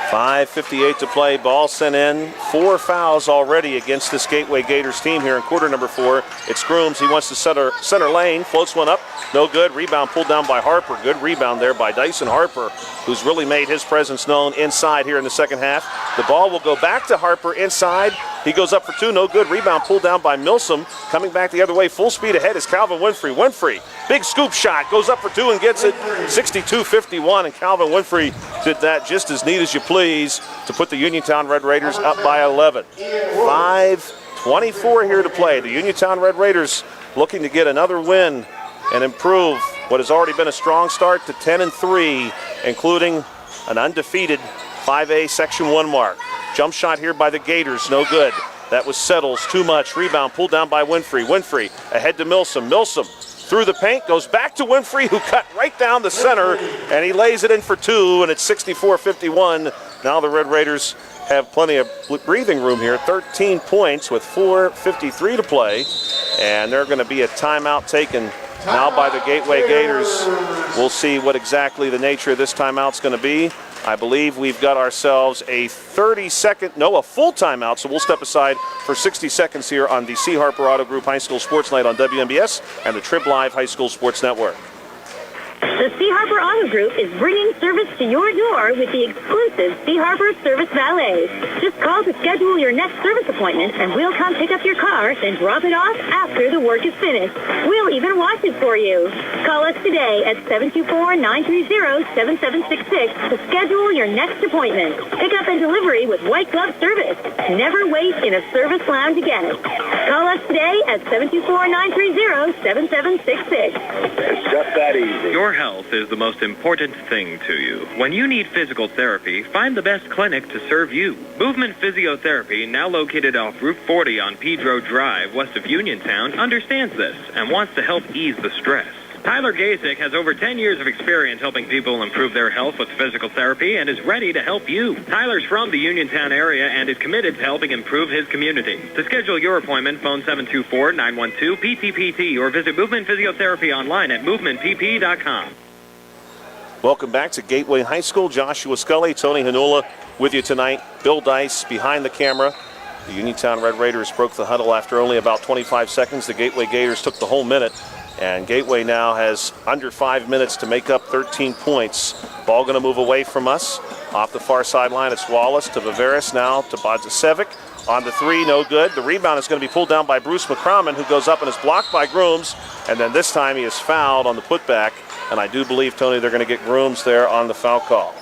5:58 to play. Ball sent in. 4 fouls already against this Gateway Gators team here in quarter number 4. It's Grooms. He wants to center lane. Floats one up. No good. Rebound pulled down by Harper. Good rebound there by Dyson Harper, who's really made his presence known inside here in the second half. The ball will go back to Harper inside. He goes up for 2. No good. Rebound pulled down by Milsom. Coming back the other way. Full speed ahead is Calvin Winfrey. Winfrey, big scoop shot. Goes up for 2 and gets it. 62-51. And Calvin Winfrey did that just as neat as you please to put the Uniontown Red Raiders up by 11. 5:24 here to play. The Uniontown Red Raiders looking to get another win and improve what has already been a strong start to 10-3, including an undefeated 5A Section 1 mark. Jump shot here by the Gators, no good. That was Settles, too much. Rebound pulled down by Winfrey. Winfrey ahead to Milsom. Milsom through the paint, goes back to Winfrey, who cut right down the center, and he lays it in for 2, and it's 64-51. Now the Red Raiders have plenty of breathing room here. 13 points with 4:53 to play, and they're going to be a timeout taken now by the Gateway Gators. We'll see what exactly the nature of this timeout's going to be. I believe we've got ourselves a full timeout, so we'll step aside for 60 seconds here on the C. Harper Auto Group High School Sports Night on WMBS and the Trib Live High School Sports Network. The C. Harper Auto Group is bringing service to your door with the exclusive C. Harper Service Valets. Just call to schedule your next service appointment, and we'll come pick up your car, then drop it off after the work is finished. We'll even wash it for you. Call us today at 724-930-7766 to schedule your next appointment. Pickup and delivery with white glove service. Never wait in a service lounge again. Call us today at 724-930-7766. It's just that easy. Your health is the most important thing to you. When you need physical therapy, find the best clinic to serve you. Movement Physiotherapy, now located off Route 40 on Pedro Drive, west of Uniontown, understands this and wants to help ease the stress. Tyler Gasick has over 10 years of experience helping people improve their health with physical therapy and is ready to help you. Tyler's from the Uniontown area and is committed to helping improve his community. To schedule your appointment, phone 724-912-PTPT or visit Movement Physiotherapy online at movementpp.com. Welcome back to Gateway High School. Joshua Scully, Tony Hanula with you tonight. Bill Dice behind the camera. The Uniontown Red Raiders broke the huddle after only about 25 seconds. The Gateway Gators took the whole minute. And Gateway now has under 5 minutes to make up 13 points. Ball going to move away from us. Off the far sideline, it's Wallace to Viveris, now to Bodzasevic. On the three, no good. The rebound is going to be pulled down by Bruce McCrommon, who goes up and is blocked by Grooms. And then this time he is fouled on the putback. And I do believe, Tony, they're going to get Grooms there on the foul call.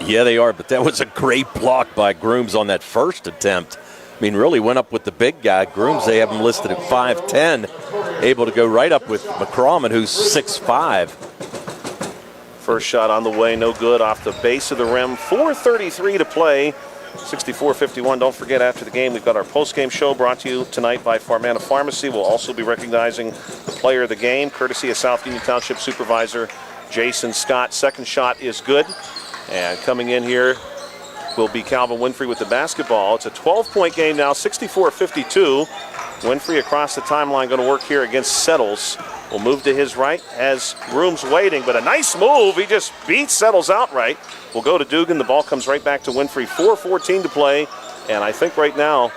Yeah, they are, but that was a great block by Grooms on that first attempt. I mean, really went up with the big guy. Grooms, they have him listed at 5'10", able to go right up with McCrommon, who's 6'5". First shot on the way, no good, off the base of the rim. 4:33 to play, 64-51. Don't forget, after the game, we've got our post-game show brought to you tonight by Farmana Pharmacy. We'll also be recognizing the player of the game, courtesy of South Union Township Supervisor Jason Scott. Second shot is good, and coming in here will be Calvin Winfrey with the basketball. It's a 12-point game now, 64-52. Winfrey across the timeline going to work here against Settles. Will move to his right, has Grooms waiting, but a nice move. He just beats Settles outright. Will go to Dugan. The ball comes right back to Winfrey. 4:14 to play, and I think right now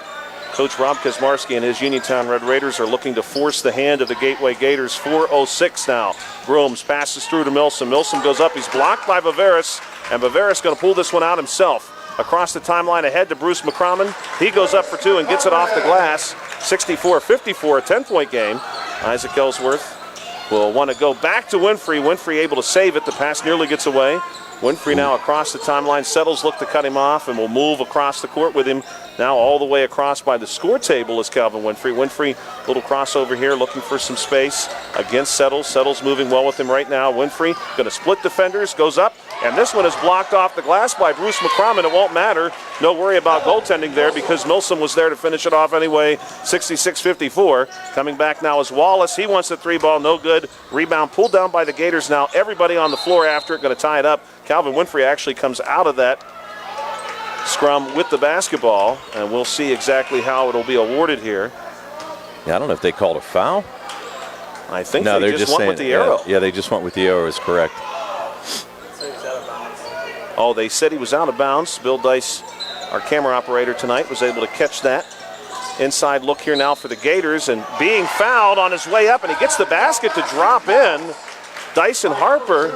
Coach Rob Kazmarski and his Uniontown Red Raiders are looking to force the hand of the Gateway Gators. 4:06 now. Grooms passes through to Milsom. Milsom goes up. He's blocked by Viveris, and Viveris going to pull this one out himself. Across the timeline ahead to Bruce McCrommon. He goes up for two and gets it off the glass. 64-54, a 10-point game. Isaac Ellsworth will want to go back to Winfrey. Winfrey able to save it. The pass nearly gets away. Winfrey now across the timeline. Settles look to cut him off and will move across the court with him. Now all the way across by the score table is Calvin Winfrey. Winfrey, little crossover here, looking for some space against Settles. Settles moving well with him right now. Winfrey going to split defenders, goes up, and this one is blocked off the glass by Bruce McCrommon. It won't matter. No worry about goaltending there because Milsom was there to finish it off anyway. 66-54. Coming back now is Wallace. He wants the three ball, no good. Rebound pulled down by the Gators now. Everybody on the floor after it, going to tie it up. Calvin Winfrey actually comes out of that scrum with the basketball, and we'll see exactly how it'll be awarded here. Yeah, I don't know if they called a foul. I think no, they just went with the arrow. Yeah, they just went with the arrow is correct. Oh, they said he was out of bounds. Bill Dice, our camera operator tonight, was able to catch that. Inside look here now for the Gators, and being fouled on his way up, and he gets the basket to drop in. Dyson Harper,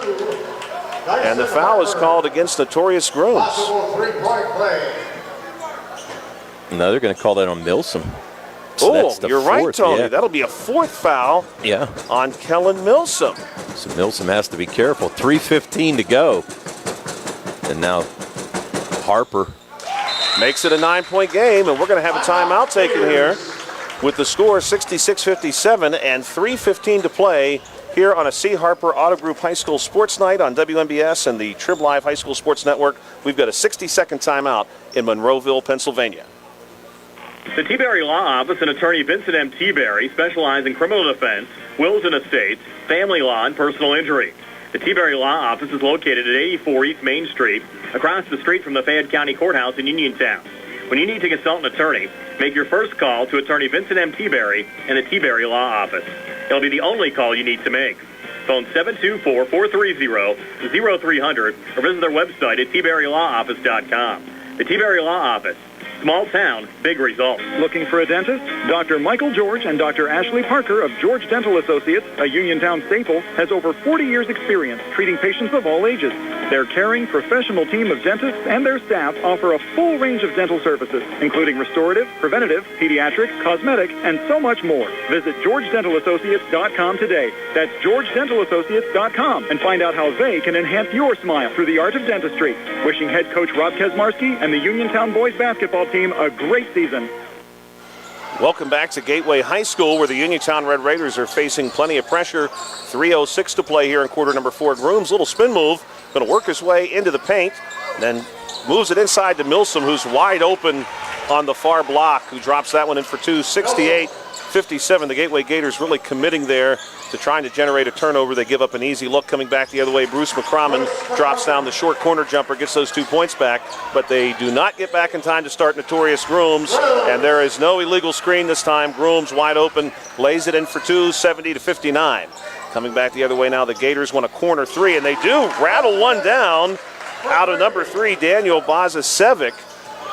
and the foul is called against Notorious Grooms. No, they're going to call that on Milsom. So you're right, Tony. Yeah. That'll be a fourth foul on Kellen Milsom. So Milsom has to be careful. 3:15 to go. And now Harper makes it a 9-point game, and we're going to have a timeout taken here with the score 66-57 and 3:15 to play here on a C. Harper Auto Group High School Sports Night on WMBS and the Trib Live High School Sports Network. We've got a 60-second timeout in Monroeville, Pennsylvania. The T-Berry Law Office and attorney Vincent M. T-Berry specialize in criminal defense, wills and estates, family law, and personal injury. The T-Berry Law Office is located at 84 East Main Street, across the street from the Fayette County Courthouse in Uniontown. When you need to consult an attorney, make your first call to attorney Vincent M. T-Berry and the T-Berry Law Office. It'll be the only call you need to make. Phone 724-430-0300 or visit their website at tbarrylawoffice.com. The T-Berry Law Office. Small town, big results. Looking for a dentist? Dr. Michael George and Dr. Ashley Parker of George Dental Associates, a Uniontown staple, has over 40 years' experience treating patients of all ages. Their caring, professional team of dentists and their staff offer a full range of dental services, including restorative, preventative, pediatric, cosmetic, and so much more. Visit GeorgeDentalAssociates.com today. That's GeorgeDentalAssociates.com and find out how they can enhance your smile through the art of dentistry. Wishing head coach Rob Kesmarski and the Uniontown boys basketball team a great season. Welcome back to Gateway High School, where the Uniontown Red Raiders are facing plenty of pressure. 3:06 to play here in quarter number 4. Grooms, little spin move, going to work his way into the paint, then moves it inside to Milsom, who's wide open on the far block, who drops that one in for two. 68-57. The Gateway Gators really committing there to trying to generate a turnover. They give up an easy look coming back the other way. Bruce McCrommon drops down the short corner jumper, gets those 2 points back, but they do not get back in time to start Notorious Grooms, and there is no illegal screen this time. Grooms wide open, lays it in for two, 70-59. Coming back the other way now, the Gators want a corner three, and they do rattle one down out of number 3, Daniel Bazasevic,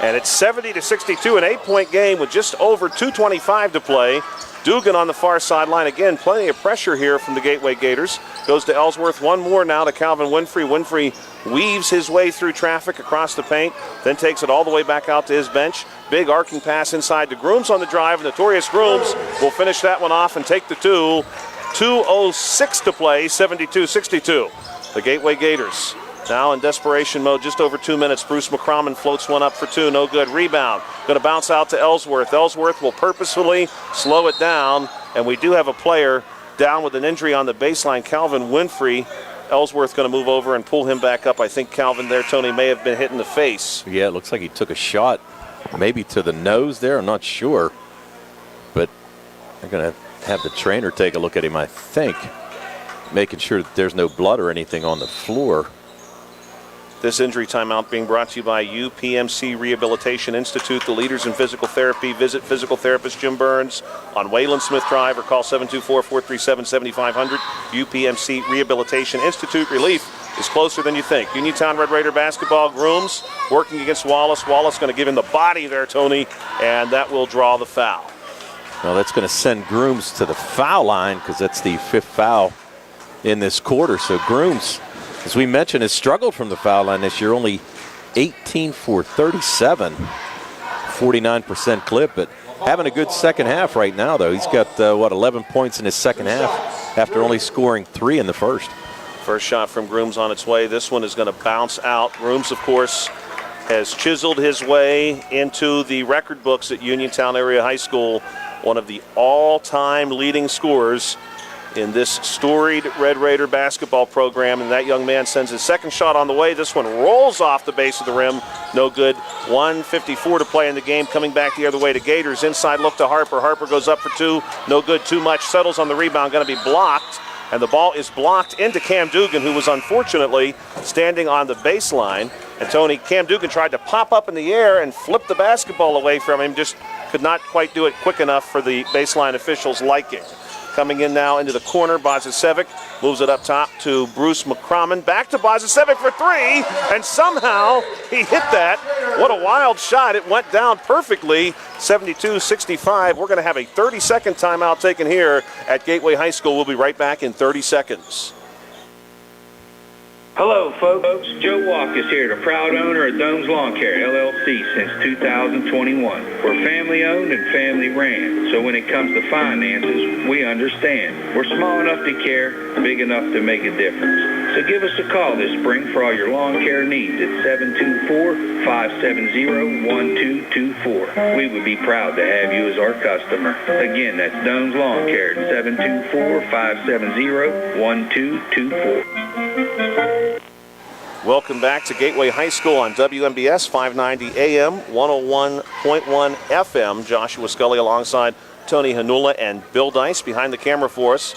and it's 70-62, an 8-point game with just over 2:25 to play. Dugan on the far sideline. Again, plenty of pressure here from the Gateway Gators. Goes to Ellsworth. One more now to Calvin Winfrey. Winfrey weaves his way through traffic across the paint, then takes it all the way back out to his bench. Big arcing pass inside to Grooms on the drive. Notorious Grooms will finish that one off and take the two. 2:06 to play, 72-62. The Gateway Gators now in desperation mode, just over 2 minutes. Bruce McCrommon floats one up for two, no good. Rebound, going to bounce out to Ellsworth. Ellsworth will purposefully slow it down, and we do have a player down with an injury on the baseline, Calvin Winfrey. Ellsworth going to move over and pull him back up. I think Calvin there, Tony, may have been hit in the face. Yeah, it looks like he took a shot, maybe to the nose there, I'm not sure. But they're going to have the trainer take a look at him, I think, making sure that there's no blood or anything on the floor. This injury timeout being brought to you by UPMC Rehabilitation Institute, the leaders in physical therapy. Visit physical therapist Jim Burns on Wayland Smith Drive or call 724-437-7500. UPMC Rehabilitation Institute. Relief is closer than you think. Uniontown Red Raider basketball. Grooms working against Wallace. Wallace going to give him the body there, Tony, and that will draw the foul. Well, that's going to send Grooms to the foul line because that's the 5th foul in this quarter. So Grooms, as we mentioned, has struggled from the foul line this year, only 18 for 37, 49% clip, but having a good second half right now, though. He's got, 11 points in his second half after only scoring 3 in the first. First shot from Grooms on its way. This one is going to bounce out. Grooms, of course, has chiseled his way into the record books at Uniontown Area High School, one of the all-time leading scorers in this storied Red Raider basketball program, and that young man sends his second shot on the way. This one rolls off the base of the rim, no good. 1:54 to play in the game. Coming back the other way to Gators. Inside look to Harper. Harper goes up for two, no good, too much. Settles on the rebound, going to be blocked, and the ball is blocked into Cam Dugan, who was unfortunately standing on the baseline. And Tony, Cam Dugan tried to pop up in the air and flip the basketball away from him, just could not quite do it quick enough for the baseline officials' liking. Coming in now into the corner, Bazasevic moves it up top to Bruce McCrommon. Back to Bazasevic for three, and somehow he hit that. What a wild shot. It went down perfectly, 72-65. We're going to have a 30-second timeout taken here at Gateway High School. We'll be right back in 30 seconds. Hello, folks. Joe Walk is here, the proud owner of Dome's Lawn Care, LLC, since 2021. We're family-owned and family-ran, so when it comes to finances, we understand. We're small enough to care, big enough to make a difference. So give us a call this spring for all your lawn care needs at 724-570-1224. We would be proud to have you as our customer. Again, that's Dome's Lawn Care at 724-570-1224. Welcome back to Gateway High School on WMBS 590 AM, 101.1 FM. Joshua Scully alongside Tony Hanula and Bill Dice behind the camera for us.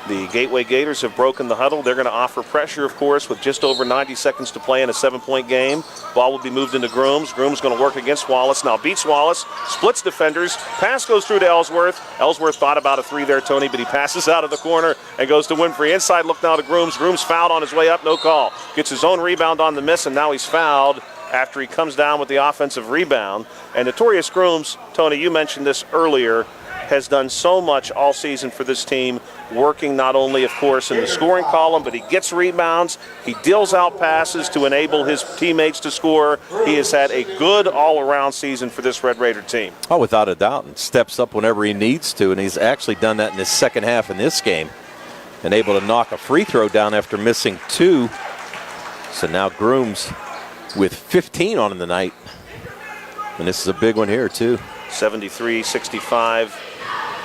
The Gateway Gators have broken the huddle. They're going to offer pressure, of course, with just over 90 seconds to play in a 7-point game. Ball will be moved into Grooms. Grooms going to work against Wallace. Now beats Wallace, splits defenders. Pass goes through to Ellsworth. Ellsworth thought about a 3 there, Tony, but he passes out of the corner and goes to Winfrey. Inside look now to Grooms. Grooms fouled on his way up, no call. Gets his own rebound on the miss, and now he's fouled after he comes down with the offensive rebound. And Notorious Grooms, Tony, you mentioned this earlier, has done so much all season for this team, working not only, of course, in the scoring column, but he gets rebounds, he deals out passes to enable his teammates to score. He has had a good all-around season for this Red Raider team. Oh, without a doubt, and steps up whenever he needs to, and he's actually done that in his second half in this game, and able to knock a free throw down after missing 2. So now Grooms with 15 on him tonight, and this is a big one here, too. 73-65.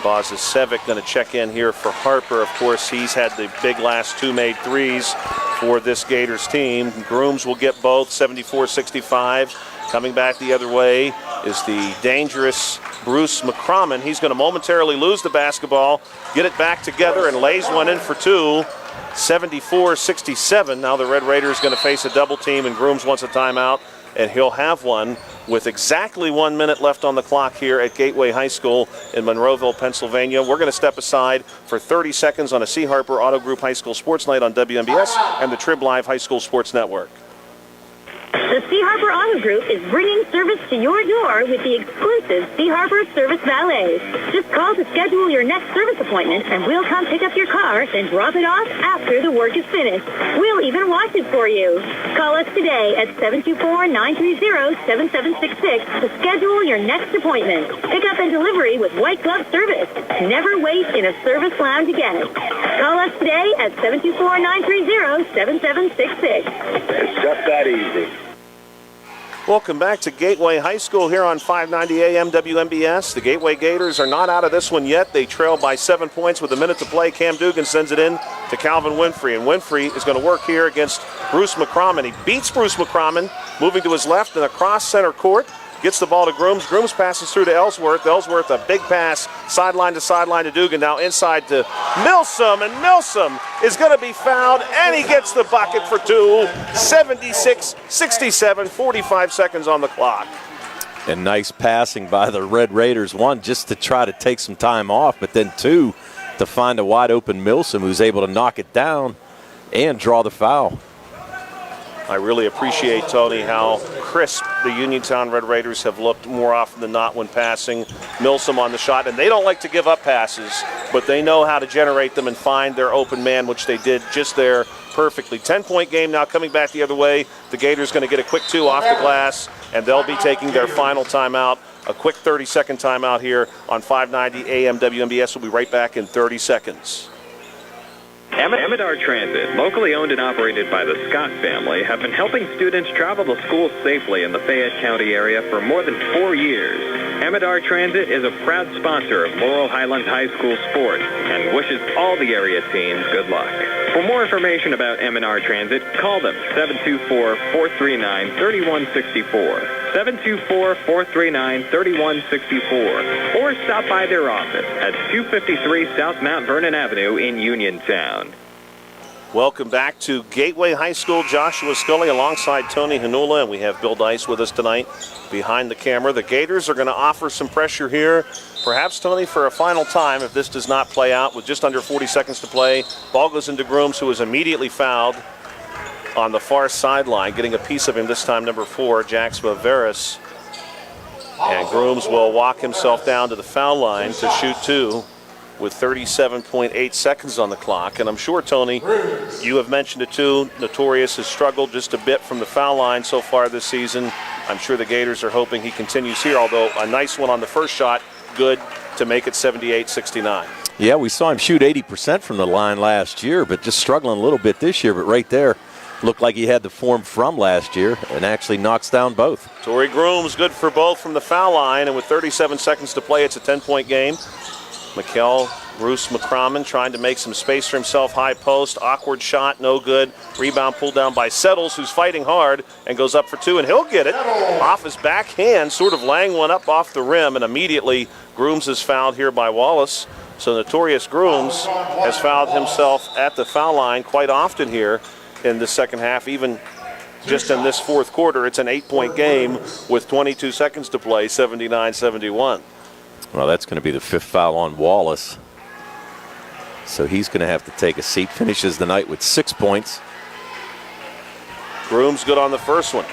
Bozasevic going to check in here for Harper. Of course, he's had the big last 2 made threes for this Gators team. Grooms will get both, 74-65. Coming back the other way is the dangerous Bruce McCrommon. He's going to momentarily lose the basketball, get it back together, and lays one in for 2. 74-67. Now the Red Raiders going to face a double team, and Grooms wants a timeout, and he'll have one with exactly 1 minute left on the clock here at Gateway High School in Monroeville, Pennsylvania. We're going to step aside for 30 seconds on a C. Harper Auto Group High School Sports Night on WMBS and the Trib Live High School Sports Network. The C. Harper Auto Group is bringing service to your door with the exclusive C. Harper Service Valets. Just call to schedule your next service appointment, and we'll come pick up your car and drop it off after the work is finished. We'll even wash it for you. Call us today at 724-930-7766 to schedule your next appointment. Pick up and delivery with white glove service. Never wait in a service lounge again. Call us today at 724-930-7766. It's just that easy. Welcome back to Gateway High School here on 590 AM WMBS. The Gateway Gators are not out of this one yet. They trail by 7 points with a minute to play. Cam Dugan sends it in to Calvin Winfrey, and Winfrey is going to work here against Bruce McCrommon. He beats Bruce McCrommon, moving to his left and across center court. Gets the ball to Grooms. Grooms passes through to Ellsworth. Ellsworth, a big pass, sideline to Dugan. Now inside to Milsom, and Milsom is going to be fouled, and he gets the bucket for 2. 76-67, 45 seconds on the clock. And nice passing by the Red Raiders. 1, just to try to take some time off, but then 2, to find a wide open Milsom who's able to knock it down and draw the foul. I really appreciate, Tony, how crisp the Uniontown Red Raiders have looked more often than not when passing. Milsom on the shot, and they don't like to give up passes, but they know how to generate them and find their open man, which they did just there perfectly. 10-point game now coming back the other way. The Gators going to get a quick 2 off the glass, and they'll be taking their final timeout, a quick 30-second timeout here on 590 AM WMBS. We'll be right back in 30 seconds. Amador Transit, locally owned and operated by the Scott family, have been helping students travel to school safely in the Fayette County area for more than 4 years. Amador Transit is a proud sponsor of Laurel Highlands High School sports and wishes all the area teams good luck. For more information about Amador Transit, call them 724-439-3164. 724-439-3164, or stop by their office at 253 South Mount Vernon Avenue in Uniontown. Welcome back to Gateway High School. Joshua Scully alongside Tony Hanula, and we have Bill Dice with us tonight behind the camera. The Gators are going to offer some pressure here, perhaps, Tony, for a final time if this does not play out with just under 40 seconds to play. Ball goes into Grooms, who is immediately fouled on the far sideline, getting a piece of him this time, number 4, Jax Viveris. And Grooms will walk himself down to the foul line to shoot 2 with 37.8 seconds on the clock. And I'm sure, Tony, you have mentioned it too, Notorious has struggled just a bit from the foul line so far this season. I'm sure the Gators are hoping he continues here, although a nice one on the first shot, good to make it 78-69. Yeah, we saw him shoot 80% from the line last year, but just struggling a little bit this year. But right there, looked like he had the form from last year and actually knocks down both. Torrey Grooms good for both from the foul line, and with 37 seconds to play, it's a 10-point game. Mikkel Bruce McCrommon trying to make some space for himself. High post, awkward shot, no good. Rebound pulled down by Settles, who's fighting hard and goes up for 2, and he'll get it off his backhand, sort of laying one up off the rim, and immediately Grooms is fouled here by Wallace. So Notorious Grooms has fouled himself at the foul line quite often here in the second half, even just in this fourth quarter. It's an 8-point game with 22 seconds to play, 79-71. Well, that's going to be the 5th foul on Wallace. So he's going to have to take a seat. Finishes the night with 6 points. Grooms good on the first one.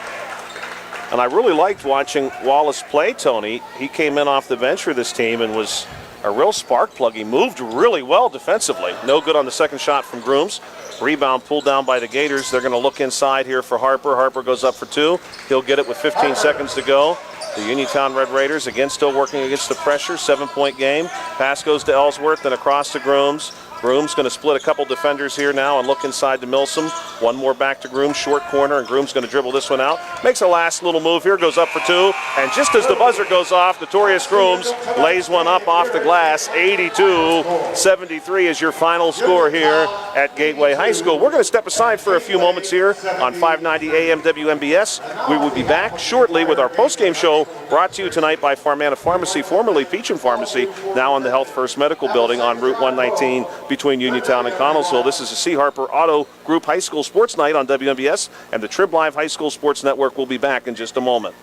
And I really liked watching Wallace play, Tony. He came in off the bench for this team and was a real spark plug. He moved really well defensively. No good on the second shot from Grooms. Rebound pulled down by the Gators. They're going to look inside here for Harper. Harper goes up for 2. He'll get it with 15 seconds to go. The Uniontown Red Raiders again still working against the pressure. 7-point game. Pass goes to Ellsworth and across to Grooms. Grooms going to split a couple defenders here now and look inside to Milsom. One more back to Grooms, short corner, and Grooms going to dribble this one out. Makes a last little move here, goes up for 2. And just as the buzzer goes off, Notorious Grooms lays one up off the glass. 82-73 is your final score here at Gateway High School. We're going to step aside for a few moments here on 590 AM WMBS. We will be back shortly with our postgame show brought to you tonight by Farmana Pharmacy, formerly Peacham Pharmacy, now in the Health First Medical Building on Route 119 between Uniontown and Connellsville. This is the C. Harper Auto Group High School Sports Night on WMBS, and the Trib Live High School Sports Network will be back in just a moment.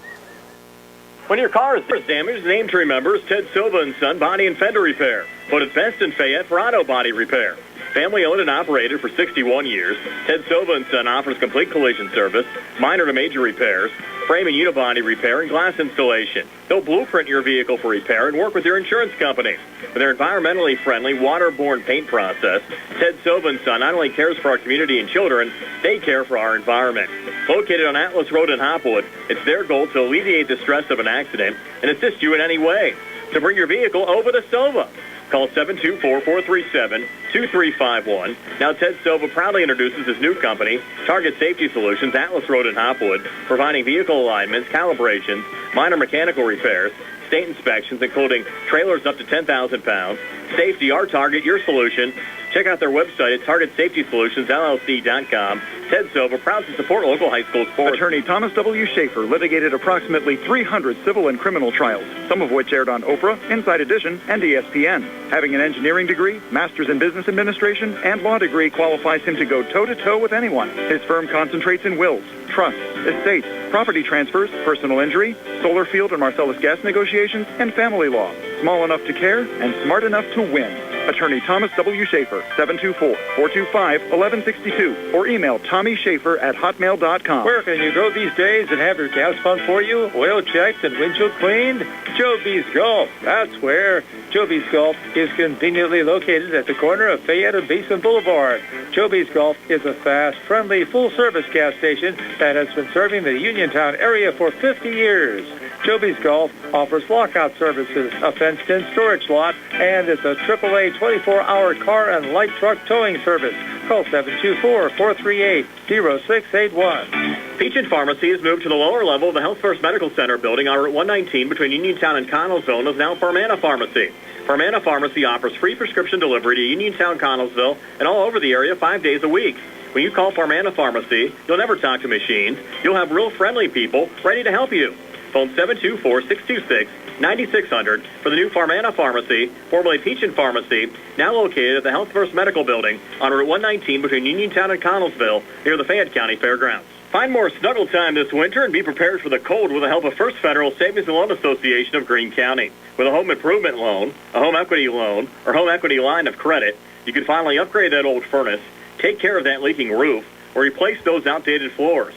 When your car is damaged, the name to remember is Ted Silva & Son Body and Fender Repair. Voted best in Fayette for auto body repair. Family owned and operated for 61 years, Ted Silva & Son offers complete collision service, minor to major repairs, frame and unibody repair, and glass installation. They'll blueprint your vehicle for repair and work with your insurance company. With their environmentally friendly, waterborne paint process, Ted Silva & Son not only cares for our community and children, they care for our environment. Located on Atlas Road in Hopwood, it's their goal to alleviate the stress of an accident and assist you in any way. So bring your vehicle over to Silva. Call 724-437-2351. Now Ted Silva proudly introduces his new company, Target Safety Solutions, Atlas Road in Hopwood, providing vehicle alignments, calibrations, minor mechanical repairs, state inspections, including trailers up to 10,000 pounds. Safety, our target, your solution. Check out their website at TargetSafetySolutionsLLC.com. Ted Silva, proud to support local high school sports. Attorney Thomas W. Schaefer litigated approximately 300 civil and criminal trials, some of which aired on Oprah, Inside Edition, and ESPN. Having an engineering degree, master's in business administration, and law degree qualifies him to go toe-to-toe with anyone. His firm concentrates in wills, trusts, estates, property transfers, personal injury, solar field and Marcellus gas negotiations, and family law. Small enough to care and smart enough to win. Attorney Thomas W. Schaefer, 724-425-1162, or email TommySchaefer@hotmail.com. Where can you go these days and have your gas pumped for you, oil checked, and windshield cleaned? Joe B's Golf. That's where. Joe B's Golf is conveniently located at the corner of Fayette and Basin Boulevard. Joe B's Golf is a fast, friendly, full-service gas station that has been serving the Uniontown area for 50 years. Joe B's Golf offers lockout services, a fenced-in storage lot, and it's a AAA 24-hour car and light truck towing service. Call 724-438-0681. Peacham Pharmacy has moved to the lower level of the Health First Medical Center building on Route 119 between Uniontown and Connellsville and is now Farmana Pharmacy. Farmana Pharmacy offers free prescription delivery to Uniontown, Connellsville, and all over the area 5 days a week. When you call Farmana Pharmacy, you'll never talk to machines. You'll have real friendly people ready to help you. Phone 724-626-9600 for the new Farmana Pharmacy, formerly Peacham Pharmacy, now located at the Health First Medical Building on Route 119 between Uniontown and Connellsville near the Fayette County Fairgrounds. Find more snuggle time this winter and be prepared for the cold with the help of First Federal Savings and Loan Association of Greene County. With a home improvement loan, a home equity loan, or home equity line of credit, you can finally upgrade that old furnace, take care of that leaking roof, or replace those outdated floors.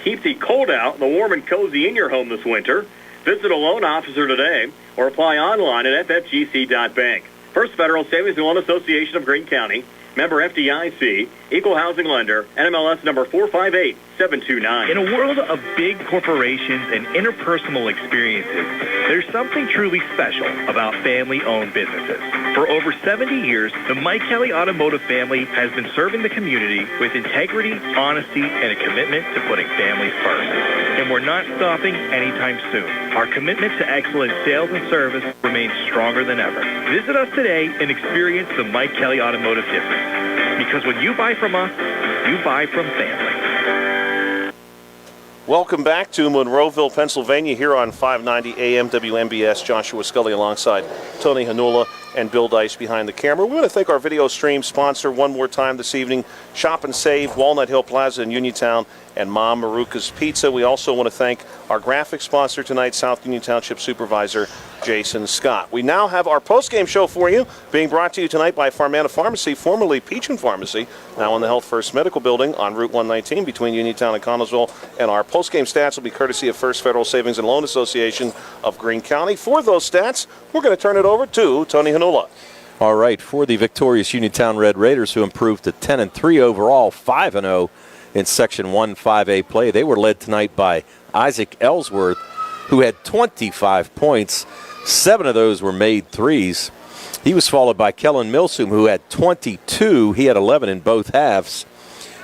Keep the cold out and the warm and cozy in your home this winter. Visit a loan officer today or apply online at ffgc.bank. First Federal Savings and Loan Association of Greene County, member FDIC, equal housing lender, NMLS number 458729. In a world of big corporations and interpersonal experiences, there's something truly special about family-owned businesses. For over 70 years, the Mike Kelly Automotive family has been serving the community with integrity, honesty, and a commitment to putting families first. And we're not stopping anytime soon. Our commitment to excellent sales and service remains stronger than ever. Visit us today and experience the Mike Kelly Automotive difference. Because when you buy from us, you buy from family. Welcome back to Monroeville, Pennsylvania, here on 590 AM WMBS. Joshua Scully alongside Tony Hanula and Bill Dice behind the camera. We want to thank our video stream sponsor one more time this evening, Shop and Save, Walnut Hill Plaza in Uniontown, and Mom Maruka's Pizza. We also want to thank our graphic sponsor tonight, South Union Township Supervisor Jason Scott. We now have our post-game show for you, being brought to you tonight by Farmana Pharmacy, formerly Peachin Pharmacy, now in the Health First Medical Building on Route 119 between Uniontown and Connellsville. And our post-game stats will be courtesy of First Federal Savings and Loan Association of Greene County. For those stats, we're going to turn it over to Tony Hanula. All right, for the victorious Uniontown Red Raiders, who improved to 10-3 overall, 5-0 in Section 1-5A play. They were led tonight by Isaac Ellsworth, who had 25 points. 7 of those were made threes. He was followed by Kellen Milsum, who had 22. He had 11 in both halves.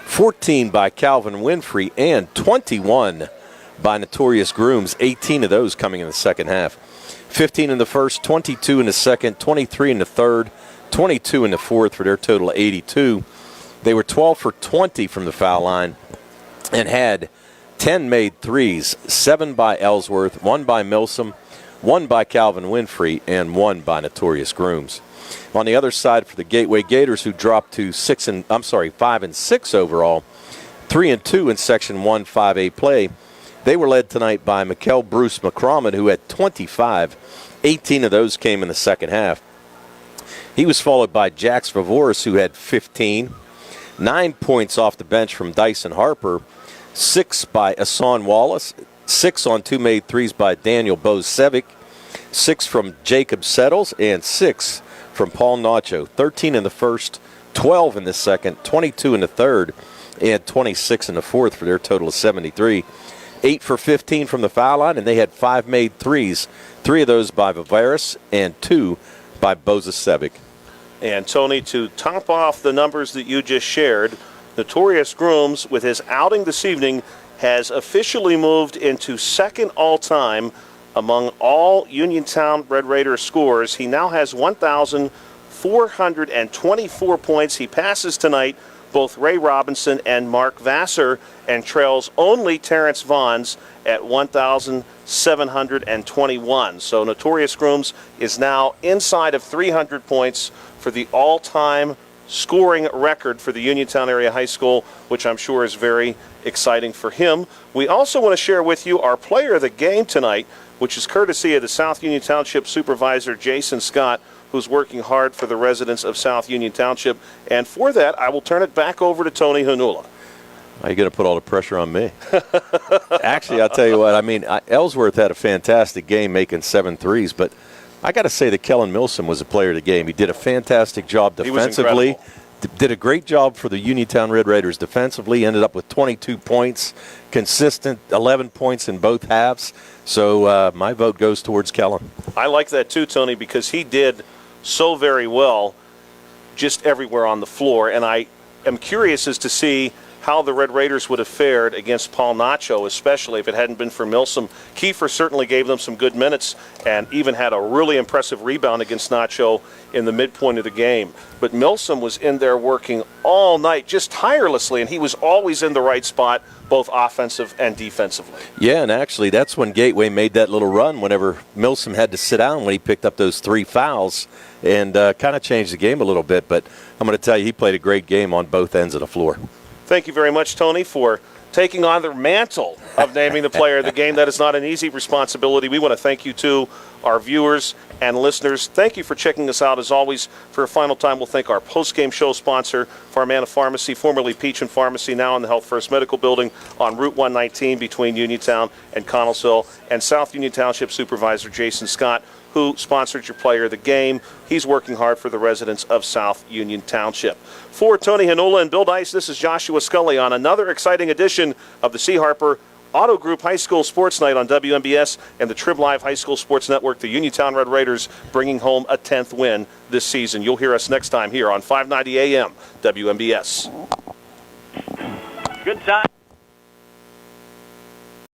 14 by Calvin Winfrey, and 21 by Notorious Grooms, 18 of those coming in the second half. 15 in the first, 22 in the second, 23 in the third, 22 in the fourth for their total of 82. They were 12 for 20 from the foul line and had 10 made threes, 7 by Ellsworth, 1 by Milsum, 1 by Calvin Winfrey, and 1 by Notorious Grooms. On the other side for the Gateway Gators, who dropped to 5 and 6 overall, 3 and 2 in Section 1-5A play. They were led tonight by Mikkel Bruce McCrommon, who had 25. 18 of those came in the second half. He was followed by Jax Vavoris, who had 15. 9 points off the bench from Dyson Harper. 6 by Asan Wallace. 6 on 2 made threes by Daniel Bozevic. 6 from Jacob Settles, and 6 from Paul Nacho. 13 in the first, 12 in the second, 22 in the third, and 26 in the fourth for their total of 73. 8 for 15 from the foul line, and they had 5 made threes. 3 of those by Vavaris and 2 by Bozevic. And Tony, to top off the numbers that you just shared, Notorious Grooms, with his outing this evening, has officially moved into second all-time among all Uniontown Red Raider scores. He now has 1,424 points. He passes tonight both Ray Robinson and Mark Vassar, and trails only Terrence Vons at 1,721. So Notorious Grooms is now inside of 300 points for the all-time scoring record for the Uniontown Area High School, which I'm sure is very exciting for him. We also want to share with you our player of the game tonight, which is courtesy of the South Union Township Supervisor Jason Scott, who's working hard for the residents of South Union Township. And for that, I will turn it back over to Tony Hanula. Are you going to put all the pressure on me? Actually, I'll tell you what. I mean, Ellsworth had a fantastic game making 7 threes, but I got to say that Kellen Milsum was a player of the game. He did a fantastic job defensively. Did a great job for the Uniontown Red Raiders defensively. Ended up with 22 points, consistent 11 points in both halves. So my vote goes towards Kellen. I like that too, Tony, because he did so very well just everywhere on the floor. And I am curious as to see how the Red Raiders would have fared against Paul Nacho, especially if it hadn't been for Milsum. Kiefer certainly gave them some good minutes and even had a really impressive rebound against Nacho in the midpoint of the game. But Milsum was in there working all night, just tirelessly, and he was always in the right spot, both offensive and defensively. Yeah, and actually that's when Gateway made that little run whenever Milsum had to sit down when he picked up those 3 fouls, and kind of changed the game a little bit. But I'm going to tell you, he played a great game on both ends of the floor. Thank you very much, Tony, for taking on the mantle of naming the player of the game. That is not an easy responsibility. We want to thank you, too, our viewers and listeners. Thank you for checking us out. As always, for a final time, we'll thank our post-game show sponsor, Farmana Pharmacy, formerly Peachin Pharmacy, now in the Health First Medical Building on Route 119 between Uniontown and Connellsville, and South Union Township Supervisor Jason Scott, who sponsored your player of the game. He's working hard for the residents of South Union Township. For Tony Hanula and Bill Dice, this is Joshua Scully on another exciting edition of the C. Harper Auto Group High School Sports Night on WMBS and the Trib Live High School Sports Network. The Uniontown Red Raiders bringing home a 10th win this season. You'll hear us next time here on 590 AM WMBS. Good time.